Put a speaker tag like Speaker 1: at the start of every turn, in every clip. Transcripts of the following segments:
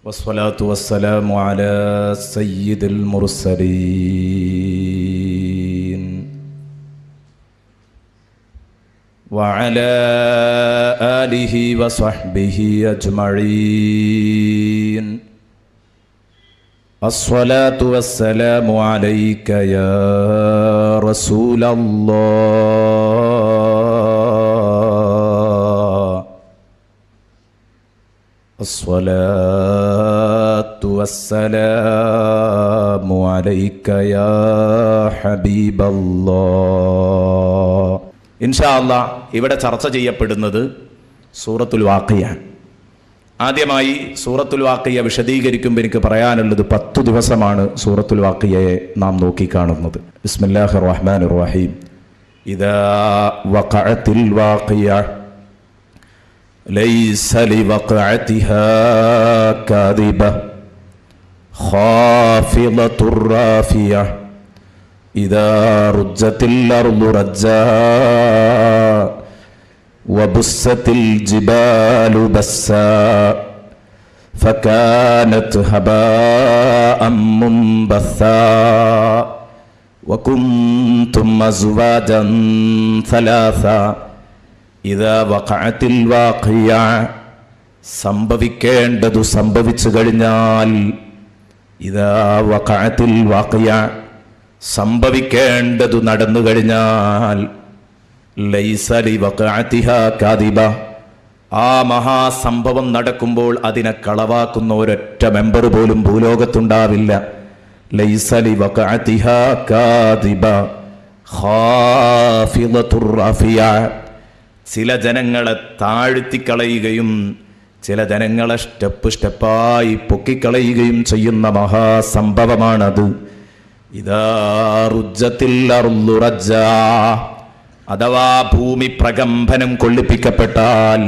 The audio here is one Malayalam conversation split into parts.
Speaker 1: വസ്സലാത്തു വസ്സലാമു അലാ സയ്യിദിൽ മുർസലീൻ വഅലാ ആലിഹി വസഹ്ബിഹി അജ്മഈൻ. അസ്സലാത്തു വസ്സലാമു അലൈക യാ റസൂലല്ലാഹ്. അസ്സലാത്തു വസ്സലാമു അലൈക യാ ഹബീബല്ലാഹ്. ഇൻഷാ അല്ലാഹ് ഇവിടെ ചർച്ച ചെയ്യപ്പെടുന്നത് സൂറത്തുൽ വാഖിയ. ആദ്യമായി സൂറത്തുൽ വാഖിയ വിശദീകരിക്കുമ്പോൾ എനിക്ക് പറയാനുള്ളത് 10 ദിവസമാണ് സൂറത്തുൽ വാഖിയയെ നാം നോക്കിക്കാണുന്നത്. ബിസ്മില്ലാഹിർ റഹ്മാനിർ റഹീം. ഇദാ വഖഅത്തിൽ വാഖിയ ലൈസ ലിവഖഅതിഹാ കാദിബ ഖാഫിളത്തുർ റാഫിയ ഇദാ റുജ്ജത്തിൽ അർളു റജ്ജാ വബുസ്സത്തിൽ ജിബാലു ബസ്സാ ഫകാനത് ഹബാഅം മുൻബസ്സാ വകുൻതും അസ്വാജൻ സലാസാ ഇദാ വഖഅത്തിൽ വാഖിയ. സംഭവിക്കേണ്ടതു സംഭവിച്ചു കഴിഞ്ഞാൽ, ഇദാ വഖഅത്തിൽ വാഖിയ സംഭവിക്കേണ്ടതു നടന്നു കഴിഞ്ഞാൽ, ലൈസ ലിവഖഅതിഹാ കാദിബ ആ മഹാസംഭവം നടക്കുമ്പോൾ അതിനെ കളവാക്കുന്ന ഒരൊറ്റ മെമ്പർ പോലും ഭൂലോകത്തുണ്ടാവില്ല. ലൈസ ലിവഖഅതിഹാ കാദിബ ഖാഫിളത്തുർ റാഫിയ. ചില ജനങ്ങളെ താഴ്ത്തിക്കളയുകയും ചില ജനങ്ങളെ സ്റ്റെപ്പായി പൊക്കിക്കളയുകയും ചെയ്യുന്ന മഹാസംഭവമാണത്. ഇദാ റുജ്ജത്തിൽ അർളു റജ്ജാ അഥവാ ഭൂമി പ്രകമ്പനം കൊള്ളിപ്പിക്കപ്പെട്ടാൽ,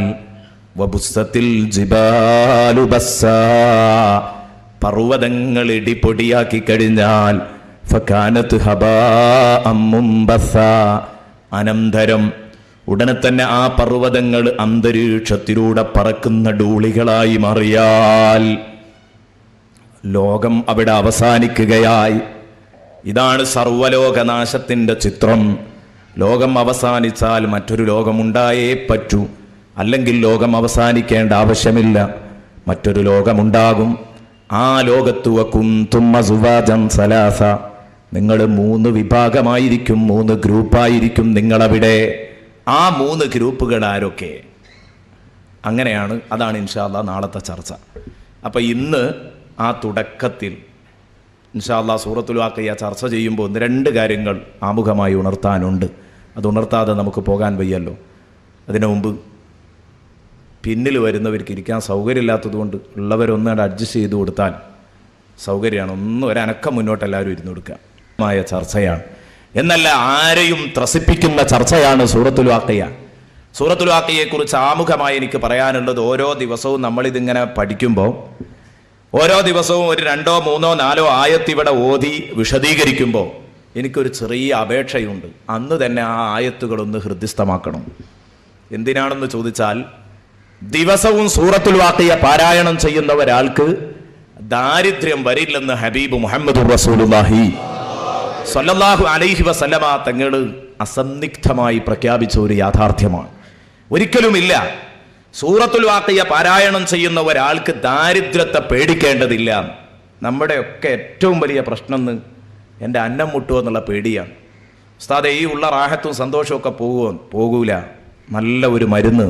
Speaker 1: വബുസ്സത്തിൽ ജിബാലു ബസ്സാ പർവ്വതങ്ങൾ ഇടിപൊടിയാക്കി കഴിഞ്ഞാൽ, ഫകാനത് ഹബാഅം മുൻബസ്സാ അനന്തരം ഉടനെ തന്നെ ആ പർവ്വതങ്ങൾ അന്തരീക്ഷത്തിലൂടെ പറക്കുന്ന ഡൂളികളായി മാറിയാൽ ലോകം അവിടെ അവസാനിക്കുകയായി. ഇതാണ് സർവ്വലോകനാശത്തിൻ്റെ ചിത്രം. ലോകം അവസാനിച്ചാൽ മറ്റൊരു ലോകമുണ്ടായേ പറ്റൂ, അല്ലെങ്കിൽ ലോകം അവസാനിക്കേണ്ട ആവശ്യമില്ല, മറ്റൊരു ലോകമുണ്ടാകും. ആ ലോകത്ത് വകുൻതും അസ്വാജൻ സലാസ നിങ്ങൾ 3 വിഭാഗമായിരിക്കും, 3 ഗ്രൂപ്പായിരിക്കും നിങ്ങളവിടെ. ആ 3 ഗ്രൂപ്പുകൾ ആരൊക്കെ? അങ്ങനെയാണ്. അതാണ് ഇൻഷാ അല്ലാഹ് നാളത്തെ ചർച്ച. അപ്പം ഇന്ന് ആ തുടക്കത്തിൽ ഇൻഷാ അല്ലാഹ് സൂറത്തുൽ വാഖിയ ചർച്ച ചെയ്യുമ്പോൾ 1-2 കാര്യങ്ങൾ ആമുഖമായി ഉണർത്താനുണ്ട്. അത് ഉണർത്താതെ നമുക്ക് പോകാൻ വയ്യല്ലോ. അതിനു മുമ്പ് പിന്നിൽ വരുന്നവർക്ക് ഇരിക്കാൻ സൗകര്യമില്ലാത്തതുകൊണ്ട് ഉള്ളവരൊന്നും അഡ്ജസ്റ്റ് ചെയ്ത് കൊടുത്താൽ സൗകര്യമാണ്. ഒരനക്കം മുന്നോട്ട് എല്ലാവരും ഇരുന്ന് കൊടുക്കുക. ചർച്ചയാണ് എന്നല്ല, ആരെയും ത്രസിപ്പിക്കുന്ന ചർച്ചയാണ് സൂറത്തുൽ വാഖിയ. സൂറത്തുൽ വാഖിയയെക്കുറിച്ച് ആമുഖമായി എനിക്ക് പറയാനുള്ളത്, ഓരോ ദിവസവും നമ്മളിതിങ്ങനെ പഠിക്കുമ്പോൾ ഓരോ ദിവസവും ഒരു 2, 3, 4 ആയത്ത് ഇവിടെ ഓതി വിശദീകരിക്കുമ്പോൾ എനിക്കൊരു ചെറിയ അപേക്ഷയുണ്ട്. അന്ന് തന്നെ ആ ആയത്തുകളൊന്ന് ഹൃദ്യസ്ഥമാക്കണം. എന്തിനാണെന്ന് ചോദിച്ചാൽ, ദിവസവും സൂറത്തുൽ വാഖിയ പാരായണം ചെയ്യുന്ന ഒരാൾക്ക് ദാരിദ്ര്യം വരില്ലെന്ന് ഹബീബ് മുഹമ്മദുർ റസൂലുള്ളാഹി സ്വല്ലല്ലാഹു അലൈഹി വസല്ലമ തങ്ങൾ അസന്നിഗ്ധമായി പ്രഖ്യാപിച്ച ഒരു യാഥാർത്ഥ്യമാണ്. ഒരിക്കലുമില്ല സൂറത്തുൽ വാഖിയ പാരായണം ചെയ്യുന്ന ഒരാൾക്ക് ദാരിദ്ര്യത്തെ പേടിക്കേണ്ടതില്ല. നമ്മുടെയൊക്കെ ഏറ്റവും വലിയ പ്രശ്നം എൻ്റെ അന്നം മുട്ടുമോ എന്നുള്ള പേടിയാണ്. ഉസ്താദേ, ഈ ഉള്ള റാഹത്തും സന്തോഷവും ഒക്കെ പോകൂല. നല്ല ഒരു മരുന്ന്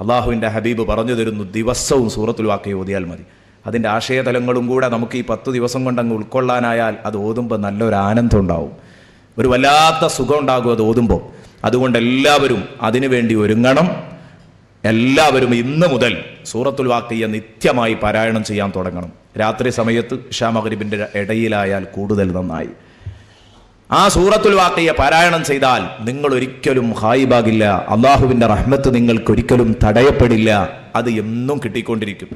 Speaker 1: അള്ളാഹുവിൻ്റെ ഹബീബ് പറഞ്ഞു തരുന്നു, ദിവസവും സൂറത്തുൽ വാഖിയ ഓതിയാൽ മതി. അതിൻ്റെ ആശയതലങ്ങളും കൂടെ നമുക്ക് ഈ 10 ദിവസം കൊണ്ട് അങ്ങ് ഉൾക്കൊള്ളാനായാൽ അത് ഓതുമ്പോൾ നല്ലൊരു ആനന്ദം ഉണ്ടാവും, ഒരു വല്ലാത്ത സുഖം ഉണ്ടാകും അത് ഓതുമ്പോൾ. അതുകൊണ്ട് എല്ലാവരും അതിനുവേണ്ടി ഒരുങ്ങണം. എല്ലാവരും ഇന്ന് മുതൽ സൂറത്തുൽ വാഖിയ നിത്യമായി പാരായണം ചെയ്യാൻ തുടങ്ങണം. രാത്രി സമയത്ത് ഇശാ മഗ്രിബിൻ്റെ ഇടയിലായാൽ കൂടുതൽ നന്നായി. ആ സൂറത്തുൽ വാഖിയ പാരായണം ചെയ്താൽ നിങ്ങൾ ഒരിക്കലും ഹായിബാകില്ല. അള്ളാഹുവിൻ്റെ റഹ്മത്ത് നിങ്ങൾക്കൊരിക്കലും തടയപ്പെടില്ല. അത് എന്നും കിട്ടിക്കൊണ്ടിരിക്കും.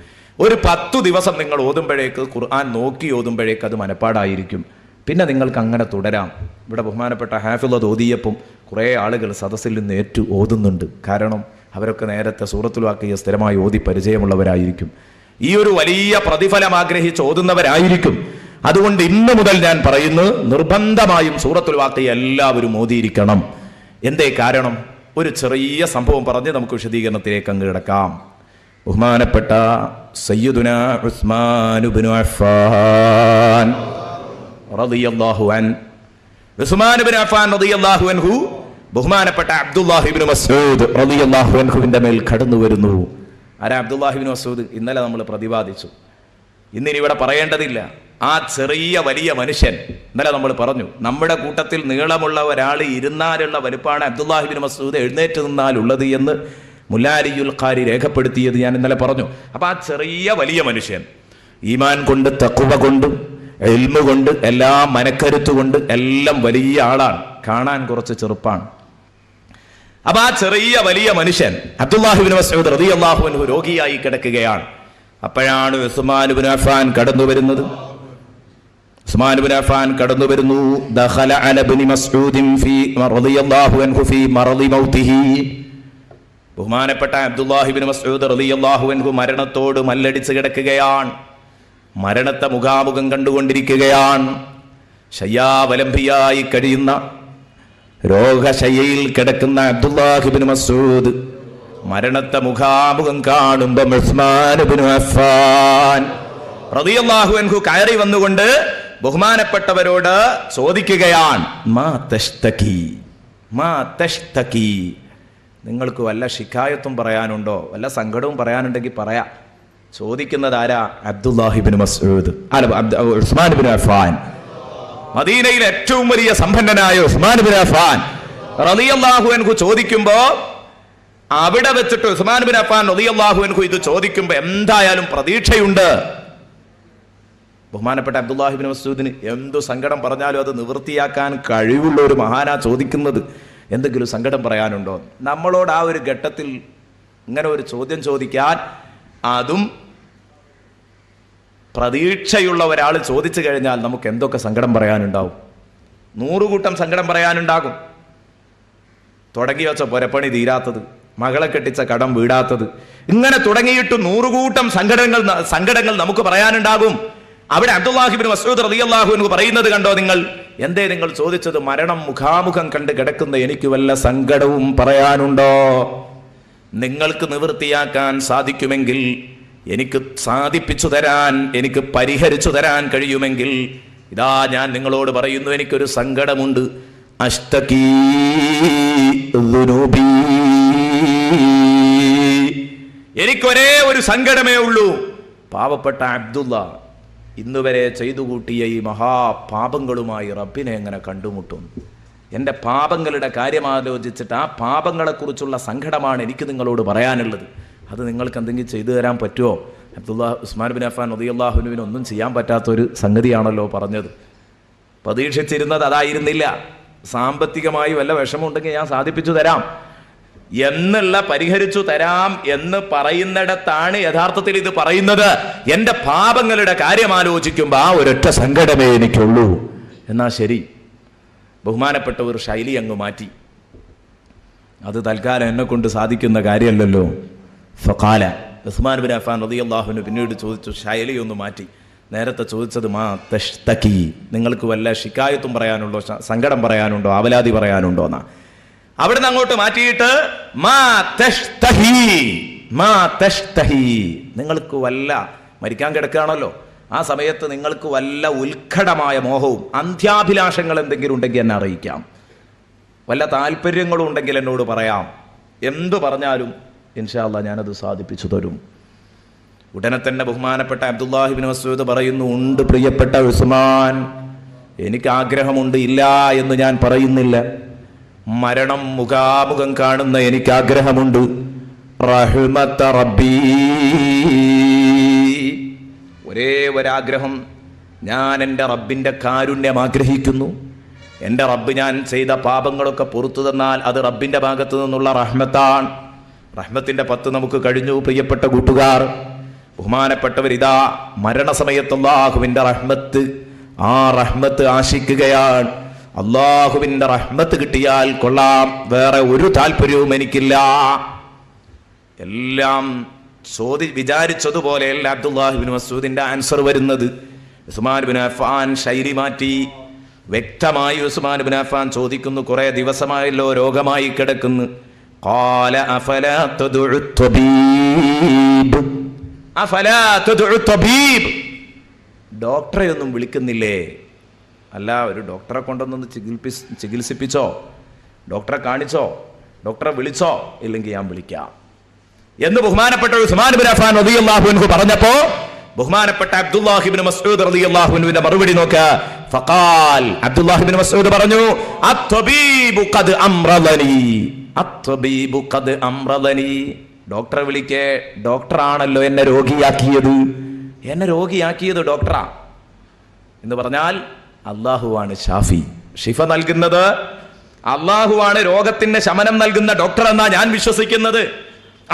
Speaker 1: ഒരു 10 ദിവസം നിങ്ങൾ ഓതുമ്പോഴേക്ക്, ഖുർആൻ നോക്കി ഓതുമ്പോഴേക്ക് അത് മനപ്പാടായിരിക്കും. പിന്നെ നിങ്ങൾക്ക് അങ്ങനെ തുടരാം. ഇവിടെ ബഹുമാനപ്പെട്ട ഹാഫിള് ഓതിയപ്പം കുറേ ആളുകൾ സദസ്സിൽ നിന്ന് ഓതുന്നുണ്ട്. കാരണം അവരൊക്കെ നേരത്തെ സൂറത്തുൽ വാഖിയ സ്ഥിരമായി ഓതി പരിചയമുള്ളവരായിരിക്കും. ഈ ഒരു വലിയ പ്രതിഫലം ആഗ്രഹിച്ച് ഓതുന്നവരായിരിക്കും. അതുകൊണ്ട് ഇന്നു മുതൽ ഞാൻ പറയുന്നു, നിർബന്ധമായും സൂറത്തുൽ വാഖിഅ എല്ലാവരും ഓതിയിരിക്കണം. എന്തേ കാരണം? ഒരു ചെറിയ സംഭവം പറഞ്ഞ് നമുക്ക് വിശദീകരണത്തിലേക്ക് അങ്ങ് കിടക്കാം. ബഹുമാനപ്പെട്ട സയ്യിദുനാ ഉസ്മാൻ ഇബ്നു അഫ്ഫാൻ റളിയല്ലാഹു അൻഹു, ഉസ്മാൻ ഇബ്നു അഫ്ഫാൻ റളിയല്ലാഹു അൻഹു ബഹുമാനപ്പെട്ട അബ്ദുല്ലാഹി ഇബ്നു മസ്ഊദ് റളിയല്ലാഹു അൻഹുവിന്റെ മേൽ കടന്നു വരുന്നു. ആരാ അബ്ദുല്ലാഹി ഇബ്നു മസ്ഊദ്? ഇന്നലെ നമ്മൾ പ്രതിപാദിച്ചു, ഇന്നിനി ഇവിടെ പറയേണ്ടതില്ല. ആ ചെറിയ വലിയ മനുഷ്യൻ, ഇന്നലെ നമ്മൾ പറഞ്ഞു, നമ്മുടെ കൂട്ടത്തിൽ നീളമുള്ള ഒരാൾ ഇരുന്നാലുള്ള വലുപ്പാണ് അബ്ദുല്ലാഹി ഇബ്നു മസ്ഊദ് എഴുന്നേറ്റ് നിന്നാലുള്ളത് എന്ന് മുല്ലാ അലിയുൽ ഖാരി രേഖപ്പെടുത്തിയത് ഞാൻ ഇന്നലെ പറഞ്ഞു. അപ്പൊ ആ ചെറിയ വലിയ മനുഷ്യൻ ഈമാൻ കൊണ്ട്, തഖ്വ കൊണ്ട്, ഇൽമു കൊണ്ട്, എല്ലാം മനക്കരുത്തുകൊണ്ട് എല്ലാം വലിയ ആളാണ്. കാണാൻ കുറച്ച് ചെറുപ്പാണ്. അപ്പൊ ആ ചെറിയ വലിയ മനുഷ്യൻ അബ്ദുല്ലാഹി ഇബ്നു മസ്ഊദ് റളിയല്ലാഹു അൻഹു രോഗിയായി കിടക്കുകയാണ്. അപ്പോഴാണ് ഉസ്മാൻ ഇബ്നു അഫ്ഫാൻ കടന്നു വരുന്നത്. ഉസ്മാൻ ഇബ്നു അഫ്ഫാൻ കടന്നു വരുന്നു. ദഖല അല ഇബ്നു മസ്ഊദ് റളിയല്ലാഹു അൻഹു ഫീ മറളി മൗതിഹി. ബഹുമാനപ്പെട്ട അബ്ദുല്ലാഹി ഇബ്നു മസ്ഊദ് റളിയല്ലാഹു അൻഹു മരണത്തോട് മല്ലടിച്ച് കിടക്കുകയാണ്. മരണത്തെ മുഖാമുഖം കണ്ടുകൊണ്ടിരിക്കുകയാണ്. ശയ്യാവലംബിയായി കഴിയുന്ന, രോഗശയ്യയിൽ കിടക്കുന്ന അബ്ദുല്ലാഹി ഇബ്നു മസ്ഊദ് മരണത്തെ മുഖാമുഖം കാണുമ്പോൾ ഉസ്മാൻ ഇബ്നു അഫ്ഫാൻ റളിയല്ലാഹു അൻഹു കയറി വന്നുകൊണ്ട് ബഹുമാനപ്പെട്ടവരോട് ചോദിക്കുകയാണ്, മാ തഷ്തകി, മാ തഷ്തകി, നിങ്ങൾക്ക് വല്ല ശിക്കായത്തും പറയാനുണ്ടോ, വല്ല സങ്കടവും പറയാനുണ്ടെങ്കിൽ പറയാം. ചോദിക്കുന്നത് ആരാ? അബ്ദുല്ലാഹി ഇബ്നു മസ്ഊദ്, ഉസ്മാൻ ഇബ്നു അഫ്ഫാൻ. മദീനയിലെ ഏറ്റവും വലിയ സമ്പന്നനായ ഉസ്മാൻ ഇബ്നു അഫ്ഫാൻ റളിയല്ലാഹു അൻഹു ചോദിക്കുമ്പോ, അവിടെ വെച്ചിട്ട് ഉസ്മാൻ ഇബ്നു അഫ്ഫാൻ റളിയല്ലാഹു അൻഹു ഇത് ചോദിക്കുമ്പോ എന്തായാലും പ്രതീക്ഷയുണ്ട്. ബഹുമാനപ്പെട്ട അബ്ദുല്ലാഹി ഇബ്നു മസ്ഊദിന് എന്തു സങ്കടം പറഞ്ഞാലും അത് നിവൃത്തിയാക്കാൻ കഴിവുള്ള ഒരു മഹാനാ ചോദിക്കുന്നത്. എന്തെങ്കിലും സങ്കടം പറയാനുണ്ടോ? നമ്മളോട് ആ ഒരു ഘട്ടത്തിൽ ഇങ്ങനെ ഒരു ചോദ്യം ചോദിക്കാൻ, അതും പ്രതീക്ഷയുള്ള ഒരാൾ ചോദിച്ചു കഴിഞ്ഞാൽ നമുക്ക് എന്തൊക്കെ സങ്കടം പറയാനുണ്ടാവും? 100 കൂട്ടം സങ്കടം പറയാനുണ്ടാകും. തുടങ്ങി വെച്ച പുരപ്പണി തീരാത്തത്, മകളെ കെട്ടിച്ച കടം വീടാത്തത്, ഇങ്ങനെ തുടങ്ങിയിട്ട് 100 കൂട്ടം സങ്കടങ്ങൾ നമുക്ക് പറയാനുണ്ടാകും. അവിടെ അബ്ദുല്ലാഹി ഇബ്നു മസ്ഊദ് റളിയല്ലാഹു അൻഹു പറയുന്നത് കണ്ടോ നിങ്ങൾ? എന്തേ നിങ്ങൾ ചോദിച്ചത്? മരണം മുഖാമുഖം കണ്ട് കിടക്കുന്ന എനിക്ക് വല്ല സങ്കടവും പറയാനുണ്ടോ? നിങ്ങൾക്ക് നിവൃത്തിയാക്കാൻ സാധിക്കുമെങ്കിൽ, എനിക്ക് സാധിപ്പിച്ചു തരാൻ, എനിക്ക് പരിഹരിച്ചു തരാൻ കഴിയുമെങ്കിൽ, ഇതാ ഞാൻ നിങ്ങളോട് പറയുന്നു, എനിക്കൊരു സങ്കടമുണ്ട്. അഷ്തകീ ദുനൂബി, എനിക്കൊരേ ഒരു സങ്കടമേ ഉള്ളൂ. പാവപ്പെട്ട അബ്ദുള്ള ഇന്നുവരെ ചെയ്തു കൂട്ടിയ ഈ മഹാപാപങ്ങളുമായി റബ്ബിനെ എങ്ങനെ കണ്ടുമുട്ടും? എൻ്റെ പാപങ്ങളുടെ കാര്യം ആലോചിച്ചിട്ട് ആ പാപങ്ങളെക്കുറിച്ചുള്ള സങ്കടമാണ് എനിക്ക് നിങ്ങളോട് പറയാനുള്ളത്. അത് നിങ്ങൾക്ക് എന്തെങ്കിലും ചെയ്തു തരാൻ പറ്റുമോ? ഉസ്മാൻ ബിൻ അഫ്ഫാൻ റളിയല്ലാഹു അൻഹുവിന് ഒന്നും ചെയ്യാൻ പറ്റാത്തൊരു സംഗതിയാണല്ലോ പറഞ്ഞത്. പ്രതീക്ഷിച്ചിരുന്നത് അതായിരുന്നില്ല. സാമ്പത്തികമായി വല്ല വിഷമമുണ്ടെങ്കിൽ ഞാൻ സാധിപ്പിച്ചു തരാം എന്നുള്ള, പരിഹരിച്ചു തരാം എന്ന് പറയുന്നിടത്താണ് യഥാർത്ഥത്തിൽ ഇത് പറയുന്നത്. എൻ്റെ പാപങ്ങളുടെ കാര്യം ആലോചിക്കുമ്പോൾ ആ ഒരൊറ്റ സങ്കടമേ എനിക്കുള്ളൂ. എന്നാ ശരി, ബഹുമാനപ്പെട്ട ഒരു ശൈലി അങ്ങ് മാറ്റി. അത് തൽക്കാലം എന്നെ കൊണ്ട് സാധിക്കുന്ന കാര്യമല്ലല്ലോ. ഫഖാല, ഉസ്മാൻ ബിൻ അഫ്ഫാൻ റളിയല്ലാഹു അൻഹു പിന്നീട് ചോദിച്ചു, ശൈലി ഒന്ന് മാറ്റി. നേരത്തെ ചോദിച്ചത് മാ തഷ്തകി, നിങ്ങൾക്ക് വല്ല ശിക്കായത്തും പറയാനുണ്ടോ, സങ്കടം പറയാനുണ്ടോ, ആവലാതി പറയാനുണ്ടോ എന്നാ. അവിടുന്ന് അങ്ങോട്ട് മാറ്റിയിട്ട് മാ തഷ്തഹി, മാ തഷ്തഹി, നിങ്ങൾക്ക് വല്ല, മരിക്കാൻ കിടക്കുകയാണല്ലോ, ആ സമയത്ത് നിങ്ങൾക്ക് വല്ല ഉത്കടമായ മോഹവും അന്ത്യാഭിലാഷങ്ങൾ എന്തെങ്കിലും ഉണ്ടെങ്കിൽ എന്നെ അറിയിക്കാം. വല്ല താല്പര്യങ്ങളും ഉണ്ടെങ്കിൽ എന്നോട് പറയാം. എന്തു പറഞ്ഞാലും ഇൻഷാ അല്ലാഹ് ഞാനത് സാധിപ്പിച്ചു തരും. ഉടനെ തന്നെ ബഹുമാനപ്പെട്ട അബ്ദുല്ലാഹി ഇബ്നു മസ്ഊദ് പറയുന്നു, ഉണ്ട് പ്രിയപ്പെട്ട ഉസ്മാൻ, എനിക്ക് ആഗ്രഹമുണ്ട്, ഇല്ല എന്ന് ഞാൻ പറയുന്നില്ല. മരണം മുഖാമുഖം കാണുന്ന എനിക്ക് ആഗ്രഹമുണ്ട്. റഹ്മത്ത റബ്ബി, ഒരേ ഒരാഗ്രഹം, ഞാൻ എൻ്റെ റബ്ബിൻ്റെ കാരുണ്യം ആഗ്രഹിക്കുന്നു. എൻ്റെ റബ്ബ് ഞാൻ ചെയ്ത പാപങ്ങളൊക്കെ പുറത്തു തന്നാൽ അത് റബ്ബിൻ്റെ ഭാഗത്തു നിന്നുള്ള റഹ്മത്താണ്. റഹ്മത്തിൻ്റെ 10 നമുക്ക് കഴിഞ്ഞു പ്രിയപ്പെട്ട കൂട്ടുകാർ. ബഹുമാനപ്പെട്ടവരിതാ മരണസമയത്ത് അല്ലാഹുവിൻ്റെ റഹ്മത്ത്, ആ റഹ്മത്ത് ആശിക്കുകയാണ്. അല്ലാഹുവിൻ്റെ റഹ്മത്ത് കിട്ടിയാൽ കൊള്ളാം, വേറെ ഒരു താല്പര്യവും എനിക്കില്ല. എല്ലാം വിചാരിച്ചതുപോലെയല്ല അബ്ദുല്ലാഹി ഇബ്നു മസ്ഊദിന്റെ ആൻസർ വരുന്നത്. ഉസ്മാൻ ഇബ്നു അഫ്ഫാൻ ശൈലി മാറ്റി. വ്യക്തമായി ഉസ്മാൻ ഇബ്നു അഫ്ഫാൻ ചോദിക്കുന്നു, കുറെ ദിവസമായല്ലോ രോഗമായി കിടക്കുന്നു. ഖാല അഫലാ തദ്ഉ തബീബ്, അഫലാ തദ്ഉ തബീബ്, ഡോക്ടറെ ഒന്നും വിളിക്കുന്നില്ലേ? അല്ല, ഒരു ഡോക്ടറെ കൊണ്ടൊന്ന് ചികിത്സിപ്പിച്ചോ, ഡോക്ടറെ കാണിച്ചോ, ഡോക്ടറെ വിളിച്ചോ? ഇല്ലെങ്കിൽ ഞാൻ വിളിക്കാം എന്ന് ബഹുമാനപ്പെട്ട ഉസ്മാൻ ഇബ്നു അഫ്ഫാൻ റളിയല്ലാഹു അൻഹു പറഞ്ഞപ്പോ ബഹുമാനപ്പെട്ട അബ്ദുല്ലാഹി ഇബ്നു മസ്ഊദ് റളിയല്ലാഹു അൻഹുവിന്റെ മറുപടി നോക്കുക. ഫഖാൽ, അബ്ദുല്ലാഹി ഇബ്നു മസ്ഊദ് പറഞ്ഞു, അത്തബീബു ഖദ് അംറദനി, അത്തബീബു ഖദ് അംറദനി, ഡോക്ടറെ വിളിക്കേ, ഡോക്ടറാണല്ലോ എന്നെ രോഗിയാക്കിയത്, എന്നെ രോഗിയാക്കിയത് ഡോക്ടറാ എന്ന് പറഞ്ഞാൽ അള്ളാഹുവാണ് ഷാഫി, ഷിഫ നൽകുന്നത് അള്ളാഹുവാണ്, രോഗത്തിന് ശമനം നൽകുന്ന ഡോക്ടർ എന്നാ ഞാൻ വിശ്വസിക്കുന്നത്.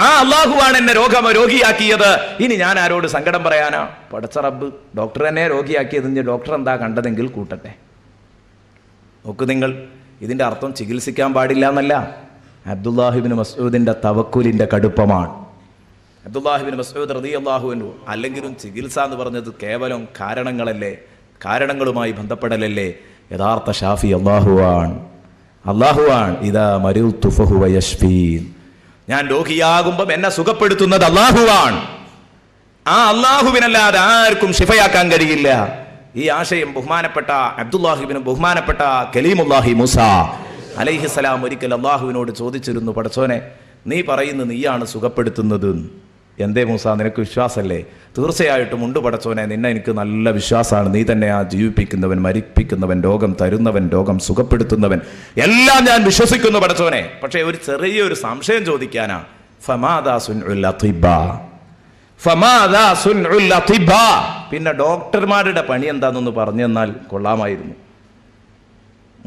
Speaker 1: ആ അള്ളാഹുവാണ് എന്നെ രോഗിയാക്കിയത്. ഇനി ഞാൻ ആരോട് സങ്കടം പറയാനാ? പടച്ച റബ്ബ് ഡോക്ടർ എന്നെ രോഗിയാക്കിയത്, ഡോക്ടർ എന്താ കണ്ടതെങ്കിൽ കൂട്ടട്ടെ. നോക്ക് നിങ്ങൾ, ഇതിന്റെ അർത്ഥം ചികിത്സിക്കാൻ പാടില്ല എന്നല്ല. അബ്ദുല്ലാഹി ഇബ്നു മസ്ഊദിന്റെ തവക്കുലിന്റെ കടുപ്പമാണ്. അബ്ദുല്ലാഹി ഇബ്നു മസ്ഊദ് റളിയല്ലാഹു അൻഹു അല്ലെങ്കിലും ചികിത്സ എന്ന് പറഞ്ഞത് കേവലം കാരണങ്ങളല്ലേ, കാരണങ്ങളുമായി ബന്ധപ്പെടലല്ലേ. യഥാർത്ഥ ഷാഫി അല്ലാഹുവാണ്, അല്ലാഹുവാണ്. ഇദാ മരിൽതു ഫഹുവ യശ്ഫീൻ, ഞാൻ രോഗിയാകുമ്പോൾ എന്നെ സുഖപ്പെടുത്തുന്നത് അല്ലാഹുവാണ്. ആ അല്ലാഹുവിനല്ലാതെ ആർക്കും ശിഫയാക്കാൻ കഴിയില്ല. ഈ ആശയം ബഹുമാനപ്പെട്ട ബഹുമാനപ്പെട്ട കലീമുല്ലാഹി മൂസ അലൈഹിസ്സലാം ഒരിക്കൽ അല്ലാഹുവിനോട് ചോദിച്ചിരുന്നു, പടച്ചോനെ, നീ പറയുന്നു നീയാണ് സുഖപ്പെടുത്തുന്നത്, എന്തേ മൂസ, നിനക്ക് വിശ്വാസമല്ലേ? തീർച്ചയായിട്ടും ഉണ്ട് പടച്ചോനെ, നിന്നെ എനിക്ക് നല്ല വിശ്വാസമാണ്, നീ തന്നെയാ ജീവിപ്പിക്കുന്നവൻ, മരിപ്പിക്കുന്നവൻ, രോഗം തരുന്നവൻ, രോഗം സുഖപ്പെടുത്തുന്നവൻ, എല്ലാം ഞാൻ വിശ്വസിക്കുന്നു പടച്ചോനെ. പക്ഷേ ഒരു ചെറിയൊരു സംശയം ചോദിക്കാനാ. ഫമാദാ സുൻഉൽ അത്തിബാ, ഫമാദാ സുൻഉൽ അത്തിബാ, പിന്നെ ഡോക്ടർമാരുടെ പണി എന്താണെന്ന് പറഞ്ഞു തന്നാൽ കൊള്ളാമായിരുന്നു.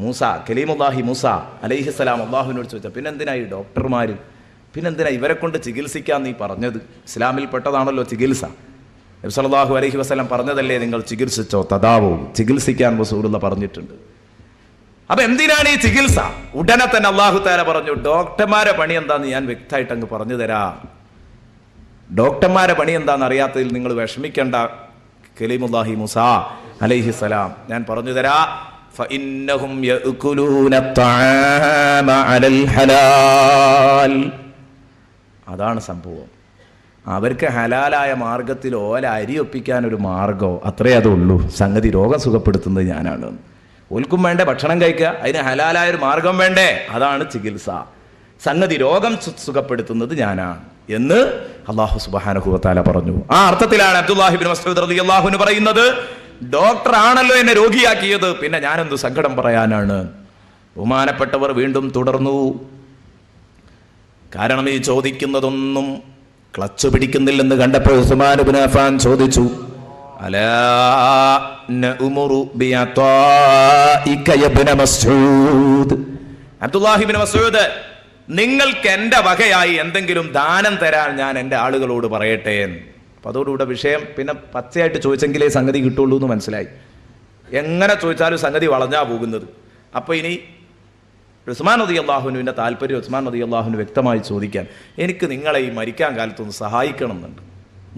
Speaker 1: മൂസ, കലീമുല്ലാഹി മൂസ അലൈഹിസ്സലാം അള്ളാഹുവിനോട് ചോദിച്ചാൽ പിന്നെന്തിനാ ഈ ഡോക്ടർമാർ, പിന്നെന്തിനാ ഇവരെ കൊണ്ട് ചികിത്സിക്കാൻ നീ പറഞ്ഞത്? ഇസ്ലാമിൽ പെട്ടതാണല്ലോ ചികിത്സ. നബി സല്ലല്ലാഹു അലൈഹി വസല്ലം പറഞ്ഞതല്ലേ, നിങ്ങൾ ചികിത്സിച്ചോ, തദാവൂ, ചികിത്സിക്കാൻ റസൂലുള്ളാഹി പറഞ്ഞിട്ടുണ്ട്. അപ്പൊ എന്തിനാണ് ഈ ചികിത്സ? ഉടനെ തന്നെ അല്ലാഹു തആല പറഞ്ഞു, ഡോക്ടർമാരെ പണി എന്താന്ന് ഞാൻ വ്യക്തമായിട്ട് അങ്ങ് പറഞ്ഞു തരാം. ഡോക്ടർമാരെ പണി എന്താണെന്ന് അറിയാത്തതിൽ നിങ്ങൾ വിഷമിക്കേണ്ട കലീമുല്ലാഹി മൂസ അലൈഹിസ്സലാം, ഞാൻ പറഞ്ഞു തരാ. ഫഇന്നഹും യഅകുലൂന അത്അമ അലൽ ഹലാൽ, അതാണ് സംഭവം. അവർക്ക് ഹലാലായ മാർഗത്തിൽ ഓല അരി ഒപ്പിക്കാൻ ഒരു മാർഗമോ അത്രേ അതുള്ളൂ. സംഗതി രോഗം സുഖപ്പെടുത്തുന്നത് ഞാനാണ്. ഓൽക്കും വേണ്ടേ ഭക്ഷണം കഴിക്കുക, അതിന് ഹലാലായ ഒരു മാർഗം വേണ്ടേ, അതാണ് ചികിത്സ. സംഗതി രോഗം സുഖപ്പെടുത്തുന്നത് ഞാനാണ് എന്ന് അല്ലാഹു സുബ്ഹാനഹു വ തആല പറഞ്ഞു. ആ അർത്ഥത്തിലാണ് അബ്ദുല്ലാഹി ഇബ്നു മസ്ഊദ് റളിയല്ലാഹു അൻഹു പറയുന്നത്, ഡോക്ടർ ആണല്ലോ എന്നെ രോഗിയാക്കിയത്, പിന്നെ ഞാനെന്ത് സങ്കടം പറയാനാണ്. ബഹുമാനപ്പെട്ടവർ വീണ്ടും തുടർന്നു. കാരണം ഈ ചോദിക്കുന്നതൊന്നും ക്ലച്ച് പിടിക്കുന്നില്ലെന്ന് കണ്ടപ്പോൾ ഉസ്മാൻ ഇബ്നു അഫ്ഫാൻ ചോദിച്ചു, അലാ നഉമുറു ബിഅതാഇക ഇബ്നു മസ്ഊദ്, അബ്ദുല്ലാഹി ഇബ്നു മസ്ഊദ്, നിങ്ങൾക്ക് എൻ്റെ വകയായി എന്തെങ്കിലും ദാനം തരാൻ ഞാൻ എൻ്റെ ആളുകളോട് പറയട്ടെ എന്ന്. അപ്പം അതോടുകൂടെ വിഷയം പിന്നെ പച്ചയായിട്ട് ചോദിച്ചെങ്കിലേ സംഗതി കിട്ടുള്ളൂ എന്ന് മനസ്സിലായി. എങ്ങനെ ചോദിച്ചാലും സംഗതി വളഞ്ഞാ പോകുന്നത്. അപ്പോൾ ഇനി ഉസ്മാൻ റളിയല്ലാഹുവിൻ്റെ താല്പര്യം ഉസ്മാൻ റളിയല്ലാഹുവിന് വ്യക്തമായി ചോദിക്കാൻ, എനിക്ക് നിങ്ങളെ ഈ മരിക്കാൻ കാലത്തൊന്ന് സഹായിക്കണം എന്നുണ്ട്.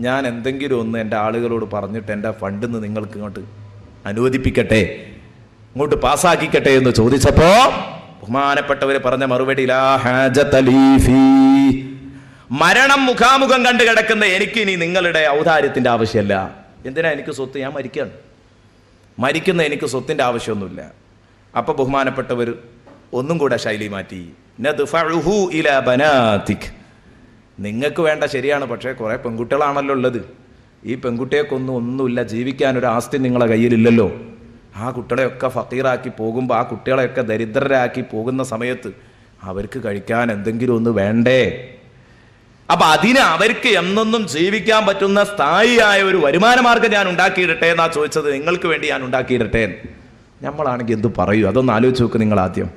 Speaker 1: ഞാൻ എന്തെങ്കിലും ഒന്ന് എൻ്റെ ആളുകളോട് പറഞ്ഞിട്ട് എൻ്റെ ഫണ്ടിൽ നിന്ന് നിങ്ങൾക്ക് ഇങ്ങോട്ട് അനുവദിപ്പിക്കട്ടെ, ഇങ്ങോട്ട് പാസ്സാക്കിക്കട്ടെ എന്ന് ചോദിച്ചപ്പോൾ ബഹുമാനപ്പെട്ടവർ പറഞ്ഞ മറുപടി, ലാ ഹാജത ലീ ഫീ, മരണം മുഖാമുഖം കണ്ടു കിടക്കുന്ന എനിക്ക് ഇനി നിങ്ങളുടെ ഔദാര്യത്തിൻ്റെ ആവശ്യമല്ല. എന്തിനാ എനിക്ക് സ്വത്ത്? ഞാൻ മരിക്കുകയാണ്, മരിക്കുന്ന എനിക്ക് സ്വത്തിൻ്റെ ആവശ്യമൊന്നുമില്ല. അപ്പോൾ ബഹുമാനപ്പെട്ടവർ ഒന്നും കൂടെ ശൈലി മാറ്റി, നദ്ഫഉഹു ഇലാ ബനാതിക്, നിങ്ങൾക്ക് വേണ്ട ശരിയാണ്, പക്ഷേ കുറേ പെൺകുട്ടികളാണല്ലോ ഉള്ളത്, ഈ പെൺകുട്ടികൾക്കൊന്നും ഒന്നുമില്ല, ജീവിക്കാൻ ഒരു ആസ്തി നിങ്ങളെ കയ്യിലില്ലല്ലോ. ആ കുട്ടികളെയൊക്കെ ഫക്കീറാക്കി പോകുമ്പോൾ, ആ കുട്ടികളെയൊക്കെ ദരിദ്രരാക്കി പോകുന്ന സമയത്ത് അവർക്ക് കഴിക്കാൻ എന്തെങ്കിലും ഒന്ന് വേണ്ടേ? അപ്പൊ അതിന് അവർക്ക് എന്നൊന്നും ജീവിക്കാൻ പറ്റുന്ന സ്ഥായിയായ ഒരു വരുമാന മാർഗം ഞാൻ ഉണ്ടാക്കിയിടട്ടെ എന്നാ ചോദിച്ചത്. നിങ്ങൾക്ക് വേണ്ടി ഞാൻ ഉണ്ടാക്കിയിടട്ടെ. നമ്മളാണെങ്കിൽ എന്ത് പറയൂ? അതൊന്ന് ആലോചിച്ച് നോക്ക് നിങ്ങൾ ആദ്യം.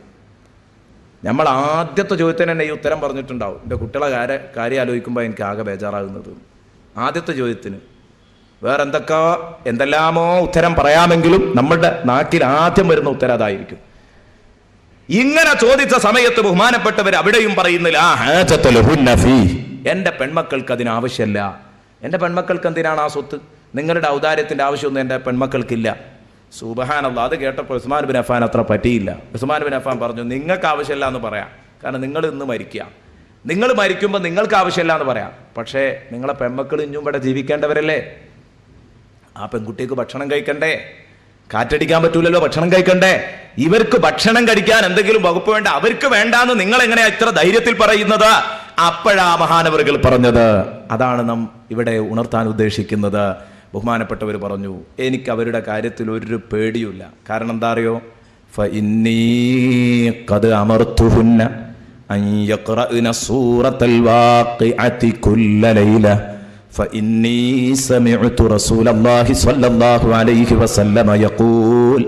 Speaker 1: നമ്മൾ ആദ്യത്തെ ചോദ്യത്തിന് തന്നെ ഈ ഉത്തരം പറഞ്ഞിട്ടുണ്ടാവും. എൻ്റെ കുട്ടികളെ കാര്യം ആലോചിക്കുമ്പോൾ എനിക്ക് ആകെ ബേജാറാകുന്നത്. ആദ്യത്തെ ചോദ്യത്തിന് വേറെ എന്തെല്ലാമോ ഉത്തരം പറയാമെങ്കിലും നമ്മളുടെ നാക്കിൽ ആദ്യം വരുന്ന ഉത്തരം അതായിരിക്കും. ഇങ്ങനെ ചോദിച്ച സമയത്ത് ബഹുമാനപ്പെട്ടവർ അവിടെയും പറയുന്നില്ല എന്റെ പെൺമക്കൾക്ക് അതിന് ആവശ്യമല്ല. എന്റെ പെൺമക്കൾക്ക് എന്തിനാണ് ആ സ്വത്ത്? നിങ്ങളുടെ ഔദാര്യത്തിന്റെ ആവശ്യമൊന്നും എന്റെ പെൺമക്കൾക്കില്ല. സുബ്ഹാനല്ലാഹ്. അത് കേട്ടപ്പോൾ ഉസ്മാൻ ബിൻ അഫ്ഫാൻ അത്ര പറ്റിയില്ല. ഉസ്മാൻ ബിൻ അഫ്ഫാൻ പറഞ്ഞു, നിങ്ങൾക്ക് ആവശ്യമില്ല എന്ന് പറയാം, കാരണം നിങ്ങൾ ഇന്ന് മരിക്കുക, നിങ്ങൾ മരിക്കുമ്പോൾ നിങ്ങൾക്ക് ആവശ്യമില്ല എന്ന് പറയാം. പക്ഷേ നിങ്ങളെ പെൺമക്കൾ ഇനിയും ഇവിടെ ജീവിക്കേണ്ടവരല്ലേ? ആ പെൺകുട്ടിക്ക് ഭക്ഷണം കഴിക്കണ്ടേ? കാറ്റടിക്കാൻ പറ്റൂലല്ലോ, ഭക്ഷണം കഴിക്കണ്ടേ? ഇവർക്ക് ഭക്ഷണം കഴിക്കാൻ എന്തെങ്കിലും വകുപ്പ് വേണ്ട, അവർക്ക് വേണ്ടാന്ന് നിങ്ങൾ എങ്ങനെയാ ഇത്ര ധൈര്യത്തിൽ പറയുന്നത്? അപ്പോഴാ മഹാനവറുകൾ പറഞ്ഞത്. അതാണ് നാം ഇവിടെ ഉണർത്താൻ ഉദ്ദേശിക്കുന്നത്. ബഹുമാനപ്പെട്ടവർ പറഞ്ഞു, എനിക്ക് അവരുടെ കാര്യത്തിൽ ഒരു പേടിയുമില്ല. കാരണം എന്താ അറിയോ? ഫഇന്നീ ഖദ് അമർതുഹുന്ന അൻ യഖറഅന സൂറത്തൽ വാഖിഅതി കുല്ല ലൈല ഫഇന്നീ സമിഅതു റസൂലല്ലാഹി സ്വല്ലല്ലാഹു അലൈഹി വസല്ലമ യഖൂൽ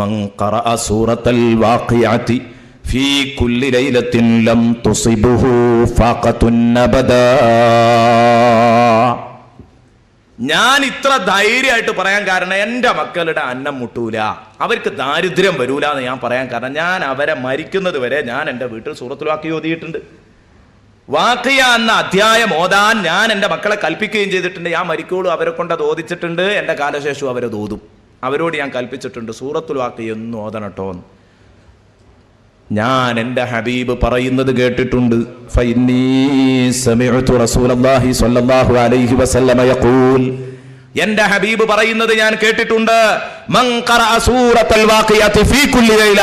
Speaker 1: മൻ ഖറഅ സൂറത്തൽ വാഖിഅതി ഫീ കുല്ലി ലൈലത്തിൻ ലം തുസിബുഹു ഫാഖത്തുൻ അബദാ. ഞാൻ ഇത്ര ധൈര്യമായിട്ട് പറയാൻ കാരണം എൻ്റെ മക്കളുടെ അന്നം മുട്ടൂല, അവർക്ക് ദാരിദ്ര്യം വരൂല എന്ന് ഞാൻ പറയാൻ കാരണം ഞാൻ അവരെ മരിക്കുന്നത് വരെ ഞാൻ എൻ്റെ വീട്ടിൽ സൂറത്തുൽ വാഖിയ ഓതിയിട്ടുണ്ട്. വാഖിയ എന്ന അധ്യായം ഓതാൻ ഞാൻ എൻ്റെ മക്കളെ കൽപ്പിക്കുകയും ചെയ്തിട്ടുണ്ട്. ഞാൻ മരിക്കോളും അവരെ കൊണ്ട് അത് ഓദിച്ചിട്ടുണ്ട്. എൻ്റെ കാലശേഷവും അവരത് ഓതും. അവരോട് ഞാൻ കൽപ്പിച്ചിട്ടുണ്ട് സൂറത്തുൽ വാഖിയ എന്നും ഓതണട്ടോ എന്ന്. ഞാൻ എൻ്റെ ഹബീബ് പറയുന്നത് കേട്ടിട്ടുണ്ട്. ഫഇന്നീ സമിഅതു റസൂലല്ലാഹി സ്വല്ലല്ലാഹു അലൈഹി വസല്ലമ യഖൂൽ, എൻ്റെ ഹബീബ് പറയുന്നത് ഞാൻ കേട്ടിട്ടുണ്ട്. മൻ ഖറഅ സൂറത്തുൽ വാഖിയതി ഫീ കുല്ലി ലൈല,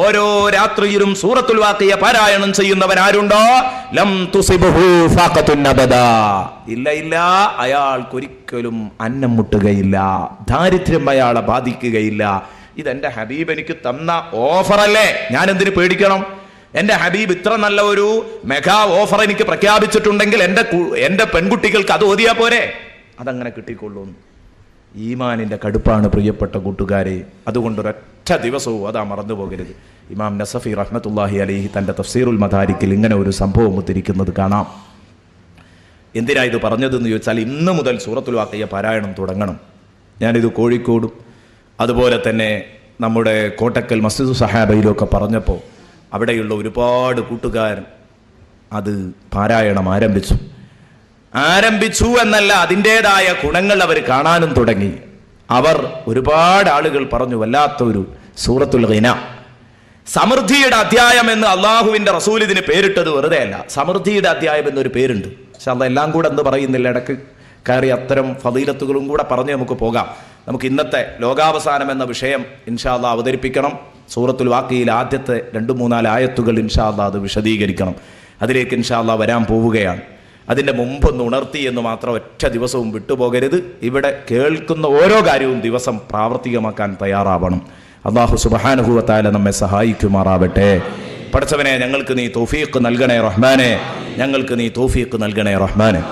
Speaker 1: ഓരോ രാത്രിയിലും സൂറത്തുൽ വാഖിയ പാരായണം ചെയ്യുന്നവൻ ആരുണ്ടോ, ലം തുസിബുഹു ഫാഖത്തുൻ അബദാ, ഇല്ല അയാൾക്കൊരിക്കലും അന്നം മുട്ടുകയില്ല, ദാരിദ്ര്യം അയാളെ ബാധിക്കുകയില്ല. ഇതെന്റെ ഹബീബ് എനിക്ക് തന്ന ഓഫറല്ലേ, ഞാൻ എന്തിനു പേടിക്കണം? എന്റെ ഹബീബ് ഇത്ര നല്ല ഒരു മെഗാ ഓഫർ എനിക്ക് പ്രഖ്യാപിച്ചിട്ടുണ്ടെങ്കിൽ എന്റെ പെൺകുട്ടികൾക്ക് അത് ഓതിയാ പോരെ? അതങ്ങനെ കിട്ടിക്കൊള്ളൂ. ഈമാനിന്റെ കടുപ്പാണ് പ്രിയപ്പെട്ട കൂട്ടുകാരെ. അതുകൊണ്ട് ഒരൊറ്റ ദിവസവും അതാ മറന്നു പോകരുത്. ഇമാം നസഫി റഹ്മത്തുള്ളാഹി അലൈഹി തന്റെ തഫ്സീറുൽ മദാരിക്കിൽ ഇങ്ങനെ ഒരു സംഭവം ഉദ്ധരിക്കുന്നത് കാണാം. എന്തിനാ ഇത് പറഞ്ഞതെന്ന് ചോദിച്ചാൽ, ഇന്ന് മുതൽ സൂറത്തുൽ വാഖിയ പാരായണം തുടങ്ങണം. ഞാനിത് കോഴിക്കോടും അതുപോലെ തന്നെ നമ്മുടെ കോട്ടക്കൽ മസ്ജിദ് സഹാബയിലൊക്കെ പറഞ്ഞപ്പോൾ അവിടെയുള്ള ഒരുപാട് കൂട്ടുകാർ അത് പാരായണം ആരംഭിച്ചു എന്നല്ല, അതിൻ്റെതായ ഗുണങ്ങൾ അവർ കാണാനും തുടങ്ങി. അവർ ഒരുപാട് ആളുകൾ പറഞ്ഞു, വല്ലാത്തൊരു സൂറത്തുൽ ഗിന, സമൃദ്ധിയുടെ അധ്യായം എന്ന് അള്ളാഹുവിന്റെ റസൂൽ ഇതിന് പേരിട്ടത് വെറുതെ അല്ല. സമൃദ്ധിയുടെ അധ്യായം എന്നൊരു പേരുണ്ട്. പക്ഷെ അതെല്ലാം കൂടെ എന്ന് പറയുന്നില്ല, ഇടയ്ക്ക് കയറി അത്തരം ഫളീലത്തുകളും കൂടെ പറഞ്ഞ് നമുക്ക് പോകാം. നമുക്ക് ഇന്നത്തെ ലോകാവസാനം എന്ന വിഷയം ഇൻഷാ അല്ലാഹ് അവതരിപ്പിക്കണം. സൂറത്തുൽ വാഖിയയിൽ ആദ്യത്തെ 2-3 ആയത്തുകൾ ഇൻഷാ അല്ലാഹ് അത് വിശദീകരിക്കണം. അതിലേക്ക് ഇൻഷാ അല്ലാഹ് വരാൻ പോവുകയാണ്. അതിൻ്റെ മുമ്പൊന്ന് ഉണർത്തി എന്ന് മാത്രം ഒറ്റ ദിവസവും വിട്ടുപോകരുത്. ഇവിടെ കേൾക്കുന്ന ഓരോ കാര്യവും ദിവസം പ്രാവർത്തികമാക്കാൻ തയ്യാറാവണം. അല്ലാഹു സുബ്ഹാനഹു വ തആല നമ്മെ സഹായിക്കുമാറാവട്ടെ. പടച്ചവനെ, ഞങ്ങൾക്ക് നീ തൗഫീഖ് നൽകണേ റഹ്മാനെ, ഞങ്ങൾക്ക് നീ തൗഫീഖ് നൽകണേ റഹ്മാനെ.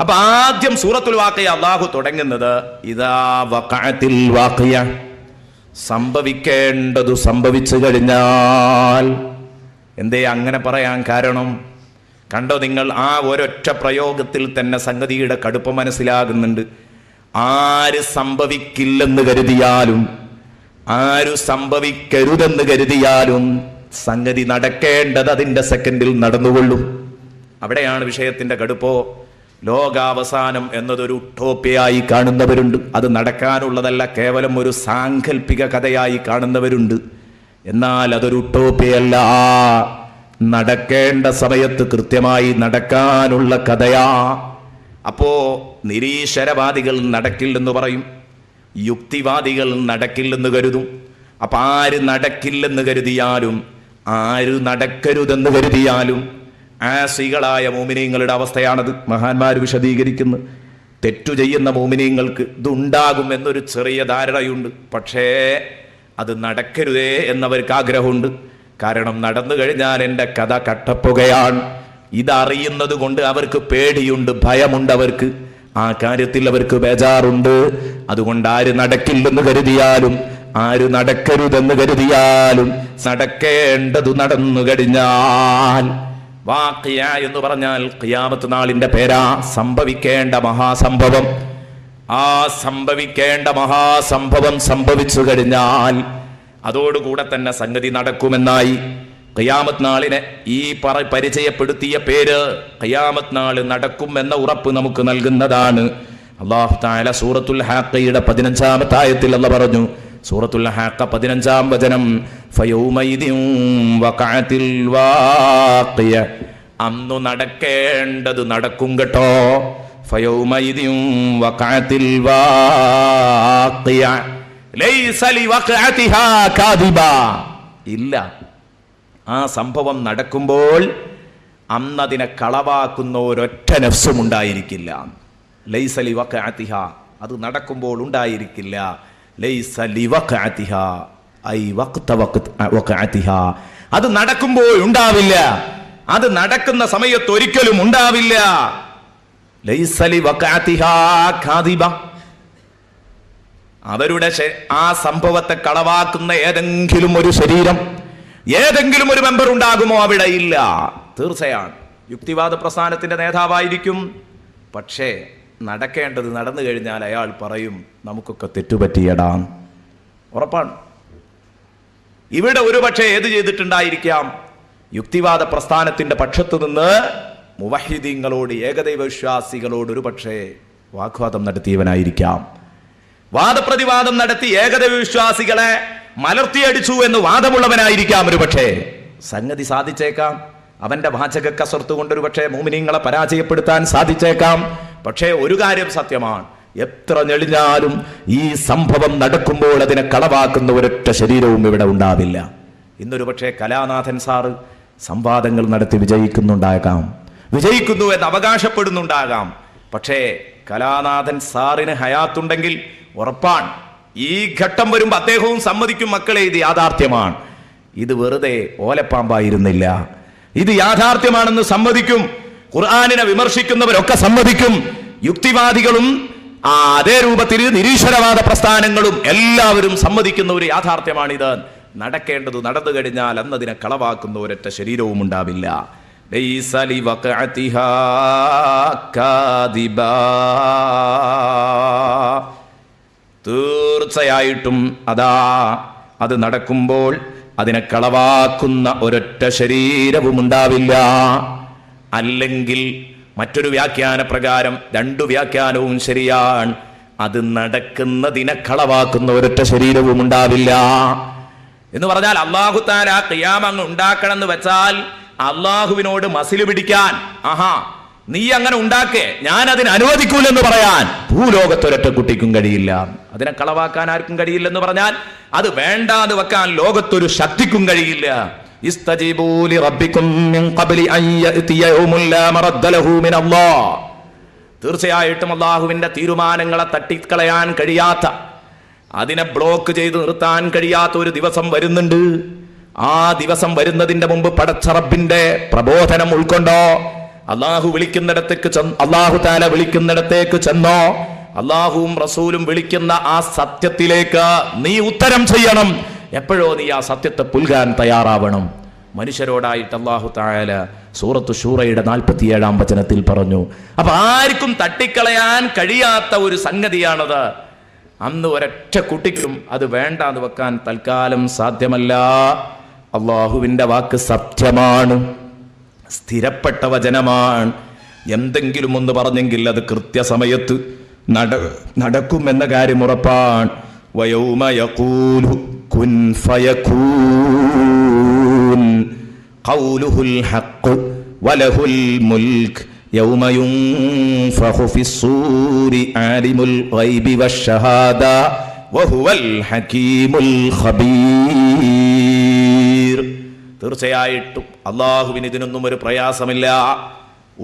Speaker 1: അപ്പൊ ആദ്യം സൂറത്തുൽ വാഖിയ അല്ലാഹു തുടങ്ങുന്നത് ഇദാ വഖഅത്തിൽ വാഖിയ, സംഭവിക്കേണ്ടതു സംഭവിച്ചു കഴിഞ്ഞാൽ. എന്തേ അങ്ങനെ പറയാൻ കാരണം? കണ്ടോ നിങ്ങൾ, ആ ഒരൊറ്റ പ്രയോഗത്തിൽ തന്നെ സംഗതിയുടെ കടുപ്പം മനസ്സിലാകുന്നുണ്ട്. ആര് സംഭവിക്കില്ലെന്ന് കരുതിയാലും ആര് സംഭവിക്കരുതെന്ന് കരുതിയാലും സംഗതി നടക്കേണ്ടത് അതിൻ്റെ സെക്കൻഡിൽ നടന്നുകൊള്ളും. അവിടെയാണ് വിഷയത്തിന്റെ കടുപ്പോ. ലോകാവസാനം എന്നതൊരു ഉട്ടോപ്യയായി കാണുന്നവരുണ്ട്. അത് നടക്കാനുള്ളതല്ല, കേവലം ഒരു സാങ്കല്പിക കഥയായി കാണുന്നവരുണ്ട്. എന്നാൽ അതൊരു ഉട്ടോപ്യയല്ല, നടക്കേണ്ട സമയത്ത് കൃത്യമായി നടക്കാനുള്ള കഥയാ. അപ്പോ നിരീശ്വരവാദികൾ നടക്കില്ലെന്ന് പറയും, യുക്തിവാദികൾ നടക്കില്ലെന്ന് കരുതും. അപ്പൊ ആര് നടക്കില്ലെന്ന് കരുതിയാലും ആര് നടക്കരുതെന്ന് കരുതിയാലും ആസികളായ മോമിനീങ്ങളുടെ അവസ്ഥയാണത്. മഹാന്മാർ വിശദീകരിക്കുന്നു, തെറ്റു ചെയ്യുന്ന മോമിനീങ്ങൾക്ക് ഇതുണ്ടാകും എന്നൊരു ചെറിയ ധാരണയുണ്ട്. പക്ഷേ അത് നടക്കരുതേ എന്നവർക്ക് ആഗ്രഹമുണ്ട്. കാരണം നടന്നു കഴിഞ്ഞാൽ എൻ്റെ കഥ കട്ടപ്പുകയാണ്. ഇതറിയുന്നത് കൊണ്ട് അവർക്ക് പേടിയുണ്ട്, ഭയമുണ്ട്. അവർക്ക് ആ കാര്യത്തിൽ അവർക്ക് ബേജാറുണ്ട്. അതുകൊണ്ട് ആര് നടക്കില്ലെന്ന് കരുതിയാലും ആര് നടക്കരുതെന്ന് കരുതിയാലും നടക്കേണ്ടതു നടന്നു കഴിഞ്ഞാൽ. വാഖിയ എന്ന് പറഞ്ഞാൽ ഖിയാമത്ത് നാളിന്റെ പേരാ. സംഭവിക്കേണ്ട മഹാസംഭവം. ആ സംഭവിക്കേണ്ട മഹാസംഭവം സംഭവിച്ചു കഴിഞ്ഞാൽ അതോടുകൂടെ തന്നെ സംഗതി നടക്കുമെന്നായി. ഖിയാമത്ത് നാളിനെ ഈ പരിചയപ്പെടുത്തിയ പേര് ഖിയാമത്ത് നാള് നടക്കും എന്ന ഉറപ്പ് നമുക്ക് നൽകുന്നതാണ്. അല്ലാഹു തആല സൂറത്തുൽ ഹാഖയുടെ 15-ാമത്തെ ആയത്തിൽ അല്ലാഹു പറഞ്ഞു, സൂറത്തുൽ ഹാഖ 15-ാം വചനം, ഫയൗമൈദിൻ വഖഅത്തിൽ വാഖിയ, അന്നു നടക്കേണ്ടത് നടക്കും കേട്ടോ. ഫയൗമൈദിൻ വഖഅത്തിൽ വാഖിയ ലൈസ ലിവഖഅതിഹാ കാദിബ, ഇല്ല, ആ സംഭവം നടക്കുമ്പോൾ അന്നതിനെ കളവാക്കുന്ന ഒരൊറ്റ നഫ്സും ഉണ്ടായിരിക്കില്ല. ലൈസ ലിവഖഅതിഹാ, അത് നടക്കുമ്പോൾ ഉണ്ടായിരിക്കില്ല. ലൈസ ലിവഖഅതിഹാ ഐ വഖ്ത വഖഅതിഹാ, അത് നടക്കുമ്പോൾ ഉണ്ടാവില്ല, അത് നടക്കുന്ന സമയത്ത് ഒരിക്കലും ഉണ്ടാവില്ല. ലൈസ ലിവഖഅതിഹാ കാദിബ, അവരുടെ ആ സംഭവത്തെ കളവാക്കുന്ന ഏതെങ്കിലും ഒരു ശരീരം, ഏതെങ്കിലും ഒരു മെമ്പർ ഉണ്ടാകുമോ? അവിടെ ഇല്ല. തീർച്ചയാണ് യുക്തിവാദ പ്രസ്ഥാനത്തിന്റെ നേതാവായിരിക്കും. പക്ഷേ നടക്കേണ്ടത് നടന്നു കഴിഞ്ഞാൽ അയാൾ പറയും, നമുക്കൊക്കെ തെറ്റുപറ്റിയടാ. ഉറപ്പാണ്. ഇവിടെ ഒരുപക്ഷെ ഏത് ചെയ്തിട്ടുണ്ടായിരിക്കാം? യുക്തിവാദ പ്രസ്ഥാനത്തിന്റെ പക്ഷത്തു നിന്ന് മുവഹിദീങ്ങളോട്, ഏകദൈവ വിശ്വാസികളോട് ഒരുപക്ഷെ വാഗ്വാദം നടത്തിയവനായിരിക്കാം. വാദപ്രതിവാദം നടത്തി ഏകദൈവ വിശ്വാസികളെ മലർത്തിയടിച്ചു എന്ന് വാദമുള്ളവനായിരിക്കാം. ഒരുപക്ഷെ സംഗതി സാധിച്ചേക്കാം. അവന്റെ വാചക കസർത്ത് കൊണ്ട് ഒരുപക്ഷെ മുഅ്മിനീങ്ങളെ പരാജയപ്പെടുത്താൻ സാധിച്ചേക്കാം. പക്ഷേ ഒരു കാര്യം സത്യമാണ്, എത്ര ഞെളിഞ്ഞാലും ഈ സംഭവം നടക്കുമ്പോൾ അതിനെ കളവാക്കുന്ന ഒരൊറ്റ ശരീരവും ഇവിടെ ഉണ്ടാവില്ല. ഇന്നൊരു പക്ഷേ കലാനാഥൻ സാറ് സംവാദങ്ങൾ നടത്തി വിജയിക്കുന്നു എന്ന് അവകാശപ്പെടുന്നുണ്ടാകാം. പക്ഷേ കലാനാഥൻ സാറിന് ഹയാത്തുണ്ടെങ്കിൽ ഉറപ്പാണ് ഈ ഘട്ടം വരുമ്പോൾ അദ്ദേഹവും സമ്മതിക്കും, മക്കളെ ഇത് യാഥാർത്ഥ്യമാണ്, ഇത് വെറുതെ ഓലപ്പാമ്പായിരുന്നില്ല, ഇത് യാഥാർത്ഥ്യമാണെന്ന് സമ്മതിക്കും. ഖുർആനിനെ വിമർശിക്കുന്നവരൊക്കെ സമ്മതിക്കും. യുക്തിവാദികളും അതേ രൂപത്തിൽ നിരീശ്വരവാദ പ്രസ്ഥാനങ്ങളും എല്ലാവരും സമ്മതിക്കുന്ന ഒരു യാഥാർത്ഥ്യമാണിത്. നടക്കേണ്ടത് നടന്നു കഴിഞ്ഞാൽ അന്നതിനെ കളവാക്കുന്ന ഒരൊറ്റ ശരീരവും ഉണ്ടാവില്ല. ലൈസ ലിവഖഅതിഹാ കാദിബ, തീർച്ചയായിട്ടും അതാ അത് നടക്കുമ്പോൾ അതിനെ കളവാക്കുന്ന ഒരൊറ്റ ശരീരവും ഉണ്ടാവില്ല. അല്ലെങ്കിൽ മറ്റൊരു വ്യാഖ്യാന പ്രകാരം രണ്ടു വ്യാഖ്യാനവും ശരിയാണ്, അത് നടക്കുന്നതിനെ കളവാക്കുന്ന ഒരൊറ്റ ശരീരവും ഉണ്ടാവില്ല എന്ന് പറഞ്ഞാൽ അല്ലാഹു തആല ഖിയാമ അങ്ങ് ഉണ്ടാക്കണം എന്ന് വെച്ചാൽ അള്ളാഹുവിനോട് മസിൽ പിടിക്കാൻ, ആഹാ നീ അങ്ങനെ ഉണ്ടാക്കേ, ഞാൻ അതിന് അനുവദിക്കൂലെന്ന് പറയാൻ ഭൂലോകത്തൊരൊറ്റ കുട്ടിക്കും കഴിയില്ല. അതിനെ കളവാക്കാൻ ആർക്കും കഴിയില്ലെന്ന് പറഞ്ഞാൽ അത് വേണ്ടാന്ന് വെക്കാൻ ലോകത്തൊരു ശക്തിക്കും കഴിയില്ല. ഇസ്തജീബൂ ലിറബ്ബികും മിൻ ഖബ്ലി അൻ യഅതിയ യൗമുൻ ലാ മറദ്ദ ലഹു മിൻ അല്ലാഹ്, തീർച്ചയായിട്ടും അള്ളാഹുവിന്റെ തീരുമാനങ്ങളെ തട്ടിക്കളയാൻ കഴിയാത്ത, അതിനെ ബ്ലോക്ക് ചെയ്ത് നിർത്താൻ കഴിയാത്ത ഒരു ദിവസം വരുന്നുണ്ട്. ആ ദിവസം വരുന്നതിന്റെ മുമ്പ് പടച്ച റബ്ബിന്റെ പ്രബോധനം ഉൾക്കൊണ്ടോ, അള്ളാഹു വിളിക്കുന്നിടത്തേക്ക് അള്ളാഹു തആല വിളിക്കുന്നിടത്തേക്ക് ചെന്നോ, അള്ളാഹുവും റസൂലും വിളിക്കുന്ന ആ സത്യത്തിലേക്ക് നീ ഉത്തരം ചെയ്യണം. എപ്പോഴോ നീ ആ സത്യത്തെ പുൽകാൻ തയ്യാറാവണം. മനുഷ്യരോടായിട്ട് അള്ളാഹു തആല സൂറത്തു ശൂറയുടെ 47-ാം വചനത്തിൽ പറഞ്ഞു. അപ്പൊ ആർക്കും തട്ടിക്കളയാൻ കഴിയാത്ത ഒരു സംഗതിയാണത്. അന്ന് ഒരൊറ്റ കുട്ടിക്കും അത് വേണ്ടാന്ന് വെക്കാൻ തൽക്കാലം സാധ്യമല്ല. അള്ളാഹുവിന്റെ വാക്ക് സത്യമാണ്, സ്ഥിരപ്പെട്ട വചനമാണ്. എന്തെങ്കിലും ഒന്ന് പറഞ്ഞെങ്കിൽ അത് കൃത്യസമയത്ത് നടക്കുമെന്ന കാര്യം ഉറപ്പാണ്. വയൗമ യഖൂലു കുൻ ഫയകൂൻ ഖൗലുഹുൽ ഹഖ് വലഹുൽ മുൽക്ക് യൗമ യുൻഫഖു ഫിസ്സൂരി ആലിമുൽ ഗൈബി വശ്ശഹാദ വഹുവൽ ഹകീമുൽ ഖബീർ. തീർച്ചയായിട്ടും അള്ളാഹുവിന് ഇതിനൊന്നും ഒരു പ്രയാസമില്ല.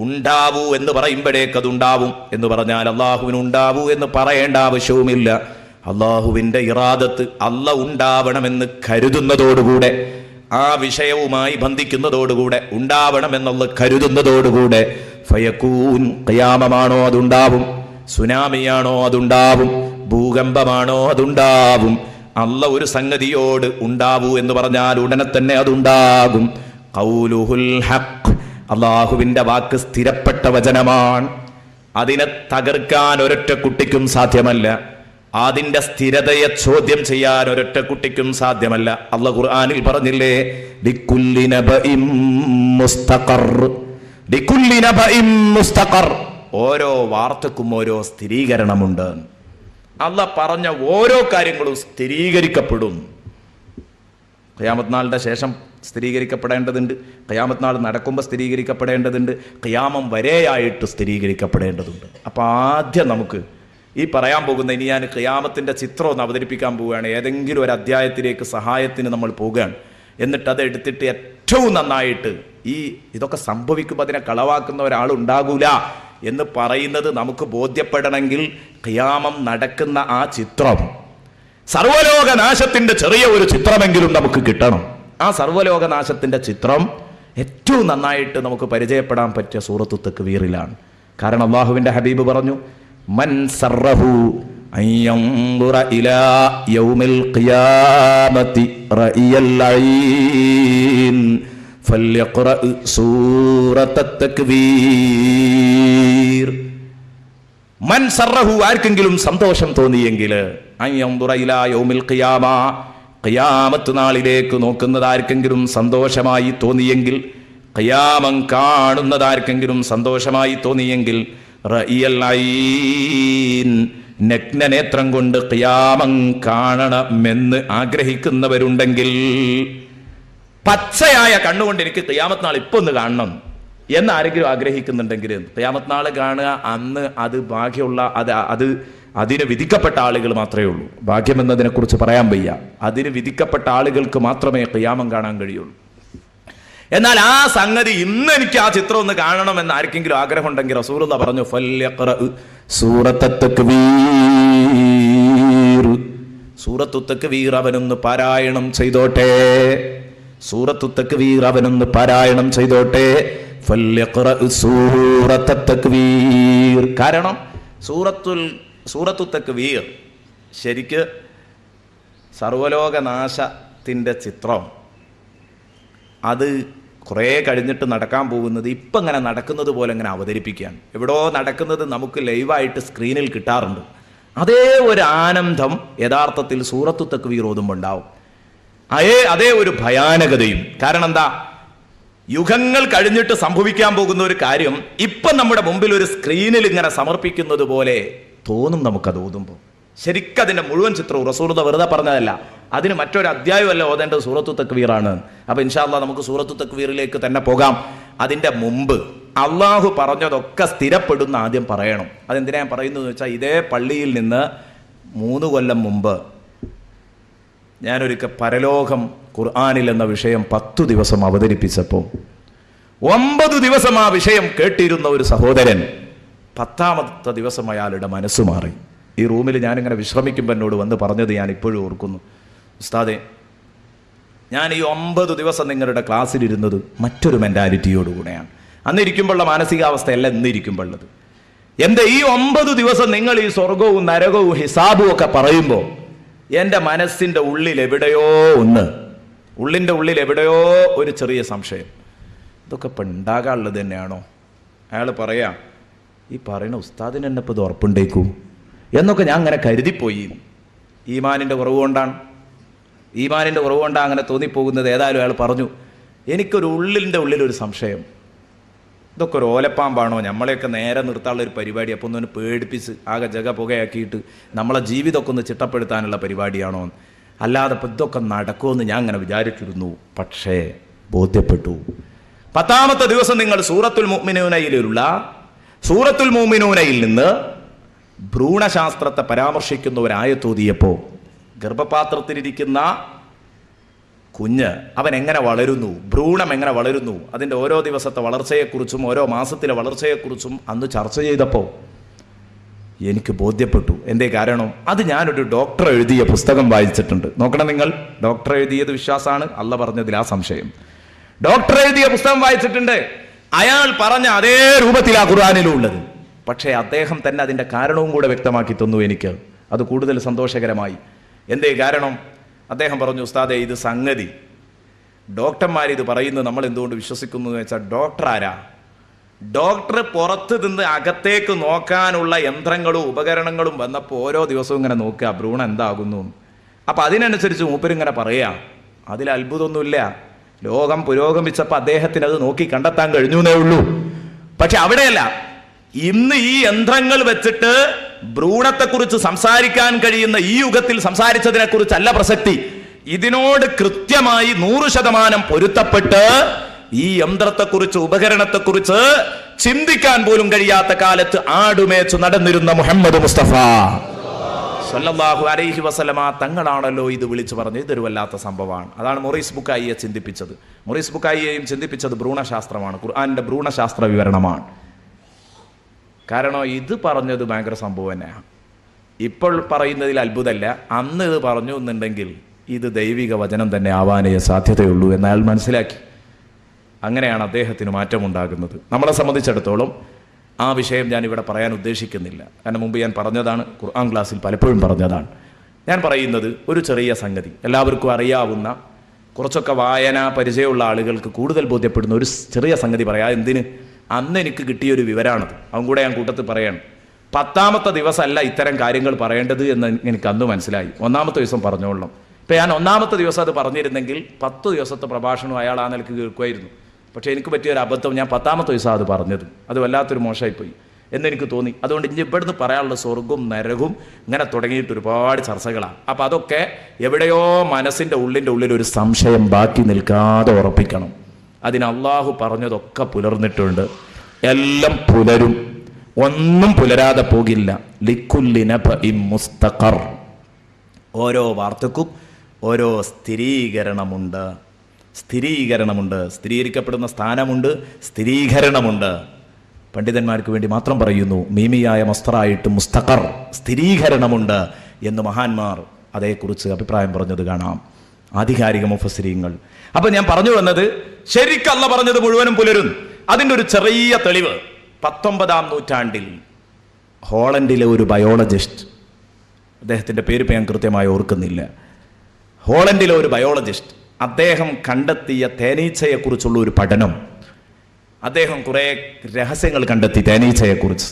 Speaker 1: ഉണ്ടാവൂ എന്ന് പറയുമ്പോഴേക്ക് അതുണ്ടാവും എന്ന് പറഞ്ഞാൽ അള്ളാഹുവിന് ഉണ്ടാവൂ എന്ന് പറയേണ്ട ആവശ്യവുമില്ല. അള്ളാഹുവിന്റെ ഇറാദത്ത് അല്ല ഉണ്ടാവണമെന്ന് കരുതുന്നതോടുകൂടെ, ആ വിഷയവുമായി ബന്ധിക്കുന്നതോടുകൂടെ, ഉണ്ടാവണമെന്നുള്ള കരുതുന്നതോടുകൂടെ ഫയകൂൻ, ഖിയാമമാണോ അതുണ്ടാവും, സുനാമിയാണോ അതുണ്ടാവും, ഭൂകമ്പമാണോ അതുണ്ടാവും. അല്ല ഒരു സംഗതിയോട് ഉണ്ടാവൂ എന്ന് പറഞ്ഞാൽ ഉടനെ തന്നെ അതുണ്ടാകും. ഖൗലുഹുൽ ഹഖ്, അള്ളാഹുവിന്റെ വാക്ക് സ്ഥിരപ്പെട്ട വചനമാണ്. അതിനെ തകർക്കാൻ ഒരൊറ്റ കുട്ടിക്കും സാധ്യമല്ല. അതിന്റെ സ്ഥിരതയെ ചോദ്യം ചെയ്യാൻ ഒരൊറ്റ കുട്ടിക്കും സാധ്യമല്ല. അല്ലാഹു ഖുർആനിൽ പറഞ്ഞില്ലേ, ലിക്കുല്ലി നബഇം മുസ്തഖർ, ലിക്കുല്ലി നബഇം മുസ്തഖർ. ഓരോ വാർത്തക്കും ഓരോ സ്ഥിരീകരണമുണ്ട്. അല്ലാഹ് പറഞ്ഞ ഓരോ കാര്യങ്ങളും സ്ഥിരീകരിക്കപ്പെടും. ഖിയാമത്ത് നാളിന്റെ ശേഷം സ്ഥിരീകരിക്കപ്പെടേണ്ടതുണ്ട്, ഖിയാമത്ത് നാൾ നടക്കുമ്പോൾ സ്ഥിരീകരിക്കപ്പെടേണ്ടതുണ്ട്, ഖിയാമം വരെയായിട്ട് സ്ഥിരീകരിക്കപ്പെടേണ്ടതുണ്ട്. അപ്പോൾ ആദ്യം നമുക്ക് ഈ പറയാൻ പോകുന്ന, ഇനി ഞാൻ ഖിയാമത്തിൻ്റെ ചിത്രം ഒന്ന് അവതരിപ്പിക്കാൻ പോവുകയാണ്. ഏതെങ്കിലും ഒരു അധ്യായത്തിലേക്ക് സഹായത്തിന് നമ്മൾ പോവുകയാണ്. എന്നിട്ട് അത് എടുത്തിട്ട് ഏറ്റവും നന്നായിട്ട് ഇതൊക്കെ സംഭവിക്കുമ്പോൾ അതിനെ കളവാക്കുന്ന ഒരാളുണ്ടാകൂല എന്ന് പറയുന്നത് നമുക്ക് ബോധ്യപ്പെടണമെങ്കിൽ ഖിയാമം നടക്കുന്ന ആ ചിത്രം, സർവ്വലോകനാശത്തിന്റെ ചെറിയ ഒരു ചിത്രമെങ്കിലും നമുക്ക് കിട്ടണം. ആ സർവ്വലോകനാശത്തിന്റെ ചിത്രം ഏറ്റവും നന്നായിട്ട് നമുക്ക് പരിചയപ്പെടാൻ പറ്റിയ സൂറത്തു തക്വീറിലാണ്. കാരണം അല്ലാഹുവിന്റെ ഹബീബ് പറഞ്ഞു, മൻ സറഹു അയ്യൻദുറ ഇലാ യൗമിൽ ഖിയാമത്തി റഅയൽ ഐൻ ഫല്യഖ്റഅ സൂറത്തത് തക്വീർ. മൻ സറഹു, ആർക്കെങ്കിലും സന്തോഷം തോന്നിയെങ്കിൽ, അയ്യൻദുറ ഇലാ യൗമിൽ ഖിയാമ, ഖിയാമത്ത് നാളിലേക്ക് നോക്കുന്നത് ആർക്കെങ്കിലും സന്തോഷമായി തോന്നിയെങ്കിൽ, ഖിയാമം കാണുന്നത് ആർക്കെങ്കിലും സന്തോഷമായി തോന്നിയെങ്കിൽ, റഅയൽ ഐൻ, നഗ്നനേത്രം കൊണ്ട് ഖിയാമം കാണണമെന്ന് ആഗ്രഹിക്കുന്നവരുണ്ടെങ്കിൽ, പച്ചയായ കണ്ണുകൊണ്ട് എനിക്ക് ഖിയാമത്ത് നാൾ ഇപ്പൊ ഒന്ന് കാണണം എന്ന് ആരെങ്കിലും ആഗ്രഹിക്കുന്നുണ്ടെങ്കിൽ, ഖിയാമത്ത് നാൾ കാണുക അന്ന് അത് ഭാഗ്യമുള്ള അതിന് വിധിക്കപ്പെട്ട ആളുകൾ മാത്രമേ ഉള്ളൂ. ഭാഗ്യമെന്നതിനെ കുറിച്ച് പറയാൻ വയ്യ. അതിന് വിധിക്കപ്പെട്ട ആളുകൾക്ക് മാത്രമേ ഖിയാമം കാണാൻ കഴിയുള്ളൂ. എന്നാൽ ആ സംഗതി ഇന്ന് എനിക്ക് ആ ചിത്രം ഒന്ന് കാണണമെന്ന് ആർക്കെങ്കിലും ആഗ്രഹം ഉണ്ടെങ്കിൽ റസൂലുള്ളാഹി പറഞ്ഞു, ഫല്യഖ്റഅ സൂറത്തത് തക്വീർ, സൂറത്തു തക്വീർ അവനൊന്ന് പാരായണം ചെയ്തോട്ടെ, സൂറത്തു തക്വീർ അവനൊന്ന് പാരായണം ചെയ്തോട്ടെ. ഫല്യഖ്റഅ സൂറത്തത് തക്വീർ. കാരണം സൂറത്തു തക്വീർ ശരിക്ക് സർവ്വലോകനാശത്തിൻ്റെ ചിത്രം. അത് കുറേ കഴിഞ്ഞിട്ട് നടക്കാൻ പോകുന്നത് ഇപ്പം ഇങ്ങനെ നടക്കുന്നത് പോലെ ഇങ്ങനെ അവതരിപ്പിക്കുകയാണ്. എവിടോ നടക്കുന്നത് നമുക്ക് ലൈവായിട്ട് സ്ക്രീനിൽ കിട്ടാറുണ്ട്. അതേ ഒരു ആനന്ദം യഥാർത്ഥത്തിൽ സൂറത്തു തക്വീർ ഓതുമ്പോൾ ഉണ്ടാവും. അതേ ഒരു ഭയാനകതയും. കാരണം എന്താ, യുഗങ്ങൾ കഴിഞ്ഞിട്ട് സംഭവിക്കാൻ പോകുന്ന ഒരു കാര്യം ഇപ്പം നമ്മുടെ മുമ്പിൽ ഒരു സ്ക്രീനിൽ ഇങ്ങനെ സമർപ്പിക്കുന്നത് പോലെ തോന്നും നമുക്കത് ഓതുമ്പോൾ. ശരിക്കും അതിൻ്റെ മുഴുവൻ ചിത്രവും റസൂലുള്ളാഹി വെറുതെ പറഞ്ഞതല്ല, അതിന് മറ്റൊരു അധ്യായമല്ല ഓതേണ്ടത് സൂറത്തു തക്വീറാണ്. അപ്പോൾ ഇൻഷാ അല്ലാഹ് നമുക്ക് സൂറത്തു തക്വീറിലേക്ക് തന്നെ പോകാം. അതിൻ്റെ മുമ്പ് അള്ളാഹു പറഞ്ഞതൊക്കെ സ്ഥിരപ്പെടുന്ന ആദ്യം പറയണം. അതെന്തിനാ ഞാൻ പറയുന്നതെന്ന് വെച്ചാൽ, ഇതേ പള്ളിയിൽ നിന്ന് 3 കൊല്ലം മുമ്പ് ഞാനൊരിക്കൽ പരലോകം ഖുർആനിൽ എന്ന വിഷയം 10 ദിവസം അവതരിപ്പിച്ചപ്പോൾ 9 ദിവസം ആ വിഷയം കേട്ടിരുന്ന ഒരു സഹോദരൻ 10ാമത്തെ ദിവസം അയാളുടെ മനസ്സ് മാറി. ഈ റൂമിൽ ഞാനിങ്ങനെ വിശ്രമിക്കുമ്പോൾ എന്നോട് വന്ന് പറഞ്ഞത് ഞാൻ ഇപ്പോഴും ഓർക്കുന്നു, ഉസ്താദെ, ഞാൻ ഈ 9 ദിവസം നിങ്ങളുടെ ക്ലാസ്സിലിരുന്നത് മറ്റൊരു മെൻറ്റാലിറ്റിയോടുകൂടെയാണ്. അന്നിരിക്കുമ്പോഴുള്ള മാനസികാവസ്ഥയല്ല ഇന്നിരിക്കുമ്പോഴുള്ളത്. എൻ്റെ ഈ 9 ദിവസം നിങ്ങൾ ഈ സ്വർഗവും നരകവും ഹിസാബും ഒക്കെ പറയുമ്പോൾ എൻ്റെ മനസ്സിൻ്റെ ഉള്ളിൽ എവിടെയോ ഉള്ളിൻ്റെ ഉള്ളിൽ എവിടെയോ ഒരു ചെറിയ സംശയം, ഇതൊക്കെ ഇപ്പം ഉണ്ടാകാനുള്ളത് തന്നെയാണോ? അയാൾ പറയാം, ഈ പറയുന്ന ഉസ്താദിന് എന്നെ ഇപ്പോൾ ഇത് ഉറപ്പുണ്ടേക്കൂ എന്നൊക്കെ ഞാൻ അങ്ങനെ കരുതിപ്പോയി. ഈമാനിൻ്റെ കുറവ് കൊണ്ടാണ് അങ്ങനെ തോന്നിപ്പോകുന്നത്. ഏതായാലും അയാൾ പറഞ്ഞു, എനിക്കൊരു ഉള്ളിലൊരു സംശയം, ഇതൊക്കെ ഒരു ഓലപ്പാമ്പാണോ, നമ്മളെയൊക്കെ നേരെ നിർത്താനുള്ള ഒരു പരിപാടി, അപ്പോൾ ഒന്നൊന്ന് പേടിപ്പിച്ച് ആകെ ജഗ പുകയാക്കിയിട്ട് നമ്മളെ ജീവിതമൊക്കെ ഒന്ന് ചിട്ടപ്പെടുത്താനുള്ള പരിപാടിയാണോ, അല്ലാതെ ഇപ്പം ഇതൊക്കെ നടക്കുമെന്ന് ഞാൻ അങ്ങനെ വിചാരിച്ചിരുന്നു. പക്ഷേ ബോധ്യപ്പെട്ടു. 10ാമത്തെ ദിവസം നിങ്ങൾ സൂറത്തുൽ മുഅ്മിനൂനയിൽ നിന്ന് ഭ്രൂണശാസ്ത്രത്തെ പരാമർശിക്കുന്ന ഒരു ആയത്തോതിയപ്പോൾ ഗർഭപാത്രത്തിലിരിക്കുന്ന കുഞ്ഞ് അവൻ എങ്ങനെ വളരുന്നു, ഭ്രൂണം എങ്ങനെ വളരുന്നു, അതിൻ്റെ ഓരോ ദിവസത്തെ വളർച്ചയെക്കുറിച്ചും ഓരോ മാസത്തിലെ വളർച്ചയെക്കുറിച്ചും അന്ന് ചർച്ച ചെയ്തപ്പോൾ എനിക്ക് ബോധ്യപ്പെട്ടു. എന്തേ കാരണം? അത് ഞാനൊരു ഡോക്ടർ എഴുതിയ പുസ്തകം വായിച്ചിട്ടുണ്ട്. നോക്കണം നിങ്ങൾ, ഡോക്ടർ എഴുതിയത് വിശ്വാസമാണ്, അല്ല പറഞ്ഞതിൽ ആ സംശയം. ഡോക്ടർ എഴുതിയ പുസ്തകം വായിച്ചിട്ടുണ്ട്. അയാൾ പറഞ്ഞ അതേ രൂപത്തിലാ ഖുർആനിലും ഉള്ളത്. പക്ഷേ അദ്ദേഹം തന്നെ അതിൻ്റെ കാരണവും കൂടെ വ്യക്തമാക്കി തന്നു എനിക്ക്. അത് കൂടുതൽ സന്തോഷകരമായി. എന്തേ കാരണം? അദ്ദേഹം പറഞ്ഞു, ഉസ്താദെ, ഇത് സംഗതി ഡോക്ടർമാർ ഇത് പറയുന്നത് നമ്മൾ എന്തുകൊണ്ട് വിശ്വസിക്കുന്നു എന്ന് വെച്ചാൽ, ഡോക്ടർ ആരാ? ഡോക്ടർ പുറത്ത് നിന്ന് അകത്തേക്ക് നോക്കാനുള്ള യന്ത്രങ്ങളും ഉപകരണങ്ങളും വന്നപ്പോൾ ഓരോ ദിവസവും ഇങ്ങനെ നോക്കുക ഭ്രൂണം എന്താകുന്നു. അപ്പം അതിനനുസരിച്ച് മൂപ്പരിങ്ങനെ പറയാ. അതിൽ അത്ഭുതമൊന്നുമില്ല. ലോകം പുരോഗമിച്ചപ്പോൾ അദ്ദേഹത്തിന് അത് നോക്കി കണ്ടെത്താൻ കഴിഞ്ഞു എന്നേ ഉള്ളൂ. പക്ഷെ അവിടെയല്ല, ഇന്ന് ഈ യന്ത്രങ്ങൾ വെച്ചിട്ട് ഭ്രൂണത്തെക്കുറിച്ച് സംസാരിക്കാൻ കഴിയുന്ന ഈ യുഗത്തിൽ സംസാരിച്ചതിനെ കുറിച്ചല്ല പ്രസക്തി. ഇതിനോട് കൃത്യമായി 100% പൊരുത്തപ്പെട്ട് ഈ യന്ത്രത്തെക്കുറിച്ച് ഉപകരണത്തെക്കുറിച്ച് ചിന്തിക്കാൻ പോലും കഴിയാത്ത കാലത്ത് ആടുമേച്ചു നടന്നിരുന്ന മുഹമ്മദ് മുസ്തഫ സല്ലല്ലാഹു അലൈഹി വസല്ലമ തങ്ങളാണല്ലോ ഇത് വിളിച്ചു പറഞ്ഞത്. ഇതൊരു വല്ലാത്ത സംഭവമാണ്. അതാണ് മൊറീസ് ബുക്കായിയെ ചിന്തിപ്പിച്ചത്. മൊറീസ് ബുക്കായിയെയും ചിന്തിപ്പിച്ചത് ഭ്രൂണശാസ്ത്രമാണ്, ഖുർആന്റെ ഭ്രൂണശാസ്ത്ര വിവരണമാണ്. കാരണം ഇത് പറഞ്ഞത് ഭയങ്കര സംഭവം തന്നെയാണ്. ഇപ്പോൾ പറയുന്നതിൽ അത്ഭുതമല്ല. അന്ന് ഇത് പറഞ്ഞു എന്നുണ്ടെങ്കിൽ ഇത് ദൈവിക വചനം തന്നെ ആവാനേ സാധ്യതയുള്ളൂ എന്നയാൾ മനസ്സിലാക്കി. അങ്ങനെയാണ് അദ്ദേഹത്തിന് മാറ്റമുണ്ടാകുന്നത്. നമ്മളെ സംബന്ധിച്ചിടത്തോളം ആ വിഷയം ഞാൻ ഇവിടെ പറയാൻ ഉദ്ദേശിക്കുന്നില്ല. കാരണം മുമ്പ് ഞാൻ പറഞ്ഞതാണ്, ഖുർആൻ ക്ലാസ്സിൽ പലപ്പോഴും പറഞ്ഞതാണ്. ഞാൻ പറയുന്നത് ഒരു ചെറിയ സംഗതി, എല്ലാവർക്കും അറിയാവുന്ന, കുറച്ചൊക്കെ വായന പരിചയമുള്ള ആളുകൾക്ക് കൂടുതൽ ബോധ്യപ്പെടുന്ന ഒരു ചെറിയ സംഗതി പറയാം. എന്തിന്? അന്ന് എനിക്ക് കിട്ടിയൊരു വിവരമാണത്. അതും കൂടെ ഞാൻ കൂട്ടത്തിൽ പറയണം. 10ാമത്തെ ദിവസമല്ല ഇത്തരം കാര്യങ്ങൾ പറയേണ്ടത് എന്ന് എനിക്ക് അന്ന് മനസ്സിലായി. 1ാമത്തെ ദിവസം പറഞ്ഞോളണം. ഇപ്പം ഞാൻ 1ാമത്തെ ദിവസം അത് പറഞ്ഞിരുന്നെങ്കിൽ 10 ദിവസത്തെ പ്രഭാഷണം അയാൾ ആ നിലക്ക് കേൾക്കുമായിരുന്നു. പക്ഷേ എനിക്ക് പറ്റിയൊരു അബദ്ധം, ഞാൻ 10ാമത്തെ ദിവസം അത് പറഞ്ഞത്. അത് വല്ലാത്തൊരു മോശമായിപ്പോയി എന്നെനിക്ക് തോന്നി. അതുകൊണ്ട് ഇനി ഇവിടുന്ന് പറയാനുള്ള സ്വർഗവും നരകവും ഇങ്ങനെ തുടങ്ങിയിട്ട് ഒരുപാട് ചർച്ചകളാണ്. അപ്പം അതൊക്കെ എവിടെയോ മനസ്സിൻ്റെ ഉള്ളിൽ ഒരു സംശയം ബാക്കി നിൽക്കാതെ ഉറപ്പിക്കണം. അതിന് അള്ളാഹു പറഞ്ഞതൊക്കെ പുലർന്നിട്ടുണ്ട്. എല്ലാം പുലരും, ഒന്നും പുലരാതെ പോകില്ല. ലിക്കുല്ലി നബഇൻ മുസ്തഖർ. ഓരോ വാർത്തക്കും ഓരോ സ്ഥിരീകരണമുണ്ട്. സ്ഥിരീകരിക്കപ്പെടുന്ന സ്ഥാനമുണ്ട്, സ്ഥിരീകരണമുണ്ട്. പണ്ഡിതന്മാർക്ക് വേണ്ടി മാത്രം പറയുന്നു, മീമിയായ മസ്തറായിട്ട് മുസ്തഖർ, സ്ഥിരീകരണമുണ്ട് എന്ന് മഹാന്മാർ അതേക്കുറിച്ച് അഭിപ്രായം പറഞ്ഞത് കാണാം, ആധികാരിക മുഫസ്സിരീങ്ങൾ. അപ്പൊ ഞാൻ പറഞ്ഞു വന്നത്, ശരിക്കും അല്ലാഹ് പറഞ്ഞത് മുഴുവനും പുലരും. അതിൻ്റെ ഒരു ചെറിയ തെളിവ് 19ാം നൂറ്റാണ്ടിൽ ഹോളണ്ടിലെ ഒരു ബയോളജിസ്റ്റ്, അദ്ദേഹത്തിൻ്റെ പേര് ഞാൻ കൃത്യമായി ഓർക്കുന്നില്ല, ഹോളണ്ടിലെ ഒരു ബയോളജിസ്റ്റ്, അദ്ദേഹം കണ്ടെത്തിയ തേനീച്ചയെക്കുറിച്ചുള്ള ഒരു പഠനം, അദ്ദേഹം കുറെ രഹസ്യങ്ങൾ കണ്ടെത്തി തേനീച്ചയെക്കുറിച്ച്.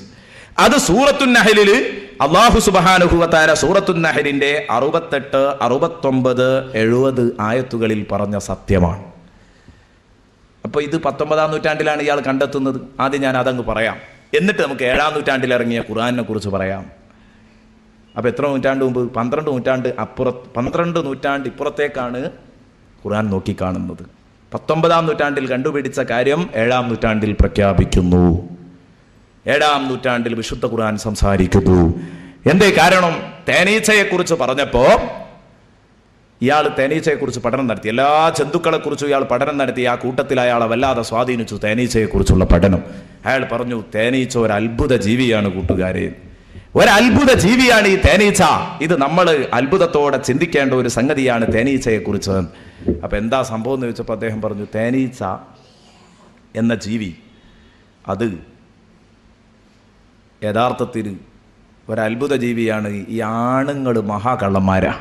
Speaker 1: അത് സൂറത്തുൻ നഹ്ലിൽ അല്ലാഹു സുബ്ഹാനഹു വ തആല സൂറത്തുൻ നഹ്ലിന്റെ 68, 69, 70 ആയത്തുകളിൽ പറഞ്ഞ സത്യമാണ്. അപ്പോൾ ഇത് 19ാം നൂറ്റാണ്ടിലാണ് ഇയാൾ കണ്ടെത്തുന്നത്. ആദ്യം ഞാൻ അതങ്ങ് പറയാം, എന്നിട്ട് നമുക്ക് 7ാം നൂറ്റാണ്ടിൽ ഇറങ്ങിയ ഖുർആനെ കുറിച്ച് പറയാം. അപ്പോൾ എത്ര നൂറ്റാണ്ട് മുമ്പ്? 12 നൂറ്റാണ്ട് ഇപ്പുറത്തേക്കാണ് ഖുർആൻ നോക്കിക്കാണുന്നത്. 19ാം നൂറ്റാണ്ടിൽ കണ്ടുപിടിച്ച കാര്യം 7ാം നൂറ്റാണ്ടിൽ പ്രഖ്യാപിക്കുന്നു. 7ാം നൂറ്റാണ്ടിൽ വിശുദ്ധ ഖുർആൻ സംസാരിക്കുന്നു. എന്തേ കാരണം? തേനീച്ചയെക്കുറിച്ച് പറഞ്ഞപ്പോൾ ഇയാൾ തേനീച്ചയെക്കുറിച്ച് പഠനം നടത്തി. എല്ലാ ജന്തുക്കളെക്കുറിച്ചും ഇയാൾ പഠനം നടത്തി. ആ കൂട്ടത്തിൽ അയാളെ വല്ലാതെ സ്വാധീനിച്ചു തേനീച്ചയെക്കുറിച്ചുള്ള പഠനം. അയാൾ പറഞ്ഞു, തേനീച്ച ഒരു അത്ഭുത ജീവിയാണ് കൂട്ടുകാരെ, ഒരത്ഭുത ജീവിയാണ് ഈ തേനീച്ച. ഇത് നമ്മൾ അത്ഭുതത്തോടെ ചിന്തിക്കേണ്ട ഒരു സംഗതിയാണ് തേനീച്ചയെക്കുറിച്ച്. അപ്പം എന്താ സംഭവം എന്ന് ചോദിച്ചപ്പോൾ അദ്ദേഹം പറഞ്ഞു, തേനീച്ച എന്ന ജീവി അത് യഥാർത്ഥത്തിൽ ഒരത്ഭുത ജീവിയാണ്. ഈ ആണുങ്ങൾ മഹാകള്ളന്മാരാ.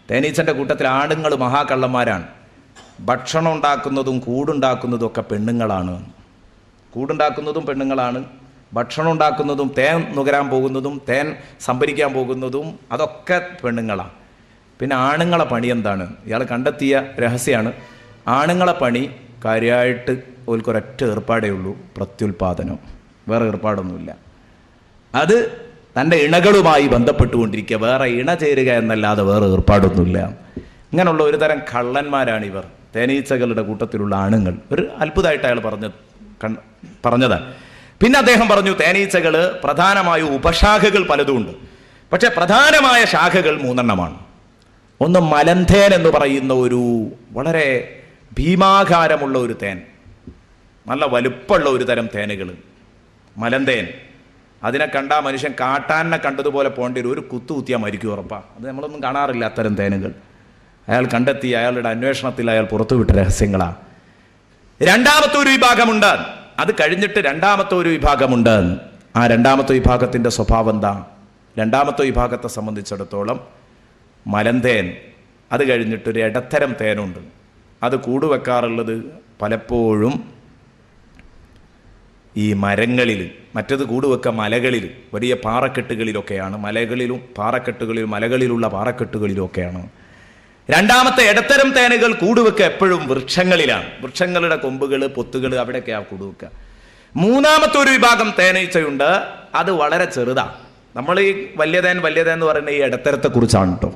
Speaker 1: തേനീച്ചൻ്റെ കൂട്ടത്തിൽ ആണുങ്ങൾ മഹാകള്ളന്മാരാണ്. ഭക്ഷണം ഉണ്ടാക്കുന്നതും കൂടുണ്ടാക്കുന്നതും ഒക്കെ പെണ്ണുങ്ങളാണ്. കൂടുണ്ടാക്കുന്നതും പെണ്ണുങ്ങളാണ്, ഭക്ഷണം ഉണ്ടാക്കുന്നതും തേൻ നുകരാൻ പോകുന്നതും തേൻ സംഭരിക്കാൻ പോകുന്നതും അതൊക്കെ പെണ്ണുങ്ങളാണ്. പിന്നെ ആണുങ്ങളെ പണി എന്താണ്? ഇയാൾ കണ്ടെത്തിയ രഹസ്യമാണ്. ആണുങ്ങളെ പണി കാര്യമായിട്ട് ഓൽക്കൊരൊറ്റ ഏർപ്പാടേ ഉള്ളൂ, പ്രത്യുൽപാദനം. വേറെ ഏർപ്പാടൊന്നുമില്ല. അത് തൻ്റെ ഇണകളുമായി ബന്ധപ്പെട്ടുകൊണ്ടിരിക്കുക, വേറെ ഇണ ചേരുക എന്നല്ലാതെ വേറെ ഏർപ്പാടൊന്നുമില്ല. ഇങ്ങനെയുള്ള ഒരു തരം കള്ളന്മാരാണ് ഇവർ, തേനീച്ചകളുടെ കൂട്ടത്തിലുള്ള ആണുങ്ങൾ. ഒരു അത്ഭുതമായിട്ട് അയാൾ പറഞ്ഞതാണ്. പിന്നെ അദ്ദേഹം പറഞ്ഞു, തേനീച്ചകൾ പ്രധാനമായും ഉപശാഖകൾ പലതുമുണ്ട്, പക്ഷെ പ്രധാനമായ ശാഖകൾ 3 ഒന്ന് മലന്തേൻ എന്ന് പറയുന്ന ഒരു വളരെ ഭീമാകാരമുള്ള ഒരു തേൻ, നല്ല വലുപ്പമുള്ള ഒരു തരം തേനുകൾ, മലന്തേൻ. അതിനെ കണ്ടാൽ മനുഷ്യൻ കാട്ടാനെ കണ്ടതുപോലെ പോകേണ്ടി വരും. ഒരു കുത്തിയാൽ മരിക്കും ഉറപ്പാ. അത് നമ്മളൊന്നും കാണാറില്ല അത്തരം തേനുകൾ. അയാൾ കണ്ടെത്തി, അയാളുടെ അന്വേഷണത്തിൽ അയാൾ പുറത്തുവിട്ട രഹസ്യങ്ങളാണ്. 2ാമത്തെ ഒരു വിഭാഗമുണ്ട്. അത് കഴിഞ്ഞിട്ട് 2ാമത്തെ ഒരു വിഭാഗമുണ്ട്. ആ 2ാമത്തെ വിഭാഗത്തിൻ്റെ സ്വഭാവം എന്താ? 2ാമത്തെ വിഭാഗത്തെ സംബന്ധിച്ചിടത്തോളം മലന്തേൻ, അത് കഴിഞ്ഞിട്ടൊരു ഇടത്തരം തേനുണ്ട്. അത് കൂടുവെക്കാറുള്ളത് പലപ്പോഴും ഈ മരങ്ങളിൽ, മറ്റത് കൂടുവെക്ക മലകളിൽ, വലിയ പാറക്കെട്ടുകളിലൊക്കെയാണ്. മലകളിലുള്ള പാറക്കെട്ടുകളിലൊക്കെയാണ്. രണ്ടാമത്തെ ഇടത്തരം തേനുകൾ കൂടുവെക്ക എപ്പോഴും വൃക്ഷങ്ങളിലാണ്. വൃക്ഷങ്ങളുടെ കൊമ്പുകൾ, പൊത്തുകൾ, അവിടെയൊക്കെയാണ് കൂടുവെക്കുക. മൂന്നാമത്തെ ഒരു വിഭാഗം തേനീച്ചയുണ്ട്, അത് വളരെ ചെറുതാണ്. നമ്മൾ ഈ വലിയ തേൻ എന്ന് പറയുന്ന ഈ ഇടത്തരത്തെ കുറിച്ചാണ് കേട്ടോ.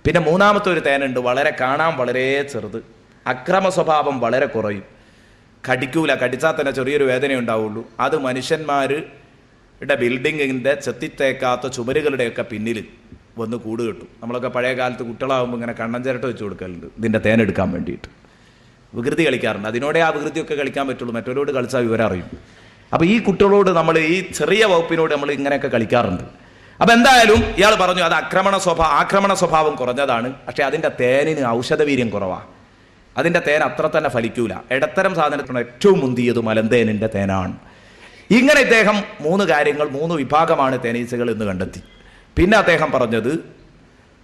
Speaker 1: പിന്നെ മൂന്നാമത്തെ ഒരു തേനുണ്ട്, കാണാൻ വളരെ ചെറുത്, അക്രമ സ്വഭാവം വളരെ കുറയും, കടിക്കൂല, കടിച്ചാൽ തന്നെ ചെറിയൊരു വേദന ഉണ്ടാവുള്ളൂ. അത് മനുഷ്യന്മാരുടെ ബിൽഡിങ്ങിൻ്റെ ചെത്തിത്തേക്കാത്ത ചുമരുകളുടെയൊക്കെ പിന്നിൽ വന്ന് കൂട് കെട്ടും. നമ്മളൊക്കെ പഴയ കാലത്ത് കുട്ടികളാകുമ്പോൾ ഇങ്ങനെ കണ്ണൻ ചിരട്ട വെച്ച് കൊടുക്കലുണ്ട് ഇതിൻ്റെ തേനെടുക്കാൻ വേണ്ടിയിട്ട്. വികൃതി കളിക്കാറുണ്ട്. അതിനോടെ ആ വികൃതിയൊക്കെ കളിക്കാൻ പറ്റുള്ളൂ, മറ്റവരോട് കളിച്ചാൽ വിവരം അറിയും. അപ്പോൾ ഈ കുട്ടികളോട് നമ്മൾ, ഈ ചെറിയ വകുപ്പിനോട് നമ്മൾ ഇങ്ങനെയൊക്കെ കളിക്കാറുണ്ട്. അപ്പം എന്തായാലും ഇയാൾ പറഞ്ഞു അത് ആക്രമണ സ്വഭാവം കുറഞ്ഞതാണ്, പക്ഷേ അതിൻ്റെ തേനിന് ഔഷധവീര്യം കുറവാണ്. അതിൻ്റെ തേൻ അത്ര തന്നെ ഫലിക്കൂല. ഇടത്തരം സാധനത്തിന് ഏറ്റവും മുന്തിയത് മലന്തേനിൻ്റെ തേനാണ്. ഇങ്ങനെ ഇദ്ദേഹം 3 വിഭാഗമാണ് തേനീച്ചകൾ എന്ന് കണ്ടെത്തി. പിന്നെ അദ്ദേഹം പറഞ്ഞത്,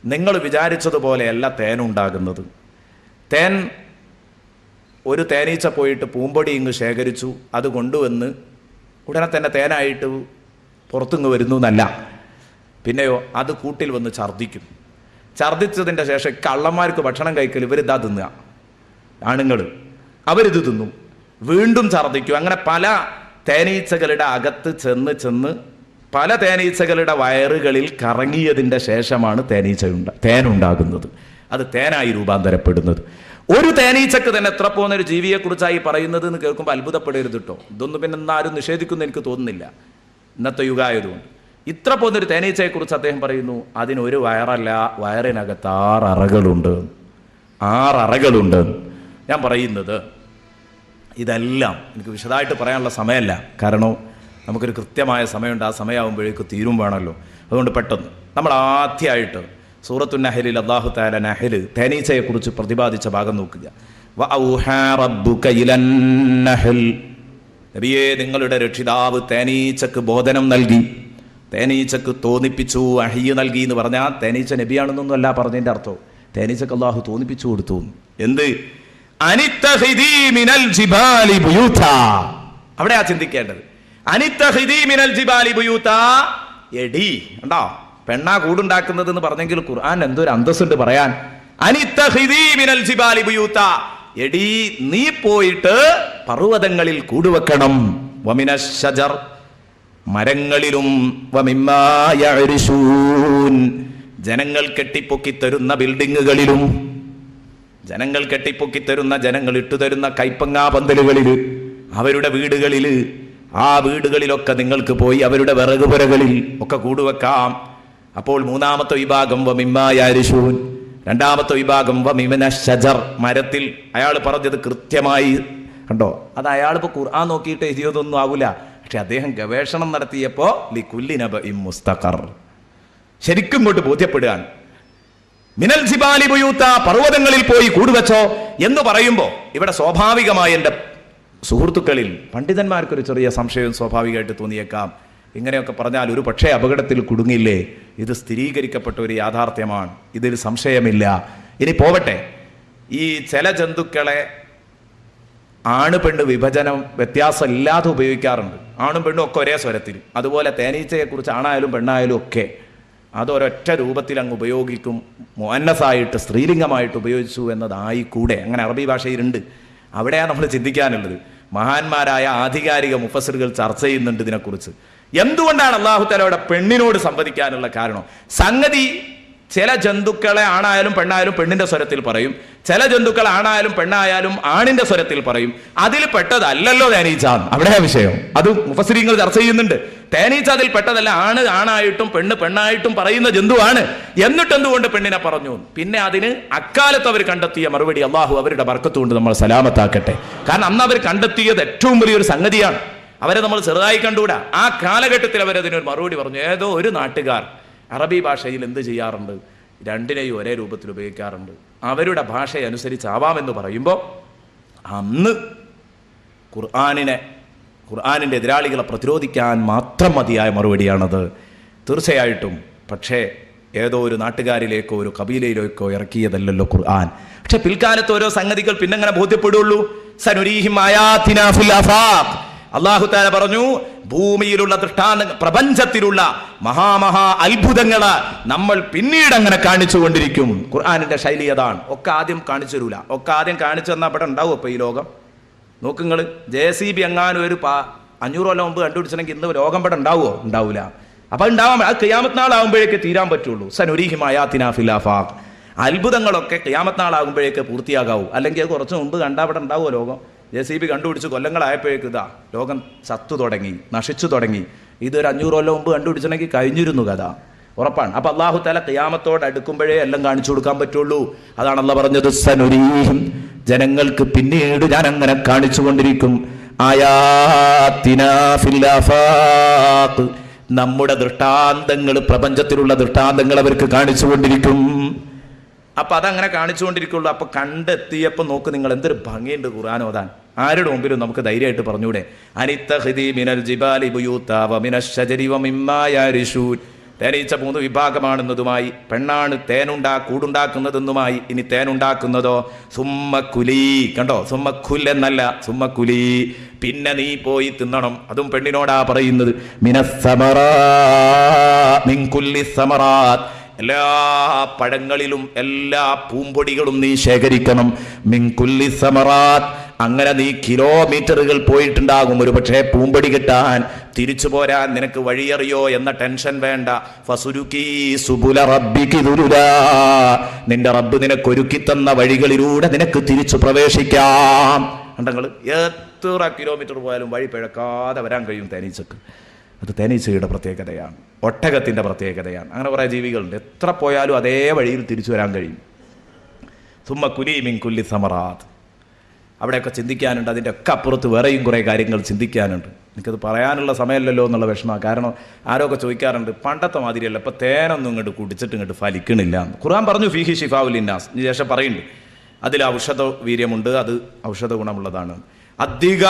Speaker 1: നിങ്ങൾ വിചാരിച്ചതുപോലെയല്ല തേനുണ്ടാകുന്നത്. തേൻ ഒരു തേനീച്ച പോയിട്ട് പൂമ്പൊടി ഇങ്ങ് ശേഖരിച്ചു, അത് കൊണ്ടുവന്ന് ഉടനെ തന്നെ തേനായിട്ട് പുറത്തുനിന്ന് വരുന്നു എന്നല്ല. പിന്നെയോ അത് കൂട്ടിൽ വന്ന് ഛർദ്ദിക്കും. ഛർദ്ദിച്ചതിൻ്റെ ശേഷം കള്ളന്മാർക്ക് ഭക്ഷണം കഴിക്കൽ ഇവരിതാ തിന്നുക, ആണുങ്ങൾ അവരിത് തിന്നും, വീണ്ടും ഛർദ്ദിക്കും. അങ്ങനെ പല തേനീച്ചകളുടെ അകത്ത് ചെന്ന് പല തേനീച്ചകളുടെ വയറുകളിൽ കറങ്ങിയതിൻ്റെ ശേഷമാണ് തേനുണ്ടാകുന്നത്. അത് തേനായി രൂപാന്തരപ്പെടുന്നത്. ഒരു തേനീച്ചക്ക് തന്നെ എത്ര പോകുന്നൊരു ജീവിയെക്കുറിച്ചായി പറയുന്നത് എന്ന് കേൾക്കുമ്പോൾ അത്ഭുതപ്പെടരുത് കേട്ടോ. ഇതൊന്നും പിന്നെ ആരും നിഷേധിക്കുമെന്ന് എനിക്ക് തോന്നുന്നില്ല, ഇന്നത്തെ യുഗമായതുകൊണ്ട്. ഇത്ര പോകുന്നൊരു തേനീച്ചയെക്കുറിച്ച് അദ്ദേഹം പറയുന്നു, അതിനൊരു വയറല്ല, വയറിനകത്ത് 6 അറകളുണ്ട്. 6 അറകളുണ്ട്. ഞാൻ പറയുന്നത് ഇതെല്ലാം എനിക്ക് വിശദമായിട്ട് പറയാനുള്ള സമയമല്ല, കാരണം നമുക്കൊരു കൃത്യമായ സമയമുണ്ട്. ആ സമയമാകുമ്പോഴേക്ക് തീരും വേണമല്ലോ. അതുകൊണ്ട് പെട്ടെന്ന് നമ്മൾ ആദ്യമായിട്ട് സൂറത്തു നഹലിൽ അല്ലാഹു തആല തേനീച്ചയെക്കുറിച്ച് പ്രതിപാദിച്ച ഭാഗം നോക്കുക. നബിയേ, നിങ്ങളുടെ രക്ഷിതാവ് തേനീച്ചക്ക് ബോധനം നൽകി, തേനീച്ചക്ക് തോന്നിപ്പിച്ചു, അഹിയ നൽകി എന്ന് പറഞ്ഞാൽ തേനീച്ച നബിയാണെന്നൊന്നും അല്ല പറഞ്ഞതിൻ്റെ അർത്ഥം. തേനീച്ചക്ക് അല്ലാഹു തോന്നിപ്പിച്ചു കൊടുത്തു. എന്ത്? അനിത്തഖിദീ മിനൽ ജിബാലി ബുയൂതാ. അവിടെയാ ചിന്തിക്കേണ്ടത്. അനിത്തഖിദീ മിനൽ ജിബാലി ബുയൂതാ. എടി ഉണ്ടോ, പെണ്ണാ കൂടുണ്ടാക്കുന്നത് എന്ന് പറഞ്ഞെങ്കിൽ ഖുർആൻ എന്തൊരു അന്തസ്സുണ്ട് പറയാൻ. അനിത്തഖിദീ മിനൽ ജിബാലി ബുയൂതാ. എടി, നീ പോയിട്ട് പർവ്വതങ്ങളിൽ കൂടുവെക്കണം. വമിനശ് ശജർ, മരങ്ങളിലും, വമിമ്മാ യഅരിശൂൻ, ജനങ്ങൾ കെട്ടിപ്പൊക്കിത്തരുന്ന ബിൽഡിങ്ങുകളിലും, ജനങ്ങൾ കെട്ടിപ്പൊക്കിത്തരുന്ന, ജനങ്ങൾ ഇട്ടുതരുന്ന കൈപ്പങ്ങാ പന്തലുകളിൽ, അവരുടെ വീടുകളിൽ, ആ വീടുകളിലൊക്കെ നിങ്ങൾക്ക് പോയി അവരുടെ വിറകുപുരകളിൽ ഒക്കെ കൂടുവെക്കാം. അപ്പോൾ മൂന്നാമത്തെ വിഭാഗം വമിമ്മാ യഅരിശൂൻ, രണ്ടാമത്തെ വിഭാഗം വമിനശ് ശജർ, മരത്തിൽ. അയാൾ പറഞ്ഞത് കൃത്യമായി കണ്ടോ. അത് അയാളിപ്പോൾ ഖുർആൻ നോക്കിയിട്ട് എഴുതിയതൊന്നും ആവില്ല, പക്ഷെ അദ്ദേഹം ഗവേഷണം നടത്തിയപ്പോൾ ലികുല്ലി നബഇൻ മുസ്തഖർ, ശരിക്കും ഇങ്ങോട്ട് ബോധ്യപ്പെടുകയാണ്. മിനൽ ജിബാലി ബുയൂത, പർവ്വതങ്ങളിൽ പോയി കൂടുവെച്ചോ എന്ന് പറയുമ്പോൾ ഇവിടെ സ്വാഭാവികമായി എൻ്റെ സുഹൃത്തുക്കളിൽ പണ്ഡിതന്മാർക്കൊരു ചെറിയ സംശയം സ്വാഭാവികമായിട്ട് തോന്നിയേക്കാം. ഇങ്ങനെയൊക്കെ പറഞ്ഞാൽ ഒരു പക്ഷേ അപകടത്തിൽ കുടുങ്ങില്ലേ? ഇത് സ്ഥിരീകരിക്കപ്പെട്ട ഒരു യാഥാർത്ഥ്യമാണ്, ഇതിൽ സംശയമില്ല. ഇനി പോവട്ടെ, ഈ ചില ജന്തുക്കളെ ആണ് പെണ്ണ് വിഭജനം വ്യത്യാസമില്ലാതെ ഉപയോഗിക്കാറുണ്ട്. ആണും പെണ്ണും ഒക്കെ ഒരേ സ്വരത്തിൽ. അതുപോലെ തേനീച്ചയെക്കുറിച്ച് ആണായാലും പെണ്ണായാലും ഒക്കെ അതൊരൊറ്റ രൂപത്തിൽ അങ്ങ് ഉപയോഗിക്കും. മുഅന്നസായിട്ട് സ്ത്രീലിംഗമായിട്ട് ഉപയോഗിച്ചു എന്നതായിക്കൂടെ? അങ്ങനെ അറബി ഭാഷയിലുണ്ട്. അവിടെയാണ് നമ്മൾ ചിന്തിക്കാനുള്ളത്. മഹാന്മാരായ ആധികാരിക മുഫസ്സിറുകൾ ചർച്ച ചെയ്യുന്നുണ്ട് ഇതിനെക്കുറിച്ച്. എന്തുകൊണ്ടാണ് അല്ലാഹു തആല അവിടെ പെണ്ണിനോട് സംവദിക്കാനുള്ള കാരണം? സംഗതി ചില ജന്തുക്കളെ ആണായാലും പെണ്ണായാലും പെണ്ണിന്റെ സ്വരത്തിൽ പറയും, ചില ജന്തുക്കൾ ആണായാലും പെണ്ണായാലും ആണിന്റെ സ്വരത്തിൽ പറയും. അതിൽ പെട്ടതല്ലല്ലോ തേനീച്ച. അവിടെ വിഷയം അത് മുഫസ്സിരീങ്ങൾ ചർച്ച ചെയ്യുന്നുണ്ട്. തേനീച്ച അതിൽ പെട്ടതല്ല, ആണ് ആണായിട്ടും പെണ്ണ് പെണ്ണായിട്ടും പറയുന്ന ജന്തുവാണ്. എന്നിട്ട് എന്തുകൊണ്ട് പെണ്ണിനെ പറഞ്ഞു? പിന്നെ അതിന് അക്കാലത്ത് അവർ കണ്ടെത്തിയ മറുപടി അള്ളാഹു അവരുടെ ബർക്കത്ത് കൊണ്ട് നമ്മൾ സലാമത്താക്കട്ടെ. കാരണം അന്ന് അവർ കണ്ടെത്തിയത് ഏറ്റവും വലിയൊരു സംഗതിയാണ്. അവരെ നമ്മൾ ചെറുതായി കണ്ടുകൂടാ. ആ കാലഘട്ടത്തിൽ അവരതിനൊരു മറുപടി പറഞ്ഞു. ഏതോ ഒരു നാട്ടുകാർ അറബി ഭാഷയിൽ എന്ത് ചെയ്യാറുണ്ട്? രണ്ടിനെയും ഒരേ രൂപത്തിൽ ഉപയോഗിക്കാറുണ്ട്. അവരുടെ ഭാഷയനുസരിച്ച് ആവാമെന്ന് പറയുമ്പോൾ അന്ന് ഖുർആനിൻ്റെ എതിരാളികളെ പ്രതിരോധിക്കാൻ മാത്രം മതിയായ മറുപടിയാണത് തീർച്ചയായിട്ടും. പക്ഷേ ഏതോ ഒരു നാട്ടുകാരിലേക്കോ ഒരു കബീലയിലേക്കോ ഇറക്കിയതല്ലല്ലോ ഖുർആൻ. പക്ഷെ പിൽക്കാലത്ത് ഓരോ സംഗതികൾ പിന്നെങ്ങനെ ബോധ്യപ്പെടുള്ളൂ. സനുരീഹിം ആയാതിനാ ഫിൽ ആഫാഖ്, അല്ലാഹു തആല പറഞ്ഞു, ഭൂമിയിലുള്ള ദൃഷ്ടാന്തങ്ങൾ, പ്രപഞ്ചത്തിലുള്ള മഹാമഹാ അത്ഭുതങ്ങള് നമ്മൾ പിന്നീട് അങ്ങനെ കാണിച്ചു കൊണ്ടിരിക്കും. ഖുർആനിന്റെ ശൈലി അതാണ്. ഒക്കെ ആദ്യം കാണിച്ചു തരൂല. ഒക്കെ ആദ്യം കാണിച്ചു തന്നാൽ ഇവിടെ ഉണ്ടാവും. ഇപ്പൊ ഈ ലോകം നോക്കുങ്ങൾ, JCB എങ്ങാനും ഒരു 500 കൊല്ലം മുമ്പ് കണ്ടുപിടിച്ചില്ലെങ്കിൽ ഇന്ന് ലോകം ഇവിടെ ഉണ്ടാവുമോ? ഉണ്ടാവില്ല. അപ്പൊ ഉണ്ടാവാൻ അത് ഖിയാമത്ത് നാളാകുമ്പോഴേക്ക് തീരാൻ പറ്റുള്ളൂ. സനുരീഹിം ആയാതിനാ ഫിൽ ആഫാഖ്. അത്ഭുതങ്ങളൊക്കെ ഖിയാമത്ത് നാളാകുമ്പോഴേക്ക് പൂർത്തിയാകാവൂ. അല്ലെങ്കിൽ അത് കുറച്ച് മുമ്പ് കണ്ടാൽ ഇവിടെ ഉണ്ടാവുമോ ലോകം? JCB കണ്ടുപിടിച്ച് കൊല്ലങ്ങളായപ്പോഴേക്ക് ഇതാ ലോകം ചത്തു തുടങ്ങി, നശിച്ചു തുടങ്ങി. ഇതൊരു 500 കൊല്ലം മുമ്പ് കണ്ടുപിടിച്ചിട്ടുണ്ടെങ്കിൽ കഴിഞ്ഞിരുന്നു കഥ, ഉറപ്പാണ്. അപ്പൊ അല്ലാഹു തആല ഖിയാമത്തോട് അടുക്കുമ്പോഴേ എല്ലാം കാണിച്ചു കൊടുക്കാൻ പറ്റുള്ളൂ. അതാണ് അല്ലാഹ് പറഞ്ഞത്, സനുരീഹിം, ജനങ്ങൾക്ക് പിന്നീട് ഞാൻ അങ്ങനെ കാണിച്ചു കൊണ്ടിരിക്കും. ആയാതിനാ ഫിൽ ആഫാഖ്, നമ്മുടെ ദൃഷ്ടാന്തങ്ങൾ, പ്രപഞ്ചത്തിലുള്ള ദൃഷ്ടാന്തങ്ങൾ അവർക്ക് കാണിച്ചു കൊണ്ടിരിക്കും. അപ്പൊ അതങ്ങനെ കാണിച്ചുകൊണ്ടിരിക്കുള്ളൂ. അപ്പൊ കണ്ടെത്തിയപ്പോ നോക്ക് നിങ്ങൾ, എന്തൊരു ഭംഗിയുണ്ട് ഖുർആൻ ഓതാൻ. ആരുടെ മുമ്പിലും നമുക്ക് ധൈര്യമായിട്ട് പറഞ്ഞൂടെ, അനിത്തഖിദി മിനൽ ജിബാലി ബുയൂതാ വമിനശ് ശജരി വമിമ്മാ യരിശൂൻ. തേനീച്ച 3 വിഭാഗമാണെന്നതുമായി, പെണ്ണാണ് കൂടുണ്ടാക്കുന്നതെന്നുമായി. ഇനി തേനുണ്ടാക്കുന്നതോ സുമ്മക്കുലി, കണ്ടോ, സുമ്മക്കുൽ എന്നല്ല, സുമ്മക്കുലി, പിന്നെ നീ പോയി തിന്നണം. അതും പെണ്ണിനോടാ പറയുന്നത്. മിൻ കുല്ലി സമറാത്ത്, എല്ലാ പഴങ്ങളിലും എല്ലാ പൂമ്പൊടികളും നീ ശേഖരിക്കണം. മിൻ കുല്ലി സമറാത്ത്, അങ്ങനെ നീ കിലോമീറ്ററുകൾ പോയിട്ടുണ്ടാകും ഒരു പക്ഷേ പൂമ്പൊടി കിട്ടാൻ. തിരിച്ചു പോരാൻ നിനക്ക് വഴിയറിയോ എന്ന ടെൻഷൻ വേണ്ട. ഫസുരുക്കി സുബുല റബ്ബികി ദുലുലാ, നിന്റെ റബ്ബ് നിനക്ക് ഒരുക്കി തന്ന വഴികളിലൂടെ നിനക്ക് തിരിച്ചു പ്രവേശിക്കാം. കണ്ടങ്ങൾ, എത്ര കിലോമീറ്റർ പോയാലും വഴി പിഴക്കാതെ വരാൻ കഴിയും തേനീച്ചക്ക്. അത് തേനീച്ചയുടെ പ്രത്യേകതയാണ്, ഒട്ടകത്തിൻ്റെ പ്രത്യേകതയാണ്. അങ്ങനെ കുറേ ജീവികളുണ്ട്, എത്ര പോയാലും അതേ വഴിയിൽ തിരിച്ചു വരാൻ കഴിയും. സുമ്മ കുലി മിൻ കുല്ലി സമറാത്ത്. അവിടെയൊക്കെ ചിന്തിക്കാനുണ്ട്. അതിൻ്റെ ഒക്കെ അപ്പുറത്ത് വേറെയും കുറേ കാര്യങ്ങൾ ചിന്തിക്കാനുണ്ട്. എനിക്കത് പറയാനുള്ള സമയമല്ലല്ലോ എന്നുള്ള വിഷമമാണ്. കാരണം ആരൊക്കെ ചോദിക്കാറുണ്ട്, പണ്ടത്തെ മാതിരിയല്ല, ഇപ്പം തേനൊന്നും ഇങ്ങോട്ട് കുടിച്ചിട്ട് ഇങ്ങോട്ട് ഫലിക്കണില്ല എന്ന് ഖുർആൻ പറഞ്ഞു. ഫീഹി ഷിഫാഉൽ ലിന്നാസ്, ശേഷം പറയുന്നുണ്ട് അതിൽ ഔഷധ വീര്യമുണ്ട്, അത് ഔഷധ ഗുണമുള്ളതാണ്. അധിക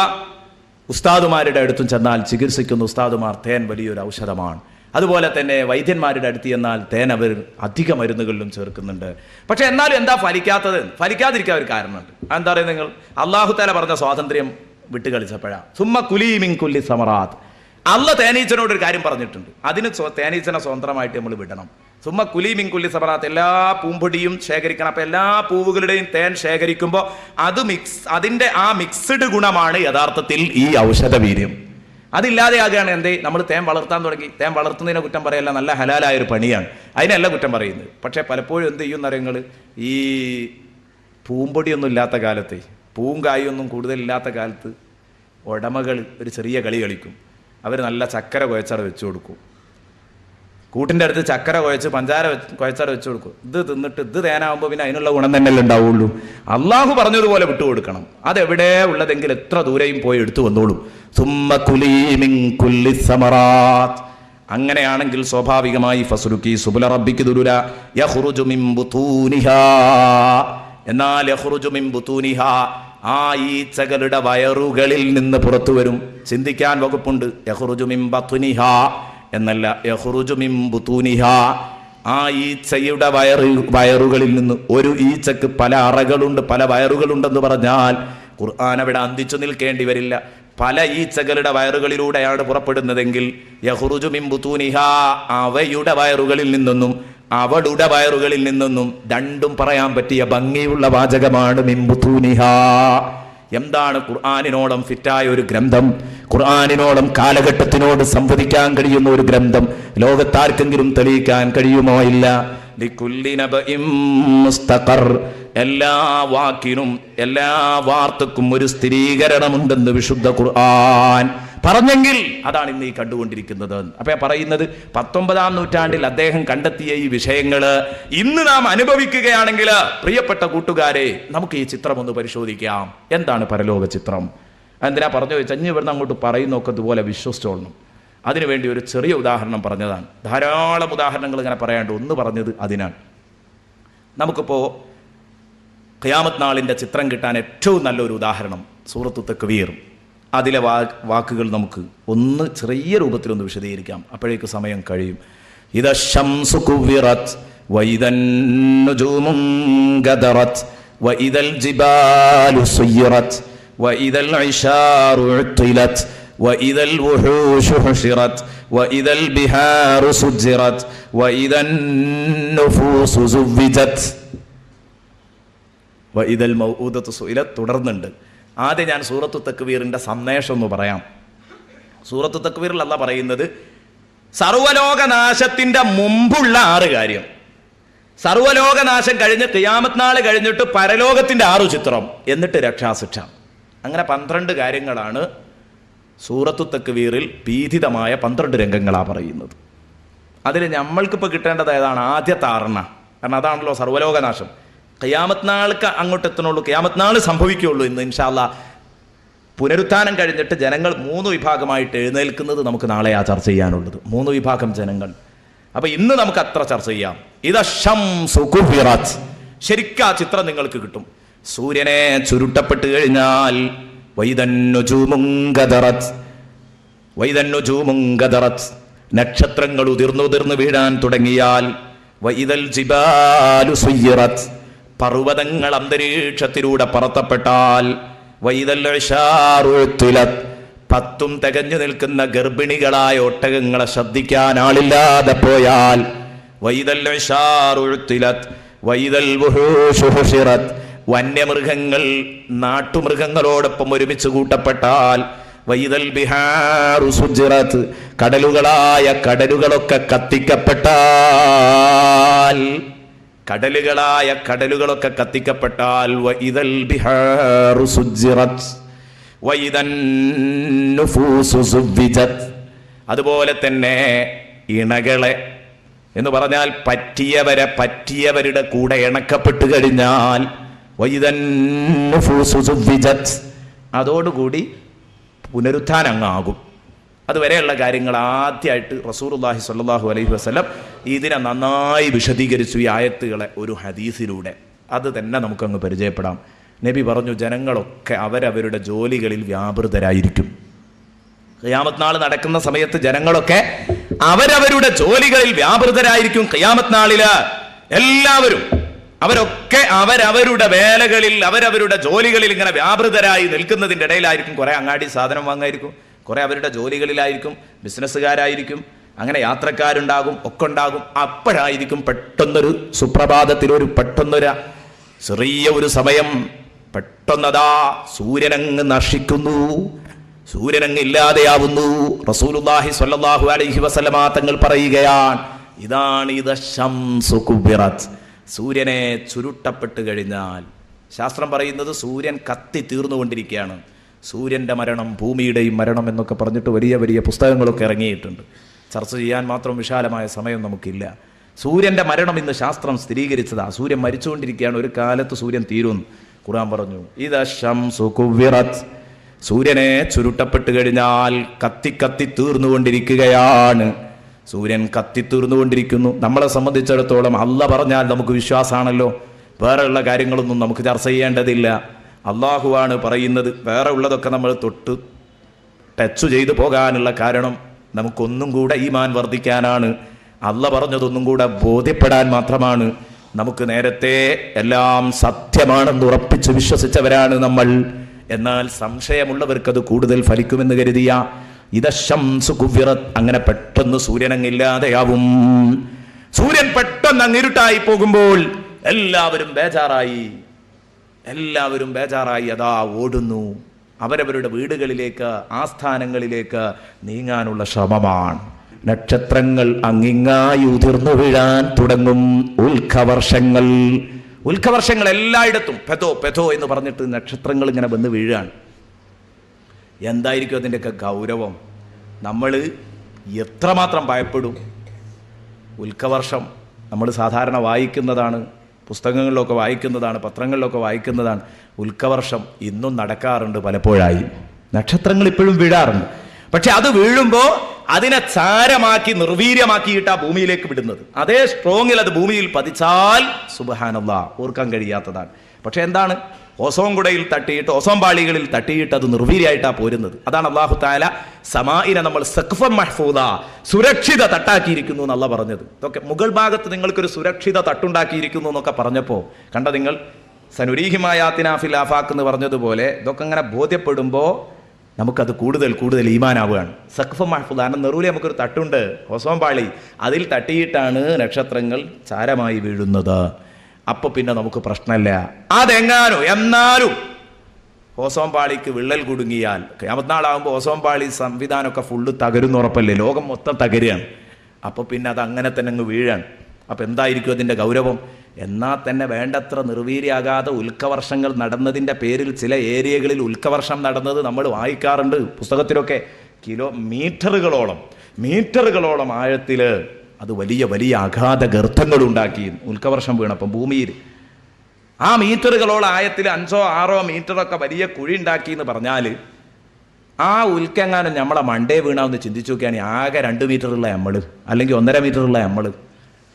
Speaker 1: ഉസ്താദുമാരുടെ അടുത്തും ചെന്നാൽ ചികിത്സിക്കുന്ന ഉസ്താദുമാർ തേൻ വലിയൊരു ഔഷധമാണ്. അതുപോലെ തന്നെ വൈദ്യന്മാരുടെ അടുത്ത് ചെന്നാൽ തേൻ അവർ അധിക മരുന്നുകളിലും ചേർക്കുന്നുണ്ട്. പക്ഷെ എന്നാലും എന്താ ഫലിക്കാത്തത്? ഫലിക്കാതിരിക്കാൻ ഒരു കാരണമുണ്ട്. എന്താ പറയുക, നിങ്ങൾ അല്ലാഹു തആല പറഞ്ഞ സ്വാതന്ത്ര്യം വിട്ടുകളിച്ചപ്പോഴാ. സുമ്മ കുലീ മിൻ കുല്ലി സമറാത്ത്. അല്ലാഹ് തേനീച്ചനോട് ഒരു കാര്യം പറഞ്ഞിട്ടുണ്ട്, അതിന് തേനീച്ചനെ സ്വതന്ത്രമായിട്ട് നമ്മൾ വിടണം. സുമ്മ കുലീ മിൻ കുല്ലി സമറാത്ത്, എല്ലാ പൂമ്പൊടിയും ശേഖരിക്കണം. അപ്പൊ എല്ലാ പൂവുകളുടെയും തേൻ ശേഖരിക്കുമ്പോൾ അതിന്റെ ആ മിക്സ്ഡ് ഗുണമാണ് യഥാർത്ഥത്തിൽ ഈ ഔഷധ വീര്യം. അതില്ലാതെയാകുകയാണ് എന്തേ, നമ്മൾ തേൻ വളർത്താൻ തുടങ്ങി. തേൻ വളർത്തുന്നതിനെ കുറ്റം പറയല്ല, നല്ല ഹലാലായൊരു പണിയാണ്, അതിനല്ല കുറ്റം പറയുന്നത്. പക്ഷേ പലപ്പോഴും എന്ത് ചെയ്യും എന്നറിയങ്ങൾ, ഈ പൂമ്പൊടിയൊന്നും ഇല്ലാത്ത കാലത്ത്, പൂവും കായൊന്നും കൂടുതലില്ലാത്ത കാലത്ത് ഉടമകൾ ഒരു ചെറിയ കളി കളിക്കും. അവർ നല്ല ചക്കര കുഴച്ചട വെച്ചു കൊടുക്കും. കൂട്ടിൻ്റെ അടുത്ത് ചക്കര കുഴച്ച് പഞ്ചാര കുഴച്ചട വെച്ചു കൊടുക്കും. ഇത് തിന്നിട്ട് ഇത് തേനാകുമ്പോൾ പിന്നെ അതിനുള്ള ഗുണം തന്നെയല്ലേ ഉണ്ടാവുള്ളൂ. അള്ളാഹു പറഞ്ഞതുപോലെ വിട്ടുകൊടുക്കണം. അതെവിടെ ഉള്ളതെങ്കിൽ എത്ര ദൂരെയും പോയി എടുത്തു വന്നോളും. സുമ്മ കുലീ മിൻ കുല്ലി സമറാത്ത്. അങ്ങനെയാണെങ്കിൽ സ്വാഭാവികമായി ഫസ്ലുക്കി സുബുല റബ്ബികി ദുലുലാ യഖ്റുജു മിൻ ബുതൂനിഹാ. എന്നാൽ യഖ്റുജു മിൻ ബുതൂനിഹാ, ആ ഈച്ചകളുടെ വയറുകളിൽ നിന്ന് പുറത്തു വരും. ചിന്തിക്കാൻ വകുപ്പുണ്ട്. യഖ്റുജു മിൻ ബത്നിഹാ എന്നല്ല, യഖ്റുജു മിൻ ബുതൂനിഹാ. ആ ഈച്ചയുടെ വയറുകളിൽ നിന്ന്. ഒരു ഈച്ചക്ക് പല അറകളുണ്ട്, പല വയറുകളുണ്ടെന്ന് പറഞ്ഞാൽ ഖുർആൻ അവിടെ അന്തിച്ചു നിൽക്കേണ്ടി വരില്ല. പല ഈച്ചകളുടെ വയറുകളിലൂടെയാണ് പുറപ്പെടുന്നതെങ്കിൽ യഖ്റുജു മിൻ ബുതൂനിഹാ, അവയുടെ വയറുകളിൽ നിന്നൊന്നും അവളുടെ വയറുകളിൽ നിന്നൊന്നും. രണ്ടും പറയാൻ പറ്റിയ ഭംഗിയുള്ള വാചകമാണ് മിൻ ബുതൂനിഹാ. എന്താണ് ഖുർആനിനോളം ഫിറ്റായ ഒരു ഗ്രന്ഥം, ഖുർആനിനോളം കാലഘട്ടത്തിനോട് സംവദിക്കാൻ കഴിയുന്ന ഒരു ഗ്രന്ഥം ലോകത്താർക്കെങ്കിലും തെളിയിക്കാൻ കഴിയുമോ? ഇല്ല. ലികുല്ലി നബഇൻ മുസ്തഖർ, എല്ലാ വാക്കിനും എല്ലാ വാർത്തക്കും ഒരു സ്ഥിരീകരണമുണ്ടെന്ന് വിശുദ്ധ ഖുർആൻ പറഞ്ഞെങ്കിൽ അതാണ് ഇന്ന് ഈ കണ്ടുകൊണ്ടിരിക്കുന്നത്. അപ്പൊ പറയുന്നത് 19-ാം നൂറ്റാണ്ടിൽ അദ്ദേഹം കണ്ടെത്തിയ ഈ വിഷയങ്ങള് ഇന്ന് നാം അനുഭവിക്കുകയാണെങ്കിൽ, പ്രിയപ്പെട്ട കൂട്ടുകാരെ, നമുക്ക് ഈ ചിത്രം ഒന്ന് പരിശോധിക്കാം. എന്താണ് പരലോക ചിത്രം? എന്തിനാ പറഞ്ഞു വെച്ചാൽ ഇവിടുന്ന് അങ്ങോട്ട് പറയുന്നൊക്കെ ഇതുപോലെ വിശ്വസിച്ചോളണം. അതിനുവേണ്ടി ഒരു ചെറിയ ഉദാഹരണം പറഞ്ഞതാണ്. ധാരാളം ഉദാഹരണങ്ങൾ ഇങ്ങനെ പറയാണ്ട് ഒന്ന് പറഞ്ഞത് അതിനാണ്. നമുക്കിപ്പോൾ ഖിയാമത്ത് നാളിൻ്റെ ചിത്രം കിട്ടാൻ ഏറ്റവും നല്ലൊരു ഉദാഹരണം സൂറത്തു തക്വീർ. അതിലെ വാക്കുകൾ നമുക്ക് ഒന്ന് ചെറിയ രൂപത്തിലൊന്ന് വിശദീകരിക്കാം, അപ്പോഴേക്ക് സമയം കഴിയും. ഇദ ശംസു കുവ്വിറത് വഇദൻ നുജൂമു ഗദറത് വഇദൽ ജിബാലു സുയ്യിറത് വഇദൽ ഇശാറു ഉത്തിലത് വഇദൽ വുഹൂശു ഹുശിറത് വഇദൽ ബിഹാറു സുജ്ജിറത് വഇദൻ നുഫൂസു സുവ്വിജത് വഇദൽ മൗഊദത്തു സുഇലത്. തുടർന്നുണ്ട്. ആദ്യം ഞാൻ സൂറത്തു തക്വീറിൻ്റെ സന്ദേശം ഒന്ന് പറയാം. സൂറത്തു തക്വീറിൽ അല്ലാഹ് പറയുന്നത് സർവ്വലോകനാശത്തിൻ്റെ മുമ്പുള്ള 6 കാര്യം, സർവ്വലോകനാശം കഴിഞ്ഞ് ഖിയാമത്ത് നാൾ കഴിഞ്ഞിട്ട് പരലോകത്തിൻ്റെ 6 ചിത്രം, എന്നിട്ട് രക്ഷാശിക്ഷ. അങ്ങനെ 12 കാര്യങ്ങളാണ് സൂറത്തു തക്വീറിൽ പീഡിതമായ 12 രംഗങ്ങളാണ് പറയുന്നത്. അതിൽ നമ്മൾക്കിപ്പോൾ കിട്ടേണ്ടത് ഏതാണ്? ആദ്യത്തെ 6. കാരണം അതാണല്ലോ സർവ്വലോകനാശം. ഖിയാമത്ത് നാൾക്ക് അങ്ങോട്ട് എത്തണുള്ളൂ, ഖിയാമത്ത് നാൾ സംഭവിക്കുകയുള്ളൂ. ഇന്ന് ഇൻഷാ അല്ലാഹ് പുനരുത്ഥാനം കഴിഞ്ഞിട്ട് ജനങ്ങൾ 3 വിഭാഗമായിട്ട് എഴുന്നേൽക്കുന്നത് നമുക്ക് നാളെ ആ ചർച്ച ചെയ്യാനുള്ളത്. 3 വിഭാഗം ജനങ്ങൾ. അപ്പൊ ഇന്ന് നമുക്ക് അത്ര ചർച്ച ചെയ്യാം. ഇദശംസു കുവിറത്. ശരിക്കും ആ ചിത്രം നിങ്ങൾക്ക് കിട്ടും. സൂര്യനെ ചുരുട്ടപ്പെട്ട് കഴിഞ്ഞാൽ വൈദന്നുജൂമുങ്കദറത്, നക്ഷത്രങ്ങൾ ഉതിർന്നുതിർന്ന് വീഴാൻ തുടങ്ങിയാൽ വൈദൽ ജിബാലു സുയ്യിറത്, പർവ്വതങ്ങൾ അന്തരീക്ഷത്തിലൂടെ പറത്തപ്പെട്ടാൽ വൈദൽ ഇശാറു ഉത്തിലത്, 10 തികഞ്ഞു നിൽക്കുന്ന ഗർഭിണികളായ ഒട്ടകങ്ങളെ ശ്രദ്ധിക്കാൻ ആളില്ലാതെ പോയാൽ വൈദൽ ഇശാറു ഉത്തിലത് വൈദൽ വുഹൂശു ഹുശിറത്, വന്യമൃഗങ്ങൾ നാട്ടുമൃഗങ്ങളോടൊപ്പം ഒരുമിച്ച് കൂട്ടപ്പെട്ടാൽ വൈദൽ ബിഹാറു സുജ്ജിറത്, കടലുകളായ കടലുകളൊക്കെ കത്തിക്കപ്പെട്ടാൽ, കടലുകളായ കടലുകളൊക്കെ കത്തിക്കപ്പെട്ടാൽ വഇദൽ ബിഹാറു സുജ്ജിറത് വഇദൻ നുഫൂസു സുവ്വിജത്. അതുപോലെ തന്നെ ഇണകളെ എന്ന് പറഞ്ഞാൽ പറ്റിയവരുടെ കൂടെ ഇണക്കപ്പെട്ട് കഴിഞ്ഞാൽ വഇദൻ നുഫൂസു സുവ്വിജത്, അതോടുകൂടി പുനരുത്ഥാനം അങ്ങാകും. അതുവരെയുള്ള കാര്യങ്ങൾ ആദ്യമായിട്ട് റസൂലുള്ളാഹി സ്വല്ലല്ലാഹു അലൈഹി വസല്ലം ഇതിനെ നന്നായി വിശദീകരിച്ചു ഈ ആയത്തുകളെ ഒരു ഹദീസിലൂടെ. അത് തന്നെ നമുക്കങ്ങ് പരിചയപ്പെടാം. നബി പറഞ്ഞു, ജനങ്ങളൊക്കെ അവരവരുടെ ജോലികളിൽ വ്യാപൃതരായിരിക്കും. ഖിയാമത്ത് നാൾ നടക്കുന്ന സമയത്ത് ജനങ്ങളൊക്കെ അവരവരുടെ ജോലികളിൽ വ്യാപൃതരായിരിക്കും. ഖിയാമത്ത് നാളില് എല്ലാവരും അവരൊക്കെ അവരവരുടെ വേലകളിൽ അവരവരുടെ ജോലികളിൽ ഇങ്ങനെ വ്യാപൃതരായി നിൽക്കുന്നതിൻ്റെ ഇടയിലായിരിക്കും. കുറെ അങ്ങാടി സാധനം വാങ്ങായിരിക്കും, കുറെ അവരുടെ ജോലികളിലായിരിക്കും, ബിസിനസ്സുകാരായിരിക്കും, അങ്ങനെ യാത്രക്കാരുണ്ടാകും, ഒക്കെ ഉണ്ടാകും. അപ്പോഴായിരിക്കും പെട്ടെന്നൊരു സുപ്രഭാതത്തിലൊരു പെട്ടെന്നൊരു ചെറിയ ഒരു സമയം പെട്ടെന്നതാ സൂര്യനങ്ങ് നശിക്കുന്നു, സൂര്യനങ്ങ് ഇല്ലാതെയാവുന്നു. റസൂലുള്ളാഹി സ്വല്ലല്ലാഹു അലൈഹി വസല്ലമ തങ്ങൾ പറയുകയാണ്, ഇതാണ് ഇദശംസു കുവിറത്. സൂര്യനെ ചുരുട്ടപ്പെട്ട് കഴിഞ്ഞാൽ, ശാസ്ത്രം പറയുന്നത് സൂര്യൻ കത്തി തീർന്നുകൊണ്ടിരിക്കുകയാണ്. സൂര്യൻ്റെ മരണം, ഭൂമിയുടെയും മരണം എന്നൊക്കെ പറഞ്ഞിട്ട് വലിയ വലിയ പുസ്തകങ്ങളൊക്കെ ഇറങ്ങിയിട്ടുണ്ട്. ചർച്ച ചെയ്യാൻ മാത്രം വിശാലമായ സമയം നമുക്കില്ല. സൂര്യൻ്റെ മരണം ഇന്ന് ശാസ്ത്രം സ്ഥിരീകരിച്ചതാണ്. സൂര്യൻ മരിച്ചുകൊണ്ടിരിക്കുകയാണ്, ഒരു കാലത്ത് സൂര്യൻ തീരുന്നു. ഖുർആൻ പറഞ്ഞു, ഇദശംസു കുവിറത്. സൂര്യനെ ചുരുട്ടപ്പെട്ട് കഴിഞ്ഞാൽ കത്തി തീർന്നുകൊണ്ടിരിക്കുകയാണ്. സൂര്യൻ കത്തിത്തീർന്നുകൊണ്ടിരിക്കുന്നു. നമ്മളെ സംബന്ധിച്ചിടത്തോളം അള്ളാഹ് പറഞ്ഞാൽ നമുക്ക് വിശ്വാസമാണല്ലോ. വേറെയുള്ള കാര്യങ്ങളൊന്നും നമുക്ക് ചർച്ച ചെയ്യേണ്ടതില്ല. അള്ളാഹുവാണ് പറയുന്നത്. വേറെ ഉള്ളതൊക്കെ നമ്മൾ ടച്ച് ചെയ്തു പോകാനുള്ള കാരണം നമുക്കൊന്നും കൂടെ ഈമാൻ വർദ്ധിക്കാനാണ്. അള്ളാഹ് പറഞ്ഞതൊന്നും കൂടെ ബോധ്യപ്പെടാൻ മാത്രമാണ്. നമുക്ക് നേരത്തെ എല്ലാം സത്യമാണെന്ന് ഉറപ്പിച്ച് വിശ്വസിച്ചവരാണ് നമ്മൾ. എന്നാൽ സംശയമുള്ളവർക്കത് കൂടുതൽ ഫലിക്കുമെന്ന് കരുതിയ ഇദശംസു കുവിറത്. അങ്ങനെ പെട്ടെന്ന് സൂര്യനങ്ങില്ലാതെയാവും. സൂര്യൻ പെട്ടെന്ന് അങ്ങിരുട്ടായി പോകുമ്പോൾ എല്ലാവരും ബേജാറായി അതാ ഓടുന്നു. അവരവരുടെ വീടുകളിലേക്ക്, ആസ്ഥാനങ്ങളിലേക്ക് നീങ്ങാനുള്ള ശ്രമമാണ്. നക്ഷത്രങ്ങൾ അങ്ങിങ്ങായി ഉതിർന്നു വീഴാൻ തുടങ്ങും. ഉൽക്കവർഷങ്ങൾ എല്ലായിടത്തും പെതോ എന്ന് പറഞ്ഞിട്ട് നക്ഷത്രങ്ങൾ ഇങ്ങനെ വന്ന് വീഴാണ്. എന്തായിരിക്കും അതിൻ്റെയൊക്കെ ഗൗരവം? നമ്മൾ എത്രമാത്രം ഭയപ്പെടും? ഉൽക്കവർഷം നമ്മൾ സാധാരണ വായിക്കുന്നതാണ്, പുസ്തകങ്ങളിലൊക്കെ വായിക്കുന്നതാണ്, പത്രങ്ങളിലൊക്കെ വായിക്കുന്നതാണ്. ഉൽക്കവർഷം ഇന്നും നടക്കാറുണ്ട് പലപ്പോഴായി. നക്ഷത്രങ്ങൾ ഇപ്പോഴും വീഴാറുണ്ട്. പക്ഷെ അത് വീഴുമ്പോൾ അതിനെ ചാരമാക്കി നിർവീര്യമാക്കിയിട്ടാ ഭൂമിയിലേക്ക് വിടുന്നത്. അതേ സ്ട്രോങ്ങിൽ അത് ഭൂമിയിൽ പതിച്ചാൽ സുബ്ഹാനല്ലാഹ് ഓർക്കാൻ കഴിയാത്തതാണ്. പക്ഷെ എന്താണ്? ഓസോൺ കുടയിൽ തട്ടിയിട്ട്, ഓസോൺ പാളികളിൽ തട്ടിയിട്ട് അത് നിർവീര്യമായിട്ടാണ് പോരുന്നത്. അതാണ് അല്ലാഹു തആല സമാഇനെ നമ്മൾ സഖ്ഫൻ മഹ്ഫൂദ, സുരക്ഷിത തട്ടാക്കിയിരിക്കുന്നു എന്നല്ല പറഞ്ഞത്. ഇതൊക്കെ മുകൾ ഭാഗത്ത് നിങ്ങൾക്കൊരു സുരക്ഷിത തട്ടുണ്ടാക്കിയിരിക്കുന്നു എന്നൊക്കെ പറഞ്ഞപ്പോൾ കണ്ട നിങ്ങൾ സനുരീഹിമായാത്തിനാ ഫിൽ ആഫാഖ് എന്ന് പറഞ്ഞതുപോലെ ഇതൊക്കെ ഇങ്ങനെ ബോധ്യപ്പെടുമ്പോൾ നമുക്കത് കൂടുതൽ കൂടുതൽ ഈമാനാവുകയാണ്. സഖ്ഫ് മഹ്ഫൂദ്, കാരണം നെറൂലി നമുക്കൊരു തട്ടുണ്ട്, ഓസോൻ പാളി, അതിൽ തട്ടിയിട്ടാണ് നക്ഷത്രങ്ങൾ ചാരമായി വീഴുന്നത്. അപ്പോൾ പിന്നെ നമുക്ക് പ്രശ്നമില്ല. എന്നാലും ഓസോൻ പാളിക്ക് വിള്ളൽ കുടുങ്ങിയാൽ ഖിയാമത്ത് നാളാകുമ്പോൾ ഓസോൻ പാളി സംവിധാനമൊക്കെ ഫുള്ള് തകരുന്ന ഉറപ്പല്ലേ, ലോകം മൊത്തം തകരുകയാണ്. അപ്പോൾ പിന്നെ അത് അങ്ങനെ തന്നെ അങ്ങ് വീഴാണ്. അപ്പോൾ എന്തായിരിക്കും അതിൻ്റെ ഗൗരവം? എന്നാൽ തന്നെ വേണ്ടത്ര നിർവീര്യമാകാതെ ഉൽക്കവർഷങ്ങൾ നടന്നതിൻ്റെ പേരിൽ ചില ഏരിയകളിൽ ഉൽക്കവർഷം നടന്നത് നമ്മൾ വായിക്കാറുണ്ട് പുസ്തകത്തിലൊക്കെ. മീറ്ററുകളോളം ആഴത്തിൽ അത് വലിയ വലിയ അഗാധ ഗർത്തങ്ങളുണ്ടാക്കി ഉൽക്കവർഷം വീണപ്പം ഭൂമിയിൽ. ആ മീറ്ററുകളോളം ആയത്തിൽ 5 or 6 മീറ്ററൊക്കെ വലിയ കുഴി ഉണ്ടാക്കി എന്ന് പറഞ്ഞാൽ ആ ഉൽക്കെങ്ങാനും നമ്മളെ മണ്ടേ വീണാമെന്ന് ചിന്തിച്ചു നോക്കുകയാണെങ്കിൽ ആകെ 2 മീറ്ററുള്ള നമ്മൾ, അല്ലെങ്കിൽ 1.5 മീറ്ററുള്ള നമ്മൾ,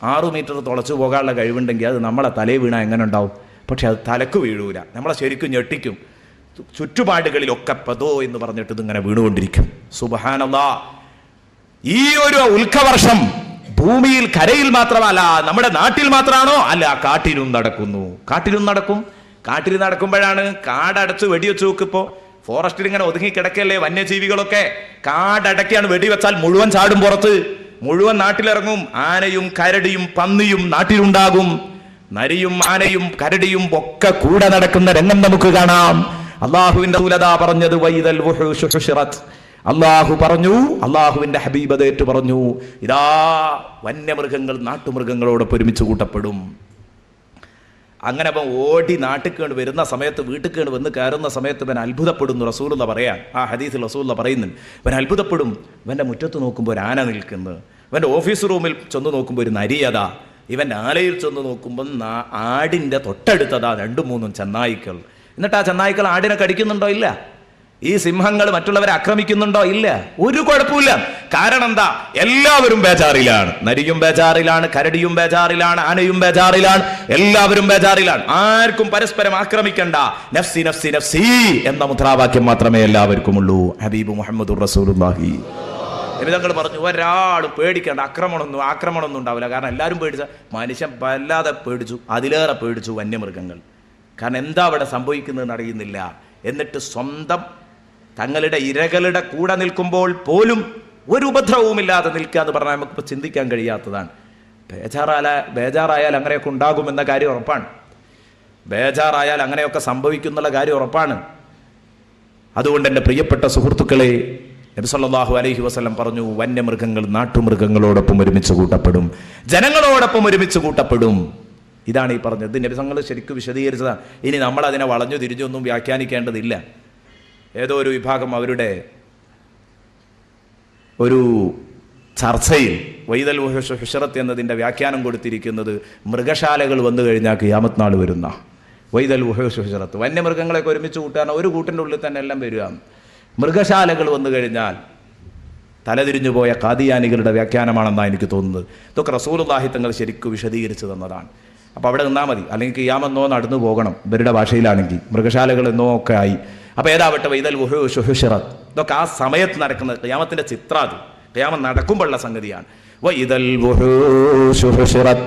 Speaker 1: 6 മീറ്റർ തുളച്ചു പോകാനുള്ള കഴിവുണ്ടെങ്കിൽ അത് നമ്മളെ തലയിൽ വീണാൽ എങ്ങനെ ഉണ്ടാവും? പക്ഷെ അത് തലക്ക് വീഴൂല, നമ്മളെ ശരിക്കും ഞെട്ടിക്കും. ചുറ്റുപാടുകളിലൊക്കെ പതോ എന്ന് പറഞ്ഞിട്ട് ഇതിങ്ങനെ വീണുകൊണ്ടിരിക്കും. സുബ്ഹാനല്ലാഹ്, ഈ ഒരു ഉൽക്കവർഷം ഭൂമിയിൽ കരയിൽ മാത്രമല്ല, നമ്മുടെ നാട്ടിൽ മാത്രമാണോ? അല്ല, കാട്ടിലും നടക്കും. കാട്ടിൽ നടക്കുമ്പോഴാണ് കാടടച്ച് വെടിവെച്ച് നോക്കിപ്പോ ഫോറസ്റ്റിൽ ഇങ്ങനെ ഒതുങ്ങി കിടക്കല്ലേ വന്യജീവികളൊക്കെ. കാടടക്കാണ്, വെടിവെച്ചാൽ മുഴുവൻ ചാടും പുറത്ത്, മുഴുവൻ നാട്ടിലിറങ്ങും. ആനയും കരടിയും പന്നിയും നാട്ടിലുണ്ടാകും. നരിയും ആനയും കരടിയും ഒക്കെ കൂടെ നടക്കുന്ന രംഗം നമുക്ക് കാണാം. അള്ളാഹുവിന്റെ റസൂലതാ പറഞ്ഞത് വൈദൽ വുഹൂശു ഹുശിറത്. അള്ളാഹു പറഞ്ഞു, അള്ളാഹുവിന്റെ ഹബീബ് അതേറ്റു പറഞ്ഞു, ഇതാ വന്യമൃഗങ്ങൾ നാട്ടുമൃഗങ്ങളോടൊപ്പം ഒരുമിച്ച് കൂട്ടപ്പെടും. അങ്ങനെ അവൻ ഓടി നാട്ടിൽ വരുന്ന സമയത്ത്, വീട്ടിൽ വന്ന് കയറുന്ന സമയത്ത് ഇവൻ അത്ഭുതപ്പെടുന്നു. റസൂലുള്ള പറയാൻ, ആ ഹദീസിൽ റസൂലുള്ള പറയുന്നുണ്ട്, ഇവൻ അത്ഭുതപ്പെടും. ഇവൻ്റെ മുറ്റത്ത് നോക്കുമ്പോൾ ഒരു ആന നിൽക്കുന്നു, ഇവൻ്റെ ഓഫീസ് റൂമിൽ ചെന്ന് നോക്കുമ്പോൾ ഒരു നരിയതാ, ഇവൻ്റെ ആലയിൽ ചെന്ന് നോക്കുമ്പോൾ ആടിൻ്റെ തൊട്ടടുത്തതാ 2-3 ചെന്നായ്ക്കൾ. എന്നിട്ട് ആ ചെന്നായ്ക്കൾ ആടിനെ കടിക്കുന്നുണ്ടോ? ഇല്ല. ഈ സിംഹങ്ങൾ മറ്റുള്ളവരെ ആക്രമിക്കുന്നുണ്ടോ? ഇല്ല. ഒരു കുഴപ്പമില്ല. കാരണം എന്താ? എല്ലാവരും ബേജാറിലാണ്. നരിയും ബേജാറിലാണ്, കരടിയും ബേജാറിലാണ്, ആനയും ബേജാറിലാണ്, എല്ലാവരും ബേജാറിലാണ്. ആർക്കും പരസ്പരം ആക്രമിക്കണ്ട, നഫ്സി നഫ്സി നഫ്സി എന്ന മുദ്രാവാക്യം മാത്രമേ എല്ലാവർക്കും ഉള്ളൂ. ഹബീബ് മുഹമ്മദുർ റസൂലുള്ളാഹി നബിതങ്ങൾ പറഞ്ഞു, ഒരാളും പേടിക്കേണ്ട, ആക്രമണമൊന്നും ഉണ്ടാവില്ല. കാരണം എല്ലാവരും പേടിച്ച, മനുഷ്യൻ വല്ലാതെ പേടിച്ചു, അതിലേറെ പേടിച്ചു വന്യമൃഗങ്ങൾ. കാരണം എന്താ അവിടെ സംഭവിക്കുന്നതെന്ന് അറിയുന്നില്ല. എന്നിട്ട് സ്വന്തം തങ്ങളുടെ ഇരകളുടെ കൂടെ നിൽക്കുമ്പോൾ പോലും ഒരു ഉപദ്രവവുമില്ലാതെ നിൽക്കുക എന്ന് പറഞ്ഞാൽ നമുക്കിപ്പോൾ ചിന്തിക്കാൻ കഴിയാത്തതാണ്. ബേജാറായാൽ അങ്ങനെയൊക്കെ ഉണ്ടാകുമെന്ന കാര്യം ഉറപ്പാണ്. ബേജാറായാൽ അങ്ങനെയൊക്കെ സംഭവിക്കുന്നുള്ള കാര്യം ഉറപ്പാണ്. അതുകൊണ്ട് എൻ്റെ പ്രിയപ്പെട്ട സുഹൃത്തുക്കളെ, നബി സല്ലല്ലാഹു അലൈഹി വസല്ലം പറഞ്ഞു, വന്യമൃഗങ്ങൾ നാട്ടുമൃഗങ്ങളോടൊപ്പം ഒരുമിച്ച് കൂട്ടപ്പെടും, ജനങ്ങളോടൊപ്പം ഒരുമിച്ച് കൂട്ടപ്പെടും. ഇതാണ് ഈ പറഞ്ഞത്. നബി തങ്ങൾ ശരിക്കും വിശദീകരിച്ചതാണ്. ഇനി നമ്മൾ അതിനെ വളഞ്ഞു തിരിഞ്ഞൊന്നും വ്യാഖ്യാനിക്കേണ്ടതില്ല. ഏതോ ഒരു വിഭാഗം അവരുടെ ഒരു ചർച്ചയിൽ വൈദൽ വുഹൂശു ഹുശറത്ത് എന്നതിൻ്റെ വ്യാഖ്യാനം കൊടുത്തിരിക്കുന്നത് മൃഗശാലകൾ വന്നു കഴിഞ്ഞാൽ ഖിയാമത്ത് നാൾ വരുന്ന വൈദൽ വുഹൂശു ഹുശറത്ത്. വന്യമൃഗങ്ങളെയൊക്കെ ഒരുമിച്ച് കൂട്ടാൻ ഒരു കൂട്ടിൻ്റെ ഉള്ളിൽ തന്നെ എല്ലാം വരിക. മൃഗശാലകൾ വന്നു കഴിഞ്ഞാൽ തലതിരിഞ്ഞു പോയ ഖാദിയാനികളുടെ വ്യാഖ്യാനമാണെന്നാണ് എനിക്ക് തോന്നുന്നത്. ഇതൊക്കെ റസൂലുള്ളാഹി തങ്ങൾ ശരിക്കും വിശദീകരിച്ചു തന്നതാണ്. അപ്പോൾ അവിടെ നിന്നാൽ മതി. അല്ലെങ്കിൽ ഖിയാമെന്നോ നടന്നു പോകണം, ഇവരുടെ ഭാഷയിലാണെങ്കിൽ. മൃഗശാലകൾ എന്നോ ഒക്കെ ആയി. അപ്പോൾ ഏതാവട്ടെ, വൈദൽ വുഹൂശു ഹുശറത്ത്, ഇതൊക്കെ ആ സമയത്ത് നടക്കുന്നത് ഖിയാമത്തിൻ്റെ ചിത്രം. അത് ഖിയാമത്ത് നടക്കുമ്പോഴുള്ള സംഗതിയാണ്. വൈദൽ വുഹൂശു ഹുശറത്ത്,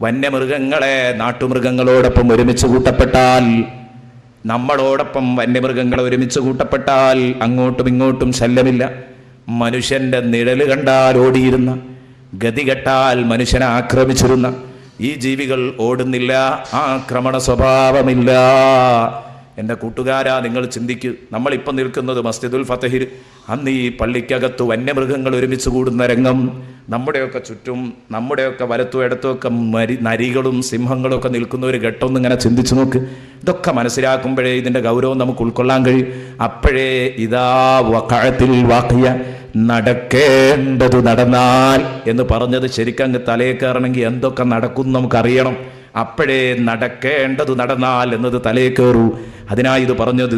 Speaker 1: വന്യമൃഗങ്ങളെ നാട്ടുമൃഗങ്ങളോടൊപ്പം ഒരുമിച്ച് കൂട്ടപ്പെട്ടാൽ, നമ്മളോടൊപ്പം വന്യമൃഗങ്ങളെ ഒരുമിച്ച് കൂട്ടപ്പെട്ടാൽ അങ്ങോട്ടും ഇങ്ങോട്ടും ശല്യമില്ല. മനുഷ്യൻ്റെ നിഴല് കണ്ടാൽ ഓടിയിരുന്ന, ഗതി കെട്ടാൽ മനുഷ്യനെ ആക്രമിച്ചിരുന്ന ഈ ജീവികൾ ഓടുന്നില്ല, ആക്രമണ സ്വഭാവമില്ല. എൻ്റെ കൂട്ടുകാരാ, നിങ്ങൾ ചിന്തിക്കൂ. നമ്മളിപ്പം നിൽക്കുന്നത് മസ്ജിദുൽ ഫതഹിൽ. അന്ന് ഈ പള്ളിക്കകത്ത് വന്യമൃഗങ്ങൾ ഒരുമിച്ച് കൂടുന്ന രംഗം, നമ്മുടെയൊക്കെ ചുറ്റും, നമ്മുടെയൊക്കെ വലത്തും ഇടത്തുമൊക്കെ നരികളും സിംഹങ്ങളും ഒക്കെ നിൽക്കുന്ന ഒരു ഘട്ടം ഇങ്ങനെ ചിന്തിച്ചു നോക്ക്. ഇതൊക്കെ മനസ്സിലാക്കുമ്പോഴേ ഇതിൻ്റെ ഗൗരവം നമുക്ക് ഉൾക്കൊള്ളാൻ കഴിയും. അപ്പോഴേ ഇതാ വഖഅത്തിൽ വാഖിയ, നടക്കേണ്ടത് നടന്നാൽ എന്ന് പറഞ്ഞത് ശരിക്കങ്ങ് തലയെ കയറണമെങ്കിൽ എന്തൊക്കെ നടക്കും നമുക്കറിയണം. അപ്പോഴേ നടക്കേണ്ടത് നടന്നാൽ എന്നത് തലയെ കയറൂ. അതിനായി ഇത് പറഞ്ഞത്.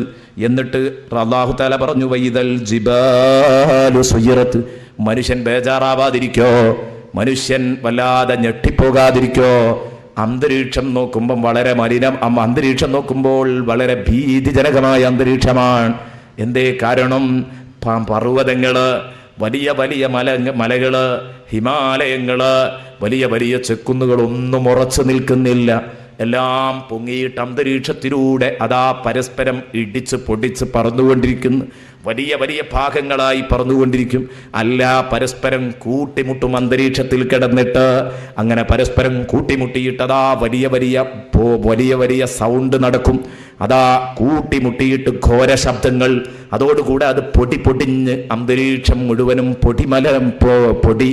Speaker 1: എന്നിട്ട് അല്ലാഹു തആല പറഞ്ഞു, വൈദൽ ജിബാലു സുയിറത്ത്, മനുഷ്യൻ ബേജാറാവാതിരിക്കോ, മനുഷ്യൻ വല്ലാതെ ഞെട്ടിപ്പോകാതിരിക്കോ. അന്തരീക്ഷം നോക്കുമ്പം വളരെ അന്തരീക്ഷം നോക്കുമ്പോൾ വളരെ ഭീതിജനകമായ അന്തരീക്ഷമാണ്. എന്തേ കാരണം? പർവ്വതങ്ങള്, വലിയ വലിയ മലകള്, ഹിമാലയങ്ങള്, വലിയ വലിയ ചെക്കുന്നുകളൊന്നും ഉറച്ചു നിൽക്കുന്നില്ല. എല്ലാം പൊങ്ങിയിട്ട് അന്തരീക്ഷത്തിലൂടെ അതാ പരസ്പരം ഇടിച്ച് പൊടിച്ച് പറന്നുകൊണ്ടിരിക്കുന്നു. വലിയ വലിയ ഭാഗങ്ങളായി പറന്നുകൊണ്ടിരിക്കും. അല്ല, പരസ്പരം കൂട്ടിമുട്ടും അന്തരീക്ഷത്തിൽ കിടന്നിട്ട്. അങ്ങനെ പരസ്പരം കൂട്ടിമുട്ടിയിട്ടതാ വലിയ വലിയ സൗണ്ട് നടക്കും. അതാ കൂട്ടിമുട്ടിയിട്ട് ഘോര ശബ്ദങ്ങൾ. അതോടുകൂടെ അത് പൊടിഞ്ഞ് അന്തരീക്ഷം മുഴുവനും പൊടി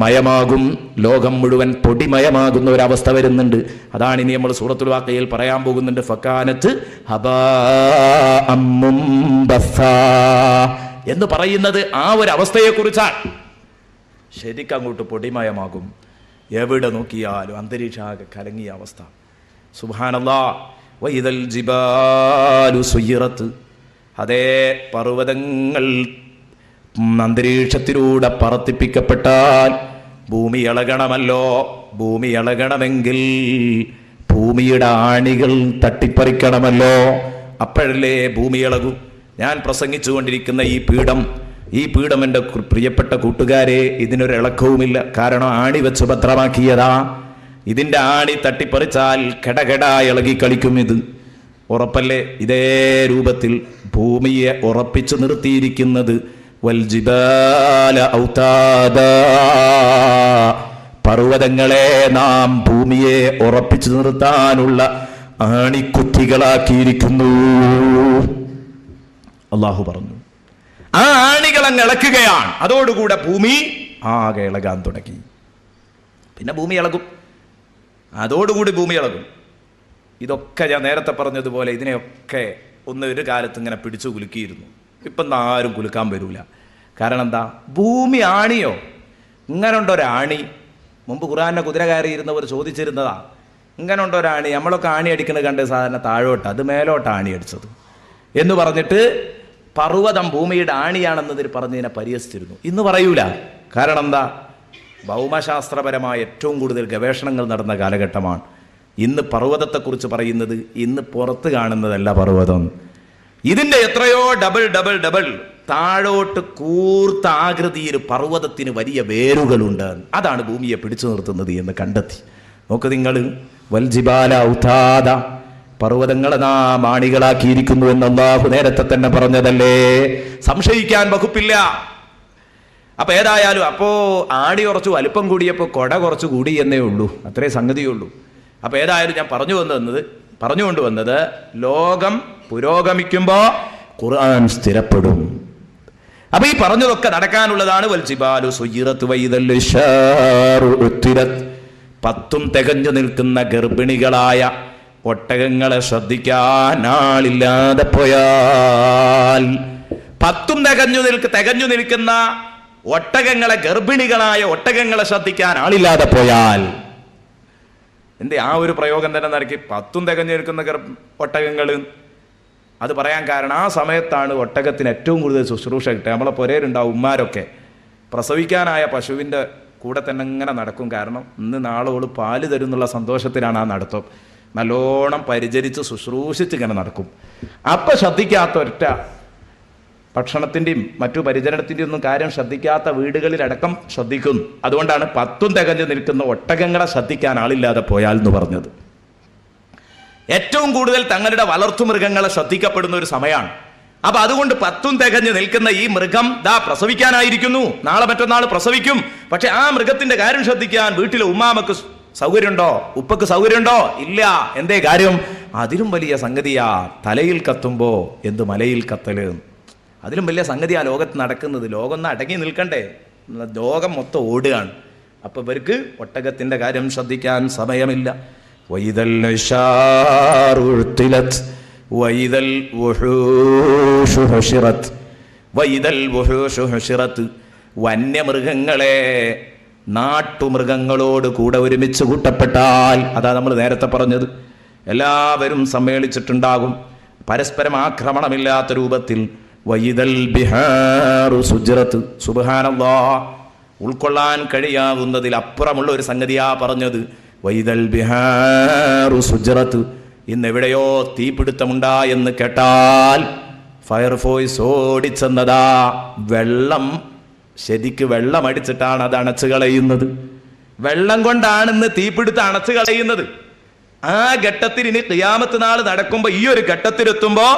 Speaker 1: മയമാകും. ലോകം മുഴുവൻ പൊടിമയമാകുന്ന ഒരവസ്ഥ വരുന്നുണ്ട്. അതാണ് ഇനി നമ്മൾ സൂറത്തുൽ വാഖിയയിൽ പറയാൻ പോകുന്നുണ്ട്. ഫകാനത്ത് ഹബാഅം മുംബസാ എന്ന് പറയുന്നത് ആ ഒരു അവസ്ഥയെക്കുറിച്ചാണ്. ശരിക്കും അങ്ങോട്ട് പൊടിമയമാകും. എവിടെ നോക്കിയാലും അന്തരീക്ഷാകെ കലങ്ങിയ അവസ്ഥ. സുബ്ഹാനല്ലാഹ്. വഇദൽ ജിബാലു സുയിറത്ത്, അതേ പർവ്വതങ്ങൾ അന്തരീക്ഷത്തിലൂടെ പറത്തിപ്പിക്കപ്പെട്ടാൽ ഭൂമി ഇളകണമല്ലോ. ഭൂമി ഇളകണമെങ്കിൽ ഭൂമിയുടെ ആണികൾ തട്ടിപ്പറിക്കണമല്ലോ. അപ്പോഴല്ലേ ഭൂമി ഇളകൂ. ഞാൻ പ്രസംഗിച്ചുകൊണ്ടിരിക്കുന്ന ഈ പീഠം എൻ്റെ പ്രിയപ്പെട്ട കൂട്ടുകാരെ, ഇതിനൊരു ഇളക്കവുമില്ല. കാരണം ആണി വെച്ച് ഭദ്രമാക്കിയതാ. ഇതിൻ്റെ ആണി തട്ടിപ്പറിച്ചാൽ കെടകെട ഇളകി കളിക്കും. ഇത് ഉറപ്പല്ലേ? ഇതേ രൂപത്തിൽ ഭൂമിയെ ഉറപ്പിച്ചു നിർത്തിയിരിക്കുന്നത് വൽജിബാല ഔതാദാ, പർവ്വതങ്ങളെ നാം ഭൂമിയെ ഉറപ്പിച്ചു നിർത്താനുള്ള ആണിക്കുറ്റികളാക്കിയിരിക്കുന്നു. അല്ലാഹു പറഞ്ഞു. ആ ആണികൾ അങ്ങ് ഇളക്കുകയാണ്. അതോടുകൂടെ ഭൂമി ആകെ ഇളകാൻ തുടങ്ങി. പിന്നെ ഭൂമി ഇളകും. അതോടുകൂടി ഭൂമി ഇളകും. ഇതൊക്കെ ഞാൻ നേരത്തെ പറഞ്ഞതുപോലെ ഇതിനെയൊക്കെ ഒരു കാലത്ത് ഇങ്ങനെ പിടിച്ചു കുലുക്കിയിരുന്നു. ഇപ്പം ആരും കുലുക്കാൻ വരൂല. കാരണം എന്താ? ഭൂമി ആണിയോ? ഇങ്ങനെ ഉണ്ടോ ഒരാണി? മുമ്പ് ഖുർആനിലെ കുതിര കയറിയിരുന്നവർ ചോദിച്ചിരുന്നതാ, ഇങ്ങനെ ഉണ്ടോ ഒരാണി? നമ്മളൊക്കെ ആണി അടിക്കുന്നത് കണ്ട് സാധാരണ താഴോട്ട്, അത് മേലോട്ട് ആണി അടിച്ചത് എന്ന് പറഞ്ഞിട്ട് പർവ്വതം ഭൂമിയുടെ ആണിയാണെന്നതിൽ പറഞ്ഞതിനെ പരിഹസിച്ചിരുന്നു. ഇന്ന് പറയൂല. കാരണം എന്താ? ഭൗമശാസ്ത്രപരമായ ഏറ്റവും കൂടുതൽ ഗവേഷണങ്ങൾ നടന്ന കാലഘട്ടമാണ്. ഇന്ന് പർവ്വതത്തെക്കുറിച്ച് പറയുന്നത് ഇന്ന് പുറത്ത് കാണുന്നതല്ല പർവ്വതം. ഇതിൻ്റെ എത്രയോ ഡബിൾ താഴോട്ട് കൂർത്ത ആകൃതിയിൽ പർവ്വതത്തിന് വലിയ വേരുകളുണ്ട്. അതാണ് ഭൂമിയെ പിടിച്ചു നിർത്തുന്നത് എന്ന് കണ്ടെത്തി. നോക്ക് നിങ്ങൾ, വൽജിബാല ഔതാദ, പർവ്വതങ്ങളെ നാം ആണികളാക്കിയിരിക്കുന്നു എന്ന് അല്ലാഹു നേരത്തെ തന്നെ പറഞ്ഞതല്ലേ. സംശയിക്കാൻ വകുപ്പില്ല. അപ്പൊ ഏതായാലും ആണി കുറച്ച് വലുപ്പം കൂടിയപ്പോൾ കൊട കുറച്ച് കൂടി എന്നേ ഉള്ളൂ. അത്രേ സംഗതിയുള്ളൂ. അപ്പൊ ഏതായാലും ഞാൻ പറഞ്ഞുകൊണ്ടുവന്നത് ലോകം പുരോഗമിക്കുമ്പോൾ ഖുർആൻ സ്ഥിരപ്പെടും. അപ്പൊ ഈ പറഞ്ഞതൊക്കെ നടക്കാനുള്ളതാണ്. വൽജിബാലു സുയ്യിറത്ത് വഇദൽ ഇശാറു ഉത്തിരത്, 10 തികഞ്ഞു നിൽക്കുന്ന ഗർഭിണികളായ ഒട്ടകങ്ങളെ ശ്രദ്ധിക്കാൻ ആളില്ലാതെ പോയാൽ, 10 തികഞ്ഞു നിൽക്കുന്ന ഒട്ടകങ്ങളെ, ഗർഭിണികളായ ഒട്ടകങ്ങളെ ശ്രദ്ധിക്കാൻ ആളില്ലാതെ പോയാൽ. എന്തേ ആ ഒരു പ്രയോഗം തന്നെ നടക്കി 10 തികഞ്ഞു നിൽക്കുന്ന ഒട്ടകങ്ങൾ? അത് പറയാൻ കാരണം ആ സമയത്താണ് ഒട്ടകത്തിന് ഏറ്റവും കൂടുതൽ ശുശ്രൂഷ കിട്ടുക. നമ്മളെ പുരയിലുണ്ടാവും ഉമ്മാരൊക്കെ പ്രസവിക്കാനായ പശുവിൻ്റെ കൂടെ തന്നെ ഇങ്ങനെ നടക്കും. കാരണം ഇന്ന് നാളോട് പാല് തരുന്നുള്ള സന്തോഷത്തിലാണ് ആ നടത്തം. നല്ലോണം പരിചരിച്ച് ശുശ്രൂഷിച്ച് ഇങ്ങനെ നടക്കും. അപ്പം ശ്രദ്ധിക്കാത്ത ഒറ്റ ഭക്ഷണത്തിൻ്റെയും മറ്റു പരിചരണത്തിൻ്റെയും ഒന്നും കാര്യം ശ്രദ്ധിക്കാത്ത വീടുകളിലടക്കം ശ്രദ്ധിക്കും. അതുകൊണ്ടാണ് 10 തികഞ്ഞു നിൽക്കുന്ന ഒട്ടകങ്ങളെ ശ്രദ്ധിക്കാൻ ആളില്ലാതെ പോയാൽ എന്ന് പറഞ്ഞത്. ഏറ്റവും കൂടുതൽ തങ്ങളുടെ വളർത്തുമൃഗങ്ങളെ ശ്രദ്ധിക്കപ്പെടുന്ന ഒരു സമയമാണ്. അപ്പൊ അതുകൊണ്ട് 10 തികഞ്ഞു നിൽക്കുന്ന ഈ മൃഗം പ്രസവിക്കാനായിരിക്കുന്നു. നാളെ മറ്റന്നാൾ പ്രസവിക്കും. പക്ഷെ ആ മൃഗത്തിന്റെ കാര്യം ശ്രദ്ധിക്കാൻ വീട്ടിലെ ഉമ്മാമക്ക് സൗകര്യമുണ്ടോ? ഉപ്പക്ക് സൗകര്യമുണ്ടോ? ഇല്ല. എന്തേ കാര്യം? അതിലും വലിയ സംഗതിയാ തലയിൽ കത്തുമ്പോ എന്ത് മലയിൽ കത്തല്. അതിലും വലിയ സംഗതിയാ ലോകത്ത് നടക്കുന്നത്. ലോകം ഒന്ന് അടങ്ങി നിൽക്കണ്ടേ? ലോകം മൊത്തം ഓടുകയാണ്. അപ്പൊ ഇവർക്ക് ഒട്ടകത്തിന്റെ കാര്യം ശ്രദ്ധിക്കാൻ സമയമില്ല. വൈദൽ ഇശാറു ഉത്തിലത് വൈദൽ വുഹൂഷു ഹുശിറത് വൈദൽ വുഹൂഷു ഹുശിറത്, വന്യമൃഗങ്ങളെ നാട്ടുമൃഗങ്ങളോട് കൂടെ ഒരുമിച്ച് കൂട്ടപ്പെട്ടാൽ, അതാ നമ്മൾ നേരത്തെ പറഞ്ഞത്, എല്ലാവരും സമ്മേളിച്ചിട്ടുണ്ടാകും പരസ്പരം ആക്രമണമില്ലാത്ത രൂപത്തിൽ. വൈദൽ ബിഹാറു സുജ്റത്ത്, സുബ്ഹാനല്ലാഹ്, ഉൾക്കൊള്ളാൻ കഴിയാവുന്നതിൽ അപ്പുറമുള്ള ഒരു സംഗതിയാ പറഞ്ഞത്. വൈദൽ ബിഹാറു സുജ്റത്ത്, ഇന്നെവിടെയോ തീപിടുത്തമുണ്ടായെന്ന് കേട്ടാൽ ഫയർഫോഴ്സ് ഓടിച്ചെന്നതാ. ശരിക്ക് വെള്ളം അടിച്ചിട്ടാണ് അത് അണച്ചു കളയുന്നത്. വെള്ളം കൊണ്ടാണ് തീപിടുത്തം അണച്ചു കളയുന്നത്. ആ ഘട്ടത്തിൽ ഇനി ഖിയാമത്ത് നാൾ നടക്കുമ്പോൾ, ഈ ഒരു ഘട്ടത്തിലെത്തുമ്പോൾ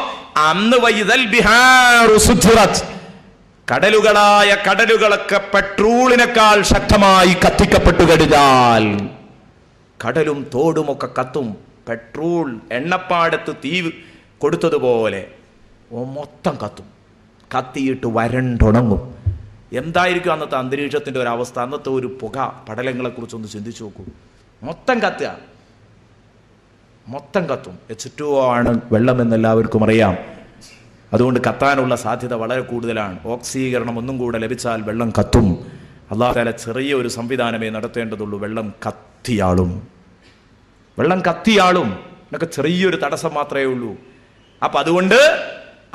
Speaker 1: അന്ന് വൈദൽ ബിഹാറു സുജിറത്, കടലുകളായ കടലുകളൊക്കെ പെട്രോളിനേക്കാൾ ശക്തമായി കത്തിക്കപ്പെട്ടു കഴിഞ്ഞാൽ, കടലും തോടുമൊക്കെ കത്തും. പെട്രോൾ എണ്ണപ്പാടത്ത് തീ കൊടുത്തതുപോലെ മൊത്തം കത്തും, കത്തിയിട്ട് വരണ്ടുണങ്ങും. എന്തായിരിക്കും അന്നത്തെ അന്തരീക്ഷത്തിൻ്റെ ഒരവസ്ഥ? അന്നത്തെ ഒരു പുക പടലങ്ങളെക്കുറിച്ചൊന്ന് ചിന്തിച്ചു നോക്കൂ. മൊത്തം കത്തുക, മൊത്തം കത്തും. H2O ആണ് വെള്ളമെന്ന് എല്ലാവർക്കും അറിയാം. അതുകൊണ്ട് കത്താനുള്ള സാധ്യത വളരെ കൂടുതലാണ്. ഓക്സീകരണം ഒന്നും കൂടെ ലഭിച്ചാൽ വെള്ളം കത്തും. അല്ലാഹു തആല ചെറിയ ഒരു സംവിധാനമേ നടത്തേണ്ടതുള്ളൂ. വെള്ളം കത്തിയാളും എന്നൊക്കെ ചെറിയൊരു തടസ്സം മാത്രമേ ഉള്ളൂ. അപ്പം അതുകൊണ്ട്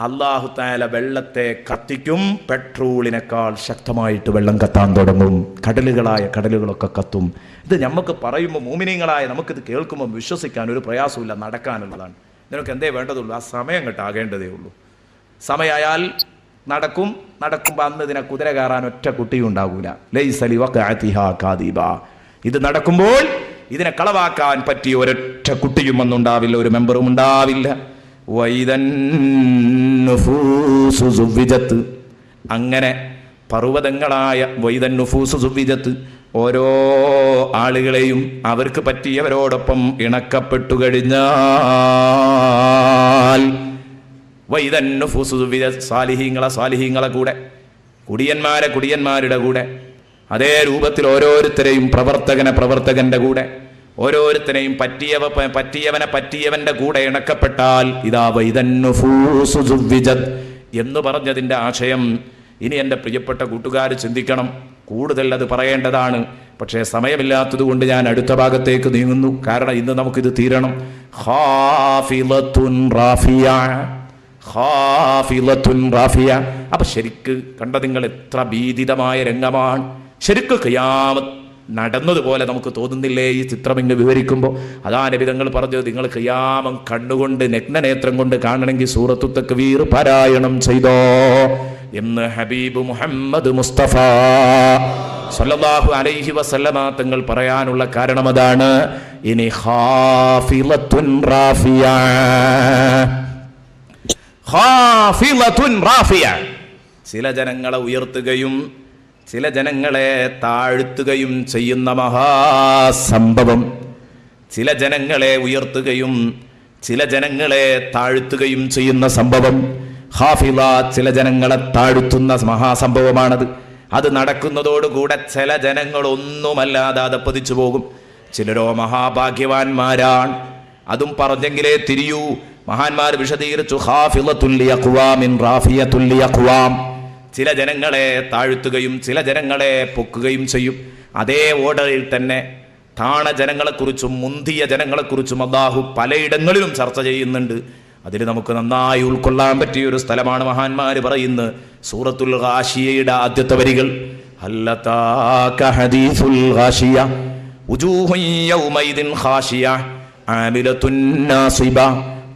Speaker 1: അല്ലാഹു തആല വെള്ളത്തെ കത്തിക്കും. പെട്രോളിനേക്കാൾ ശക്തമായിട്ട് വെള്ളം കത്താൻ തുടങ്ങും. കടലുകളൊക്കെ കത്തും. ഇത് നമുക്ക് പറയുമ്പോൾ മുഅ്മിനീങ്ങളായ നമുക്കിത് കേൾക്കുമ്പോൾ വിശ്വസിക്കാൻ ഒരു പ്രയാസമില്ല, നടക്കാനുള്ളതാണ്. നിനക്ക് എന്തേ വേണ്ടതുള്ളൂ? ആ സമയം കേട്ടാകേണ്ടതേ ഉള്ളൂ. സമയമായാൽ നടക്കുമ്പോൾ അന്ന് ഇതിനെ കുതിര കയറാൻ ഒറ്റ കുട്ടിയും ഉണ്ടാകൂല. ലൈസലി വഖഅതിഹാ കാദിബ. ഇത് നടക്കുമ്പോൾ ഇതിനെ കളവാക്കാൻ പറ്റിയ ഒരൊറ്റ കുട്ടിയും അന്നുണ്ടാവില്ല, ഒരു മെമ്പറും ഉണ്ടാവില്ല. അങ്ങനെ പർവ്വതങ്ങളായ വൈദൻ നുഫൂസു സുവ്വിജത്ത് ഓരോ ആളുകളെയും അവർക്ക് പറ്റിയവരോടൊപ്പം ഇണക്കപ്പെട്ടു കഴിഞ്ഞാൽ, വൈദൻ നുഫൂസു സുവ്വിജത്ത് സാലിഹീങ്ങളെ കൂടെ, കുടിയന്മാരുടെ കൂടെ, അതേ രൂപത്തിൽ ഓരോരുത്തരെയും പ്രവർത്തകന്റെ കൂടെ, ഓരോരുത്തരെയും പറ്റിയവന്റെ കൂടെ ഇണക്കപ്പെട്ടാൽ, ഇതാ വൈദൻ നുഫൂസു സുവ്വിജത് എന്ന് പറഞ്ഞതിൻ്റെ ആശയം ഇനി എൻ്റെ പ്രിയപ്പെട്ട കൂട്ടുകാർ ചിന്തിക്കണം. കൂടുതൽ അത് പറയേണ്ടതാണ്. പക്ഷേ സമയമില്ലാത്തത് കൊണ്ട് ഞാൻ അടുത്ത ഭാഗത്തേക്ക് നീങ്ങുന്നു. കാരണം ഇന്ന് നമുക്കിത് തീരണം. ഖാഫിളത്തുൻ റാഫിയ. അപ്പൊ ശരിക്ക് കണ്ട നിങ്ങൾ എത്ര ഭീതിതമായ രംഗമാണ്. ശരിക്ക് ഖിയാമത്ത് നടന്നതുപോലെ നമുക്ക് തോന്നുന്നില്ലേ ഈ ചിത്രം ഇങ്ങ് വിവരിക്കുമ്പോൾ? അതാ നബി തങ്ങൾ പറഞ്ഞത്, നിങ്ങൾ ഖിയാമം കണ്ണുകൊണ്ട് നഗ്നനേത്രം കൊണ്ട് കാണണമെങ്കിൽ സൂറത്തു തക്വീർ പാരായണം ചെയ്തോ എന്ന് ഹബീബ് മുഹമ്മദ് മുസ്തഫ സല്ലല്ലാഹു അലൈഹി വസല്ലമ തങ്ങൾ പറയാനുള്ള കാരണം അതാണ്. ഇനി ഖാഫിളത്തുൻ റാഫിയ, ചില ജനങ്ങളെ ഉയർത്തുകയും ചില ജനങ്ങളെ താഴ്ത്തുകയും ചെയ്യുന്ന മഹാസംഭവം. ചില ജനങ്ങളെ ഉയർത്തുകയും ചില ജനങ്ങളെ താഴ്ത്തുകയും ചെയ്യുന്ന സംഭവം. ഖാഫിള, ചില ജനങ്ങളെ താഴ്ത്തുന്ന മഹാസംഭവമാണത്. അത് നടക്കുന്നതോടുകൂടെ ചില ജനങ്ങൾ ഒന്നുമല്ലാതെ അതപ്പതിച്ചു പോകും. ചിലരോ മഹാഭാഗ്യവാന്മാരാണ്. അതും പറഞ്ഞെങ്കിലേ തിരിയൂ. മഹാന്മാർ വിശദീകരിച്ചു, ഖാഫിളത്തുൽ ലിയഖ്വാമിൻ റാഫിയത്തുൽ ലിയഖ്വാം. ചില ജനങ്ങളെ താഴ്ത്തുകയും ചില ജനങ്ങളെ പൊക്കുകയും ചെയ്യും. അതേ ഓർഡറിൽ തന്നെ താണ ജനങ്ങളെക്കുറിച്ചും മുന്തിയ ജനങ്ങളെക്കുറിച്ചും അല്ലാഹു പലയിടങ്ങളിലും ചർച്ച ചെയ്യുന്നുണ്ട്. അതിൽ നമുക്ക് നന്നായി ഉൾക്കൊള്ളാൻ പറ്റിയ ഒരു സ്ഥലമാണ് മഹാന്മാർ പറയുന്നത് സൂറത്തുൽ ഗാശിയയുടെ ആദ്യത്തെ വരികൾ. ഹല്ലതാക ഹദീസുൽ ഗാശിയ വുജൂഹുൻ യൗമൈദിൻ ഖാശിയ ആമിലത്തുൻ നാസിബ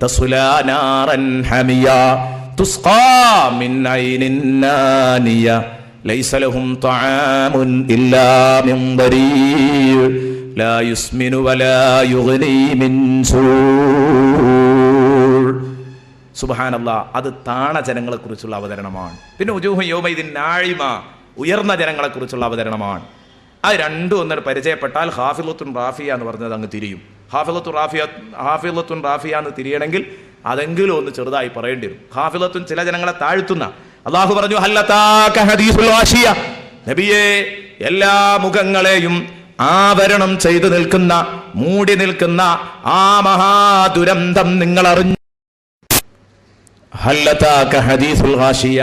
Speaker 1: തസ്ലാ നാറൻ ഹമിയ തുസ്ഖാ മിൻ ഐനിൻ നാനിയ ലൈസ ലഹും തആമുൻ ഇല്ലാ മിൻ ദരീ ലാ യുസ്മിനു വലാ യുഗ്നി മിൻ സൂ. സുബ്ഹാനല്ലാഹ്, അത് താണ ജനങ്ങളെക്കുറിച്ചുള്ള അവതരണമാണ്. പിന്നെ ഉജൂഹു യൗമൈദിൻ നാഇമ, ഉയർന്ന ജനങ്ങളെക്കുറിച്ചുള്ള അവതരണമാണ്. അത് രണ്ടും ഒന്നിട്ട് പരിചയപ്പെട്ടാൽ ഖാഫിളത്തുൻ റാഫിയ എന്ന് പറഞ്ഞത് അങ്ങ് തിരിയും. ഖാഫിളത്തുൻ റാഫിയ എന്ന് തിരിയണമെങ്കിൽ അതെങ്കിലും ഒന്ന് ചെറുതായി പറയേണ്ടി വരും. ഖാഫിളത്തുൻ ചില ജനങ്ങളെ താഴ്ത്തുന്ന. അല്ലാഹു പറഞ്ഞു, ഹല്ലതാക ഹദീസുൽ ഗാശിയ, നബിയേ എല്ലാ മുഖങ്ങളെയും ആവരണം ചെയ്തു നിൽക്കുന്ന, മൂടി നിൽക്കുന്ന ആ മഹാദുരന്തം നിങ്ങൾ അറിഞ്ഞു. ഹല്ലതാക ഹദീസുൽ ഗാശിയ,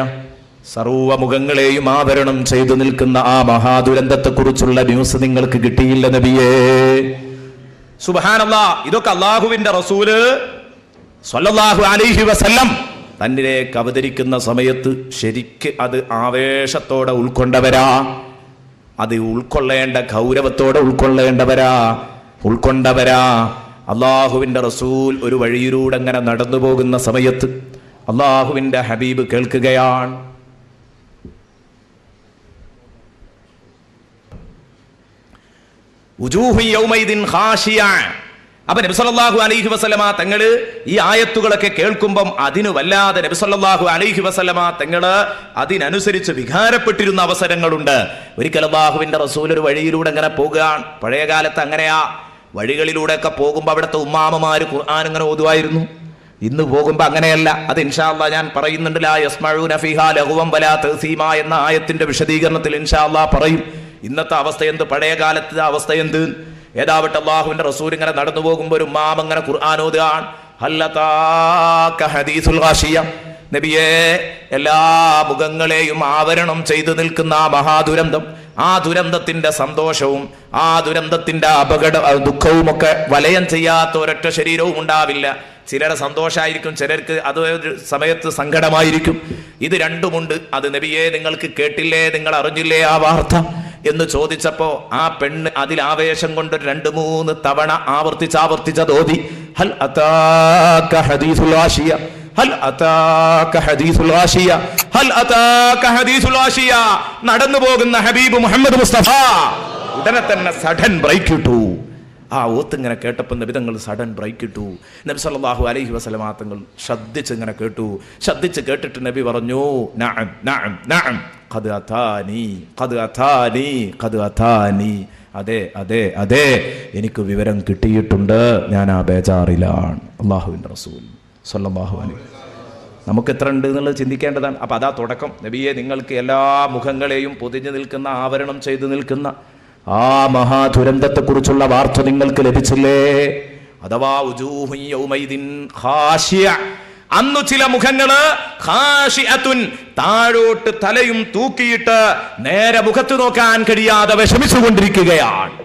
Speaker 1: സർവ്വ മുഖങ്ങളെയും ആവരണം ചെയ്തു നിൽക്കുന്ന ആ മഹാദുരന്തത്തെക്കുറിച്ചുള്ള ന്യൂസ് നിങ്ങൾക്ക് കിട്ടിയില്ല നബിയേ. സുബ്ഹാനല്ലാഹ്, ഇതൊക്കെ അല്ലാഹുവിന്റെ റസൂല് സ്വല്ലല്ലാഹു അലൈഹി വസല്ലം തന്നിലേക്ക് അവതരിക്കുന്ന സമയത്ത് ശരിക്ക് അത് ആവേശത്തോടെ ഉൾക്കൊണ്ടവരാ. അത് ഉൾക്കൊള്ളേണ്ട ഗൗരവത്തോടെ ഉൾക്കൊണ്ടവരാ. അള്ളാഹുവിന്റെ റസൂൽ ഒരു വഴിയിലൂടെ അങ്ങനെ നടന്നു പോകുന്ന സമയത്ത് അള്ളാഹുവിന്റെ ഹബീബ് കേൾക്കുകയാണ്, വുജൂഹു യൗമൈദിൻ ഖാശിയ, അപ്പൊ നബി സല്ലല്ലാഹു അലൈഹി വസല്ലമ തങ്ങള് ഈ ആയത്തുകളൊക്കെ കേൾക്കുമ്പം അതിന് വല്ലാതെ നബി സല്ലല്ലാഹു അലൈഹി വസല്ലമ തങ്ങള് അതിനനുസരിച്ച് വികാരപ്പെട്ടിരുന്ന അവസരങ്ങളുണ്ട്. ഒരിക്കൽ അല്ലാഹുവിന്റെ റസൂൽ ഒരു വഴിയിലൂടെ അങ്ങനെ പോകുകയാണ്. പഴയ കാലത്ത് അങ്ങനെയാ, വഴികളിലൂടെയൊക്കെ പോകുമ്പോൾ അവിടുത്തെ ഉമ്മാമമാര് ഖുർആൻ ഇങ്ങനെ ഓതുവായിരുന്നു. ഇന്ന് പോകുമ്പോൾ അങ്ങനെയല്ല. അത് ഇൻഷാ അല്ലാഹ് ഞാൻ പറയുന്നുണ്ട്. ലാ യസ്മഊന ഫീഹാ ലഗ്വൻ വലാ തഅസീമ എന്ന ആയത്തിന്റെ വിശദീകരണത്തിൽ ഇൻഷാ അല്ലാഹ് പറയും. ഇന്നത്തെ അവസ്ഥ എന്ത്, പഴയ കാലത്തെ അവസ്ഥ എന്ത്. ഏതാവട്ടെ അല്ലാഹുവിന്റെ റസൂൽ ഇങ്ങനെ നടന്നു പോകുമ്പോൾ ഒരു ഉമ്മാമ ഇങ്ങനെ ഖുർആൻ ഓതുകയാണ്. ഹല്ലതാക ഹദീസുൽ ഗാശിയ, നബിയേ, എല്ലാ മുഖങ്ങളെയും ആവരണം ചെയ്തു നിൽക്കുന്ന ആ മഹാദുരന്തം, ആ ദുരന്തത്തിന്റെ സന്തോഷവും ആ ദുരന്തത്തിന്റെ ദുഃഖവും ഒക്കെ വലയം ചെയ്യാത്ത ഒരൊറ്റ ശരീരവും ഉണ്ടാവില്ല. ചിലരെ സന്തോഷമായിരിക്കും, ചിലർക്ക് അത് സമയത്ത് സങ്കടമായിരിക്കും. ഇത് രണ്ടുമുണ്ട്. അത് നബിയെ നിങ്ങൾക്ക് കേട്ടില്ലേ, നിങ്ങൾ അറിഞ്ഞില്ലേ ആ വാർത്ത എന്ന് ചോദിച്ചപ്പോ ആ പെണ്ണ് അതിൽ ആവേശം കൊണ്ട് 2-3 തവണ ആവർത്തിച്ചതോതി. ഹൽ അതാക ഹദീസുൽ ഗാശിയ, ഹൽ അതാക ഹദീസുൽ ഗാശിയ, ഹൽ അതാക ഹദീസുൽ ഗാശിയ. നടന്നു പോകുന്ന ഹബീബ് മുഹമ്മദ് മുസ്തഫ ഉടനെ തന്നെ സഡൻ ബ്രേക്ക് ഇട്ടു. ആ ഓത്ത് ഇങ്ങനെ കേട്ടപ്പോൾ നബി തങ്ങൾ സഡൻ ബ്രേക്ക് ഇട്ടു. നബി സല്ലല്ലാഹു അലൈഹി വസല്ലമ തങ്ങൾ ശ്രദ്ധിച്ച് ഇങ്ങനെ കേട്ടു. ശ്രദ്ധിച്ച് കേട്ടിട്ട് നബി പറഞ്ഞു, നഅം നഅം നഅം ഖദ് അതാനി ഖദ് അതാനി ഖദ് അതാനി. അതെ അതെ അതെ, എനിക്ക് വിവരം കിട്ടിയിട്ടുണ്ട്, ഞാൻ ആ ബേജാറിലാണ്. അല്ലാഹുവിൻ്റെ റസൂൽ സല്ലല്ലാഹു അലൈഹി. നമുക്ക് എത്ര ഉണ്ട് എന്നുള്ളത് ചിന്തിക്കേണ്ടതാണ്. അപ്പം അതാ തുടക്കം. നബിയെ, നിങ്ങൾക്ക് എല്ലാ മുഖങ്ങളെയും പൊതിഞ്ഞു നിൽക്കുന്ന, ആവരണം ചെയ്തു നിൽക്കുന്ന ആ മഹാദുരന്തത്തെക്കുറിച്ചുള്ള വാർത്ത നിങ്ങൾക്ക് ലഭിച്ചില്ലേ? അഥവാ ഉജൂഹുൻ യൗമൈദിൻ ഖാശിയ, അന്നു ചില മുഖങ്ങള് ഖാശിഅത്തുൻ, താഴോട്ട് തലയും തൂക്കിയിട്ട് നേരെ മുഖത്ത് നോക്കാൻ കഴിയാതെ വിഷമിച്ചുകൊണ്ടിരിക്കുകയാണ്.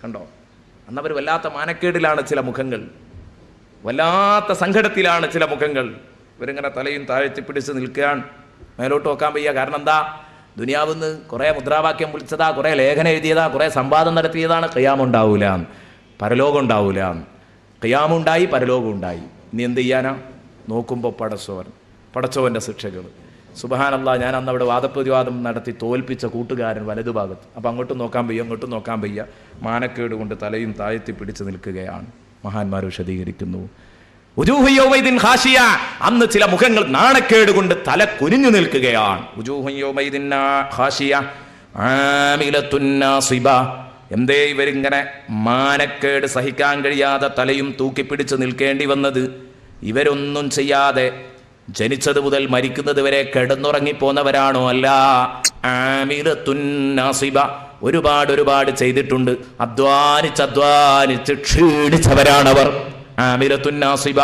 Speaker 1: കണ്ടോ, അന്നവർ വല്ലാത്ത മാനക്കേടിലാണ് ചില മുഖങ്ങൾ, വല്ലാത്ത സങ്കടത്തിലാണ് ചില മുഖങ്ങൾ. ഇവരിങ്ങനെ തലയും താഴ്ത്തി പിടിച്ച് നിൽക്കുകയാണ്, മേലോട്ട് നോക്കാൻ വയ്യ. കാരണം എന്താ? ദുനിയാവിന്ന് കുറേ മുദ്രാവാക്യം വിളിച്ചതാ, കുറേ ലേഖനം എഴുതിയതാ, കുറേ സംവാദം നടത്തിയതാണ്. ഖിയാമുണ്ടാവൂല, പരലോകം ഉണ്ടാവൂല. ഖിയാമുണ്ടായി, പരലോകം ഉണ്ടായി. ഇനി എന്ത് ചെയ്യാനാ? നോക്കുമ്പോൾ പടച്ചോവൻ്റെ ശിക്ഷകൾ. സുബ്ഹാനല്ലാഹ്, ഞാൻ അന്ന് അവിടെ വാദപ്രതിവാദം നടത്തി തോൽപ്പിച്ച കൂട്ടുകാരൻ വലതുഭാഗത്ത്. അപ്പം അങ്ങോട്ടും നോക്കാൻ വയ്യ, അങ്ങോട്ടും നോക്കാൻ വയ്യ. മാനക്കേട് കൊണ്ട് തലയും താഴ്ത്തി പിടിച്ച് നിൽക്കുകയാണ്. മഹാന്മാർ വിശദീകരിക്കുന്നു, ഉജൂഹു യൗമൈദിൻ ഖാശിയ, അന്ന് ചില മുഖങ്ങൾ നാണക്കേട് കൊണ്ട് തല കുനിഞ്ഞു നിൽക്കുകയാണ്. ഉജൂഹു യൗമൈദിൻ ഖാശിയ ആമിലത്തുൻ നാസിബ. എന്തേ ഇവരിങ്ങനെ മാനക്കേട് സഹിക്കാൻ കഴിയാതെ തലയും തൂക്കിപ്പിടിച്ച് നിൽക്കേണ്ടി വന്നത്? ഇവരൊന്നും ചെയ്യാതെ ജനിച്ചത് മുതൽ മരിക്കുന്നത് വരെ കിടന്നുറങ്ങിപ്പോന്നവരാണോ? അല്ല. ആമിലത്തുൻ നാസിബ, ഒരുപാട് ചെയ്തിട്ടുണ്ട്, അധ്വാനിച്ച് ക്ഷീണിച്ചവരാണവർ. ആമിലത്തുൻ നാസിബ,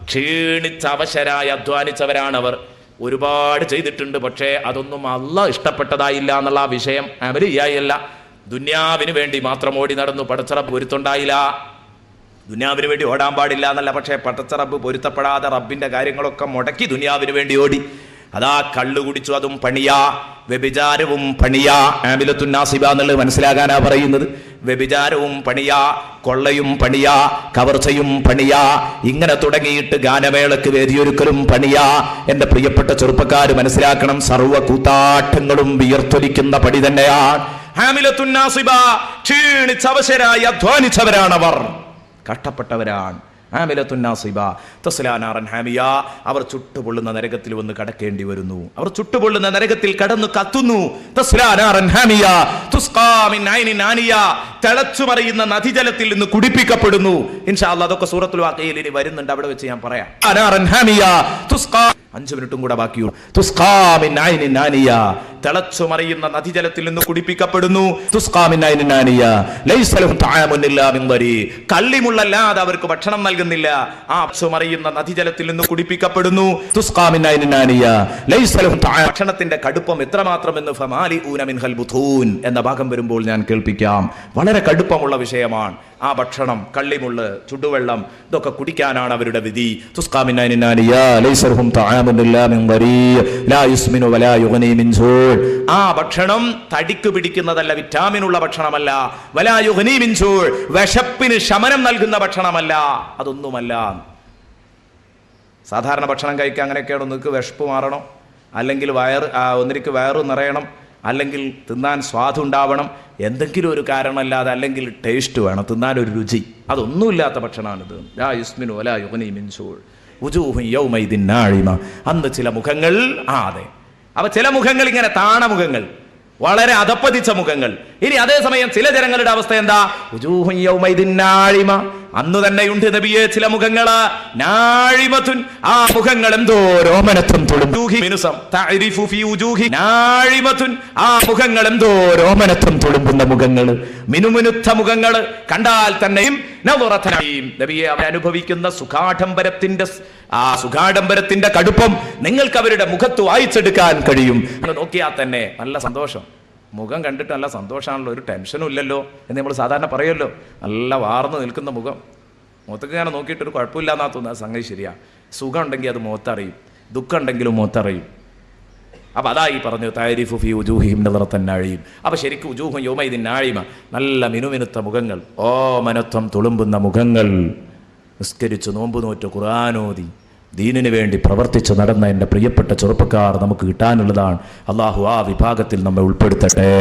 Speaker 1: ക്ഷീണിച്ച അവശരായി അധ്വാനിച്ചവരാണവർ. ഒരുപാട് ചെയ്തിട്ടുണ്ട്, പക്ഷേ അതൊന്നും അല്ലാഹ് ഇഷ്ടപ്പെട്ടതായില്ല എന്നുള്ള വിഷയം അമലിയായല്ല. ദുന്യാവിന് വേണ്ടി മാത്രം ഓടി നടന്നു, പടച്ചറബ് പൊരുത്തുണ്ടായില്ല. ദുന്യാവിന് വേണ്ടി ഓടാൻ പാടില്ല എന്നല്ല, പക്ഷേ പടച്ചറബ് പൊരുത്തപ്പെടാതെ റബ്ബിന്റെ കാര്യങ്ങളൊക്കെ മുടക്കി ദുന്യാവിന് വേണ്ടി ഓടി. അതാ കള്ളു കുടിച്ചു, അതും പണിയാ. വ്യഭിചാരവും പണിയാ. ആമിലത്തുൻ നാസിബ എന്നുള്ളത് മനസ്സിലാകാനാ പറയുന്നത്. വ്യഭിചാരവും പണിയാ, കൊള്ളയും പണിയാ, കവർച്ചയും പണിയാ, ഇങ്ങനെ തുടങ്ങിയിട്ട് ഗാനമേളക്ക് വേദിയൊരുക്കലും പണിയാ. എന്റെ പ്രിയപ്പെട്ട ചെറുപ്പക്കാർ മനസ്സിലാക്കണം, സർവ്വ കൂത്താട്ടങ്ങളും വിയർത്തൊലിക്കുന്ന പണി തന്നെയാണ്. ആമിലത്തുൻ നാസിബ, ക്ഷീണിച്ചവശരായി അധ്വാനിച്ചവരാണവർ, കഷ്ടപ്പെട്ടവരാണ്. ആമിലത്തുൻ നാസിബ തസ്ലാ നാറൻ ഹാമിയ, അവർ ചുട്ടുപൊള്ളുന്ന നരകത്തിൽ വന്ന് കടക്കേണ്ടി വരുന്നു. അവർ ചുട്ടുപൊള്ളുന്ന നരകത്തിൽ കടന്നു കത്തുന്നു. തസ്ലാ നാറൻ ഹാമിയ തുസ്ഖാ മിൻ ഐനിൻ ആനിയ, തിളച്ചുമറിയുന്ന നദിജലത്തിൽ നിന്ന് കുടിപ്പിക്കപ്പെടുന്നു. ഇൻഷാ അല്ലാഹ് അതൊക്കെ സൂറത്തുൽ വാഖിയയിൽ ഇനി വരുന്നുണ്ട്, അവിടെ വെച്ച് ഞാൻ പറയാം. നാറൻ ഹാമിയ തുസ്ഖാ, 5 മിനിറ്റും കൂടെ ബാക്കിയുള്ളൂ. തുസ്ഖാ മിൻ ഐനിൻ ആനിയ, തിളച്ചുമറിയുന്ന നദിജലത്തിൽ നിന്ന് കുടിപ്പിക്കപ്പെടുന്നു. തുസ്ഖാ മിൻ ഐനിൻ ആനിയ ലൈസ ലഹും തആമുൻ ഇല്ലാ മിൻ ദരി, കള്ളിമുള്ളല്ലാതെ അവർക്ക് ഭക്ഷണം നൽകുന്നില്ല. ആ മറിയുന്ന നദിജലത്തിൽ നിന്ന് കുടിപ്പിക്കപ്പെടുന്നു. തുസ്ഖാ മിൻ ഐനിൻ ആനിയ ലൈസ ലഹും തആം, ഭക്ഷണത്തിന്റെ കടുപ്പം എത്രമാത്രം എന്ന് ഫമാലിഊന മിൻഹൽ ബുതൂൻ എന്ന ഭാഗം വരുമ്പോൾ ഞാൻ കേൾപ്പിക്കാം. വളരെ കടുപ്പമുള്ള വിഷയമാണ് ആ ഭക്ഷണം. കള്ളിമുള്ള്, ചുടുവെള്ളം, ഇതൊക്കെ കുടിക്കാനാണ് അവരുടെ വിധി. തുസ്ഖാ മിൻ ഐനിൻ ആനിയ ലൈസ ലഹും തആമുൻ ഇല്ലാ മിൻ ദരി ലാ യുസ്മിനു വലാ യുഗ്നി മിൻ സൂ, ആ ഭക്ഷണം തടിക്ക് പിടിക്കുന്നതല്ല, വിറ്റാമിനുള്ള ഭക്ഷണമല്ല. വലാ യുഗ്നി മിൻ സൂ, വിശപ്പിന് ശമനം നൽകുന്ന ഭക്ഷണമല്ല, അതൊന്നുമല്ല. സാധാരണ ഭക്ഷണം കഴിക്കാൻ അങ്ങനെയൊക്കെയാണ്. ഒന്നിക്ക് വിശപ്പ് മാറണം, അല്ലെങ്കിൽ ഒന്നിരിക്ക് വയറ് നിറയണം, അല്ലെങ്കിൽ തിന്നാൻ സ്വാദുണ്ടാവണം, എന്തെങ്കിലും ഒരു കാരണമല്ലാതെ, അല്ലെങ്കിൽ ടേസ്റ്റ് വേണം, തിന്നാൻ ഒരു രുചി, അതൊന്നുമില്ലാത്ത ഭക്ഷണമാണിത്. ലാ യുസ്മിനു വലാ യുഗ്നി മിൻ ജൂ' വുജൂഹുൻ യൗമൈദിൻ നാഇമ. അന്ന് ചില മുഖങ്ങൾ, അതെ, അപ്പൊ ചില മുഖങ്ങൾ ഇങ്ങനെ താണമുഖങ്ങൾ, വളരെ അധപ്പതിച്ച മുഖങ്ങൾ. ഇനി അതേസമയം ചില ജനങ്ങളുടെ അവസ്ഥ എന്താ? വുജൂഹുൻ യൗമൈദിൻ നാഇമ. അന്ന് തന്നെയുണ്ട് നബിയെ ചില മുഖങ്ങള് നാഴിമത്തുൻ, ആ മുഖങ്ങൾ എന്തോ രോമനത്വം നാഴിമത്തുൻ, ആ മുഖങ്ങൾ എന്തോ രോമനത്വം തുളുമ്പുന്ന മുഖങ്ങള്, മിനുമിനുത്ത മുഖങ്ങള്, കണ്ടാൽ തന്നെയും നബിയെ അവർ അനുഭവിക്കുന്ന സുഖാഡംബരത്തിന്റെ കടുപ്പം നിങ്ങൾക്ക് അവരുടെ മുഖത്ത് വായിച്ചെടുക്കാൻ കഴിയും. നോക്കിയാൽ തന്നെ നല്ല സന്തോഷം, മുഖം കണ്ടിട്ട് നല്ല സന്തോഷമാണല്ലോ, ഒരു ടെൻഷനും ഇല്ലല്ലോ എന്ന് നമ്മൾ സാധാരണ പറയുമല്ലോ. നല്ല വാർന്നു നിൽക്കുന്ന മുഖം, മുഖത്തേക്ക് ഇങ്ങനെ നോക്കിയിട്ടൊരു കുഴപ്പമില്ലാന്നാ തോന്നുന്നത്. സംഗതി ശരിയാ, സുഖം ഉണ്ടെങ്കിൽ അത് മുഖത്തറിയും, ദുഃഖം ഉണ്ടെങ്കിലും മുഖത്തറിയും. അപ്പം അതായി പറഞ്ഞു തഅരിഫു ഫീ വുജൂഹിഹിം നളറത്തൻ നഈം. അപ്പം ശരിക്കും വുജൂഹുൻ യൗമൈദിൻ നാഇമ, നല്ല മിനുമിനുത്ത മുഖങ്ങൾ, മനത്വം തുളുമ്പുന്ന മുഖങ്ങൾ. നിസ്കരിച്ച് നോമ്പ് നോറ്റ് ഖുർആനോദി ദീനിന് വേണ്ടി പ്രവർത്തിച്ച് നടന്ന എൻ്റെ പ്രിയപ്പെട്ട ചെറുപ്പക്കാർ നമുക്ക് കിട്ടാനുള്ളതാണ്. അള്ളാഹു ആ വിഭാഗത്തിൽ നമ്മെ ഉൾപ്പെടുത്തട്ടെ.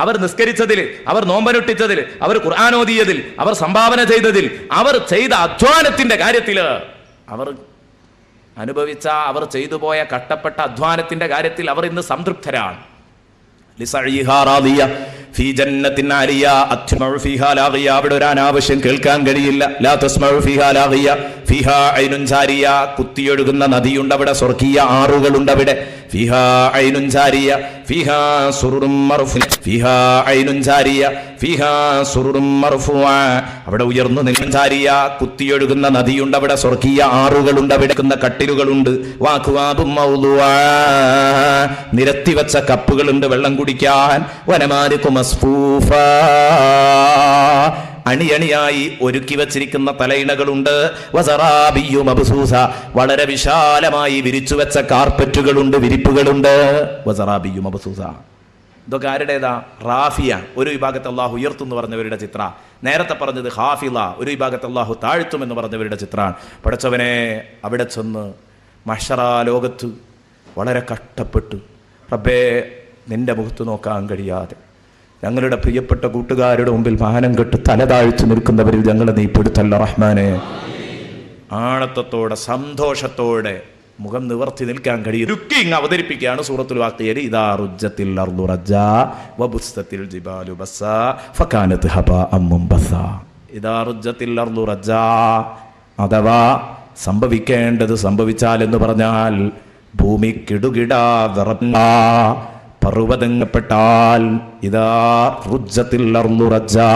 Speaker 1: അവർ നിസ്കരിച്ചതിൽ, അവർ നോമ്പനുഷ്ഠിച്ചതിൽ, അവർ ഖുർആനോദിയതിൽ, അവർ സംഭാവന ചെയ്തതിൽ, അവർ ചെയ്ത അധ്വാനത്തിന്റെ കാര്യത്തിൽ, അവർ അനുഭവിച്ച, അവർ ചെയ്തു പോയ കട്ടപ്പെട്ട അധ്വാനത്തിന്റെ കാര്യത്തിൽ അവർ ഇന്ന് സംതൃപ്തരാണ്. അവിടെ ഒരു അനാവശ്യം കേൾക്കാൻ കഴിയില്ല. കുത്തിയൊഴുകുന്ന നദിയുണ്ട് അവിടെ, സ്വർഗീയ ആറുകളുണ്ട് അവിടെ. അവിടെ ഉയർന്നു നിൽക്കുന്ന കുത്തിയൊഴുകുന്ന നദിയുണ്ട് അവിടെ, സ്വർഗീയ ആറുകളുണ്ട് അവിടെ, കട്ടിലുകളുണ്ട്, നിരത്തിവെച്ച കപ്പുകളുണ്ട് വെള്ളം കുടിക്കാൻ. അണിയണിയായി ഒരുക്കി വച്ചിരിക്കുന്ന തലയിണകളുണ്ട്. വളരെ വിശാലമായി വിരിച്ചു വെച്ച കാർപ്പറ്റുകളുണ്ട്, വിരിപ്പുകളുണ്ട്. ഇതൊക്കെ ആരുടേതാ? റാഫിയ, ഒരു വിഭാഗത്തെ അള്ളാഹു ഉയർത്തുമെന്ന് പറഞ്ഞവരുടെ ചിത്ര. നേരത്തെ പറഞ്ഞത് ഹാഫിള, ഒരു വിഭാഗത്തെ അള്ളാഹു താഴ്ത്തുമെന്ന് പറഞ്ഞവരുടെ ചിത്രമാണ്. പഠിച്ചവനെ അവിടെ ചെന്ന് മഹ്ശറ ലോകത്ത് വളരെ കഷ്ടപ്പെട്ടു, റബ്ബേ നിന്റെ മുഖത്ത് നോക്കാൻ കഴിയാതെ ഞങ്ങളുടെ പ്രിയപ്പെട്ട കൂട്ടുകാരുടെ മുമ്പിൽ മാനം കെട്ട് തല താഴ്ത്തി നിൽക്കുന്നവരിൽ ഞങ്ങളെ നീ പെടുത്തല്ല റഹ്മാനെ. ആണത്തത്തോടെ സന്തോഷത്തോടെ മുഖം നിവർത്തി നിൽക്കാൻ കഴിയും. രുക്കിങ് അവതരിപ്പിക്കുകയാണ് സൂറത്തുൽ വാഖിയയിൽ. ഇദാ റുജ്ജത്തിൽ അർദു റജ്ജാ വബുസ്തത്തിൽ ജിബാലു ബസ്സാ ഫകാനത് ഹബാഅം മുൻബസാ. ഇദാ റുജ്ജത്തിൽ അർദു റജ്ജാ, അഥവാ സംഭവിക്കേണ്ടത് സംഭവിച്ചാൽ എന്ന് പറഞ്ഞാൽ ഭൂമി കിടുകിടാ വിറങ്ങാ, പർവ്വതങ്ങപ്പെട്ടാൽ. ഇദാ റുജ്ജത്തിൽ അർദു റജ്ജാ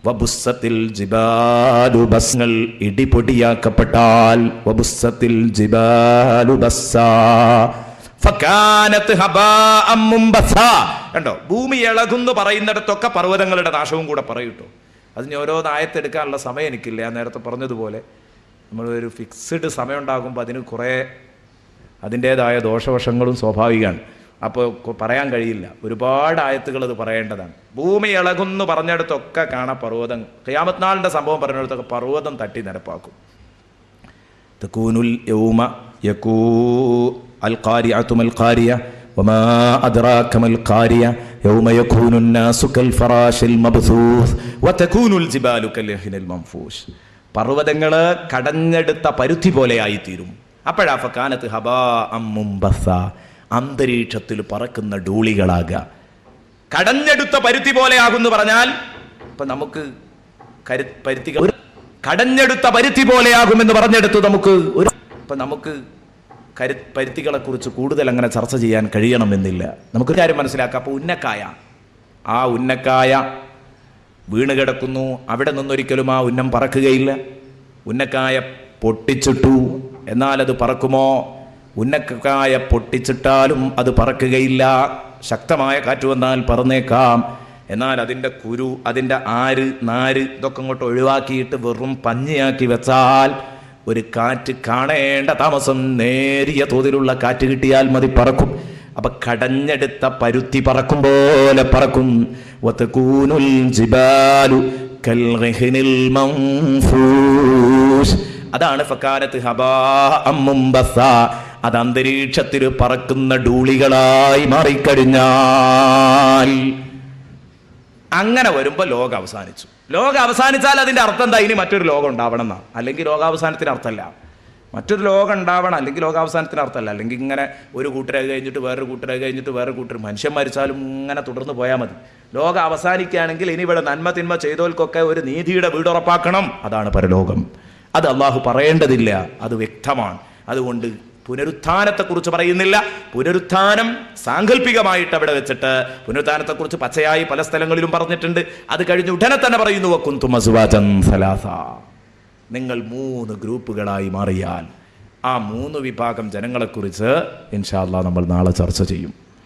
Speaker 1: വബുസ്സത്തിൽ ജിബാലു ബസ്ങ്ങൾ ഇടിപൊടിയാക്കപ്പെട്ടാൽ. വബുസ്സത്തിൽ ജിബാലു ബസ്സാ ഫകാനത് ഹബാഅം മുൻബസാ. കണ്ടോ, ഭൂമി ഇളകുന്നു പറയുന്നിടത്തൊക്കെ പർവ്വതങ്ങളുടെ നാശവും കൂടെ പറയൂട്ടോ. അതിന് ഓരോ ആയത്തെടുക്കാനുള്ള സമയം എനിക്കില്ല. ഞാൻ നേരത്തെ പറഞ്ഞതുപോലെ നമ്മളൊരു ഫിക്സ്ഡ് സമയം ഉണ്ടാകുമ്പോൾ അതിന് കുറേ അതിൻ്റേതായ ദോഷവശങ്ങളും സ്വാഭാവികമാണ്. അപ്പോൾ പറയാൻ കഴിയില്ല, ഒരുപാട് ആയത്തുകൾ അത് പറയേണ്ടതാണ്. ഭൂമി ഇളകുന്നു പറഞ്ഞിടത്തൊക്കെ കാണാം പർവ്വതം. ഖിയാമത്ത് നാളിൻ്റെ സംഭവം പറഞ്ഞിടത്തൊക്കെ പർവ്വതം തട്ടി നിരപ്പാക്കും. തകൂനുൽ യൗമ യകൂ അൽ ഖാരിഅതു മൽ ഖാരിയ വമാ അദ്റാക മൽ ഖാരിയ യൗമ യകൂനുൻ നാസു കൽ ഫറാശിൽ മബ്സൂസ് വതകൂനുൽ ജിബാലു കൽ യഹ്നിൽ മൻഫൂഷ്. പർവ്വതങ്ങൾ കടഞ്ഞെടുത്ത പരുത്തി പോലെയായിത്തീരും. അപ്പോഴാ ഫകാനത് ഹബാഅം മുൻബസാ, അന്തരീക്ഷത്തിൽ പറക്കുന്ന ഡൂളികളാകുക. കടഞ്ഞെടുത്ത പരുത്തി പോലെയാകുന്നു പറഞ്ഞാൽ ഇപ്പം നമുക്ക് പരുത്തികൾ കടഞ്ഞെടുത്ത പരുത്തി പോലെയാകുമെന്ന് പറഞ്ഞെടുത്ത് നമുക്ക് പരുത്തികളെ കുറിച്ച് കൂടുതൽ അങ്ങനെ ചർച്ച ചെയ്യാൻ കഴിയണമെന്നില്ല. നമുക്കൊരു കാര്യം മനസ്സിലാക്കാം. അപ്പോൾ ആ ഉന്നക്കായ വീണ് കിടക്കുന്നു, അവിടെ നിന്നൊരിക്കലും ആ ഉന്നം പറക്കുകയില്ല. ഉന്നക്കായ പൊട്ടിച്ചിട്ടു, എന്നാൽ അത് പറക്കുമോ? ഉന്നക്കായ പൊട്ടിച്ചിട്ടാലും അത് പറക്കുകയില്ല. ശക്തമായ കാറ്റ് വന്നാൽ പറന്നേക്കാം. എന്നാൽ അതിൻ്റെ കുരു, അതിൻ്റെ നാര് ഇതൊക്കെ അങ്ങോട്ട് ഒഴിവാക്കിയിട്ട് വെറും പഞ്ഞിയാക്കി വെച്ചാൽ ഒരു കാറ്റ് കാണേണ്ട താമസം നേരിയ തോതിലുള്ള കാറ്റ് കിട്ടിയാൽ മതി, പറക്കും. അപ്പൊ കടഞ്ഞെടുത്ത പരുത്തി പറക്കും പോലെ പറക്കും. വതകൂനുൽ ജിബാലു കൽഗിനിൽ മൻഫൂഷ്. അതാണ് ഫകാനത് ഹബാഅം മുൻബസാ. അത് അന്തരീക്ഷത്തിൽ പറക്കുന്ന ഡൂളികളായി മാറിക്കഴിഞ്ഞാൽ, അങ്ങനെ വരുമ്പോൾ ലോകം അവസാനിച്ചു. ലോകം അവസാനിച്ചാൽ അതിൻ്റെ അർത്ഥം എന്താ? ഇനി മറ്റൊരു ലോകം ഉണ്ടാവണം എന്നാ. അല്ലെങ്കിൽ ലോകാവസാനത്തിന് അർത്ഥമല്ല. മറ്റൊരു ലോകം ഉണ്ടാവണം, അല്ലെങ്കിൽ ലോകാവസാനത്തിന് അർത്ഥമല്ല. അല്ലെങ്കിൽ ഇങ്ങനെ ഒരു കൂട്ടരായി കഴിഞ്ഞിട്ട് വേറൊരു കൂട്ടരായി കഴിഞ്ഞിട്ട് വേറൊരു കൂട്ടർ, മനുഷ്യൻ മരിച്ചാലും ഇങ്ങനെ തുടർന്ന് പോയാൽ മതി. ലോകം അവസാനിക്കുകയാണെങ്കിൽ ഇനി ഇവിടെ നന്മ തിന്മ ചെയ്തോൽക്കൊക്കെ ഒരു നീതിയുടെ വീട് ഉറപ്പാക്കണം. അതാണ് പരലോകം. അത് അള്ളാഹു പറയേണ്ടതില്ല, അത് വ്യക്തമാണ്. അതുകൊണ്ട് പുനരുത്ഥാനത്തെക്കുറിച്ച് പറയുന്നില്ല. പുനരുത്ഥാനം സാങ്കല്പികമായിട്ട് അവിടെ വെച്ചിട്ട് പുനരുത്ഥാനത്തെക്കുറിച്ച് പച്ചയായി പല സ്ഥലങ്ങളിലും പറഞ്ഞിട്ടുണ്ട്. അത് കഴിഞ്ഞ് ഉടനെ തന്നെ പറയുന്നു വകുന്തും അസ്വാജൻ സലാസ, നിങ്ങൾ 3 ഗ്രൂപ്പുകളായി മാറിയാൽ. ആ 3 വിഭാഗം ജനങ്ങളെക്കുറിച്ച് ഇൻഷാ അല്ലാഹ് നമ്മൾ നാളെ ചർച്ച ചെയ്യും.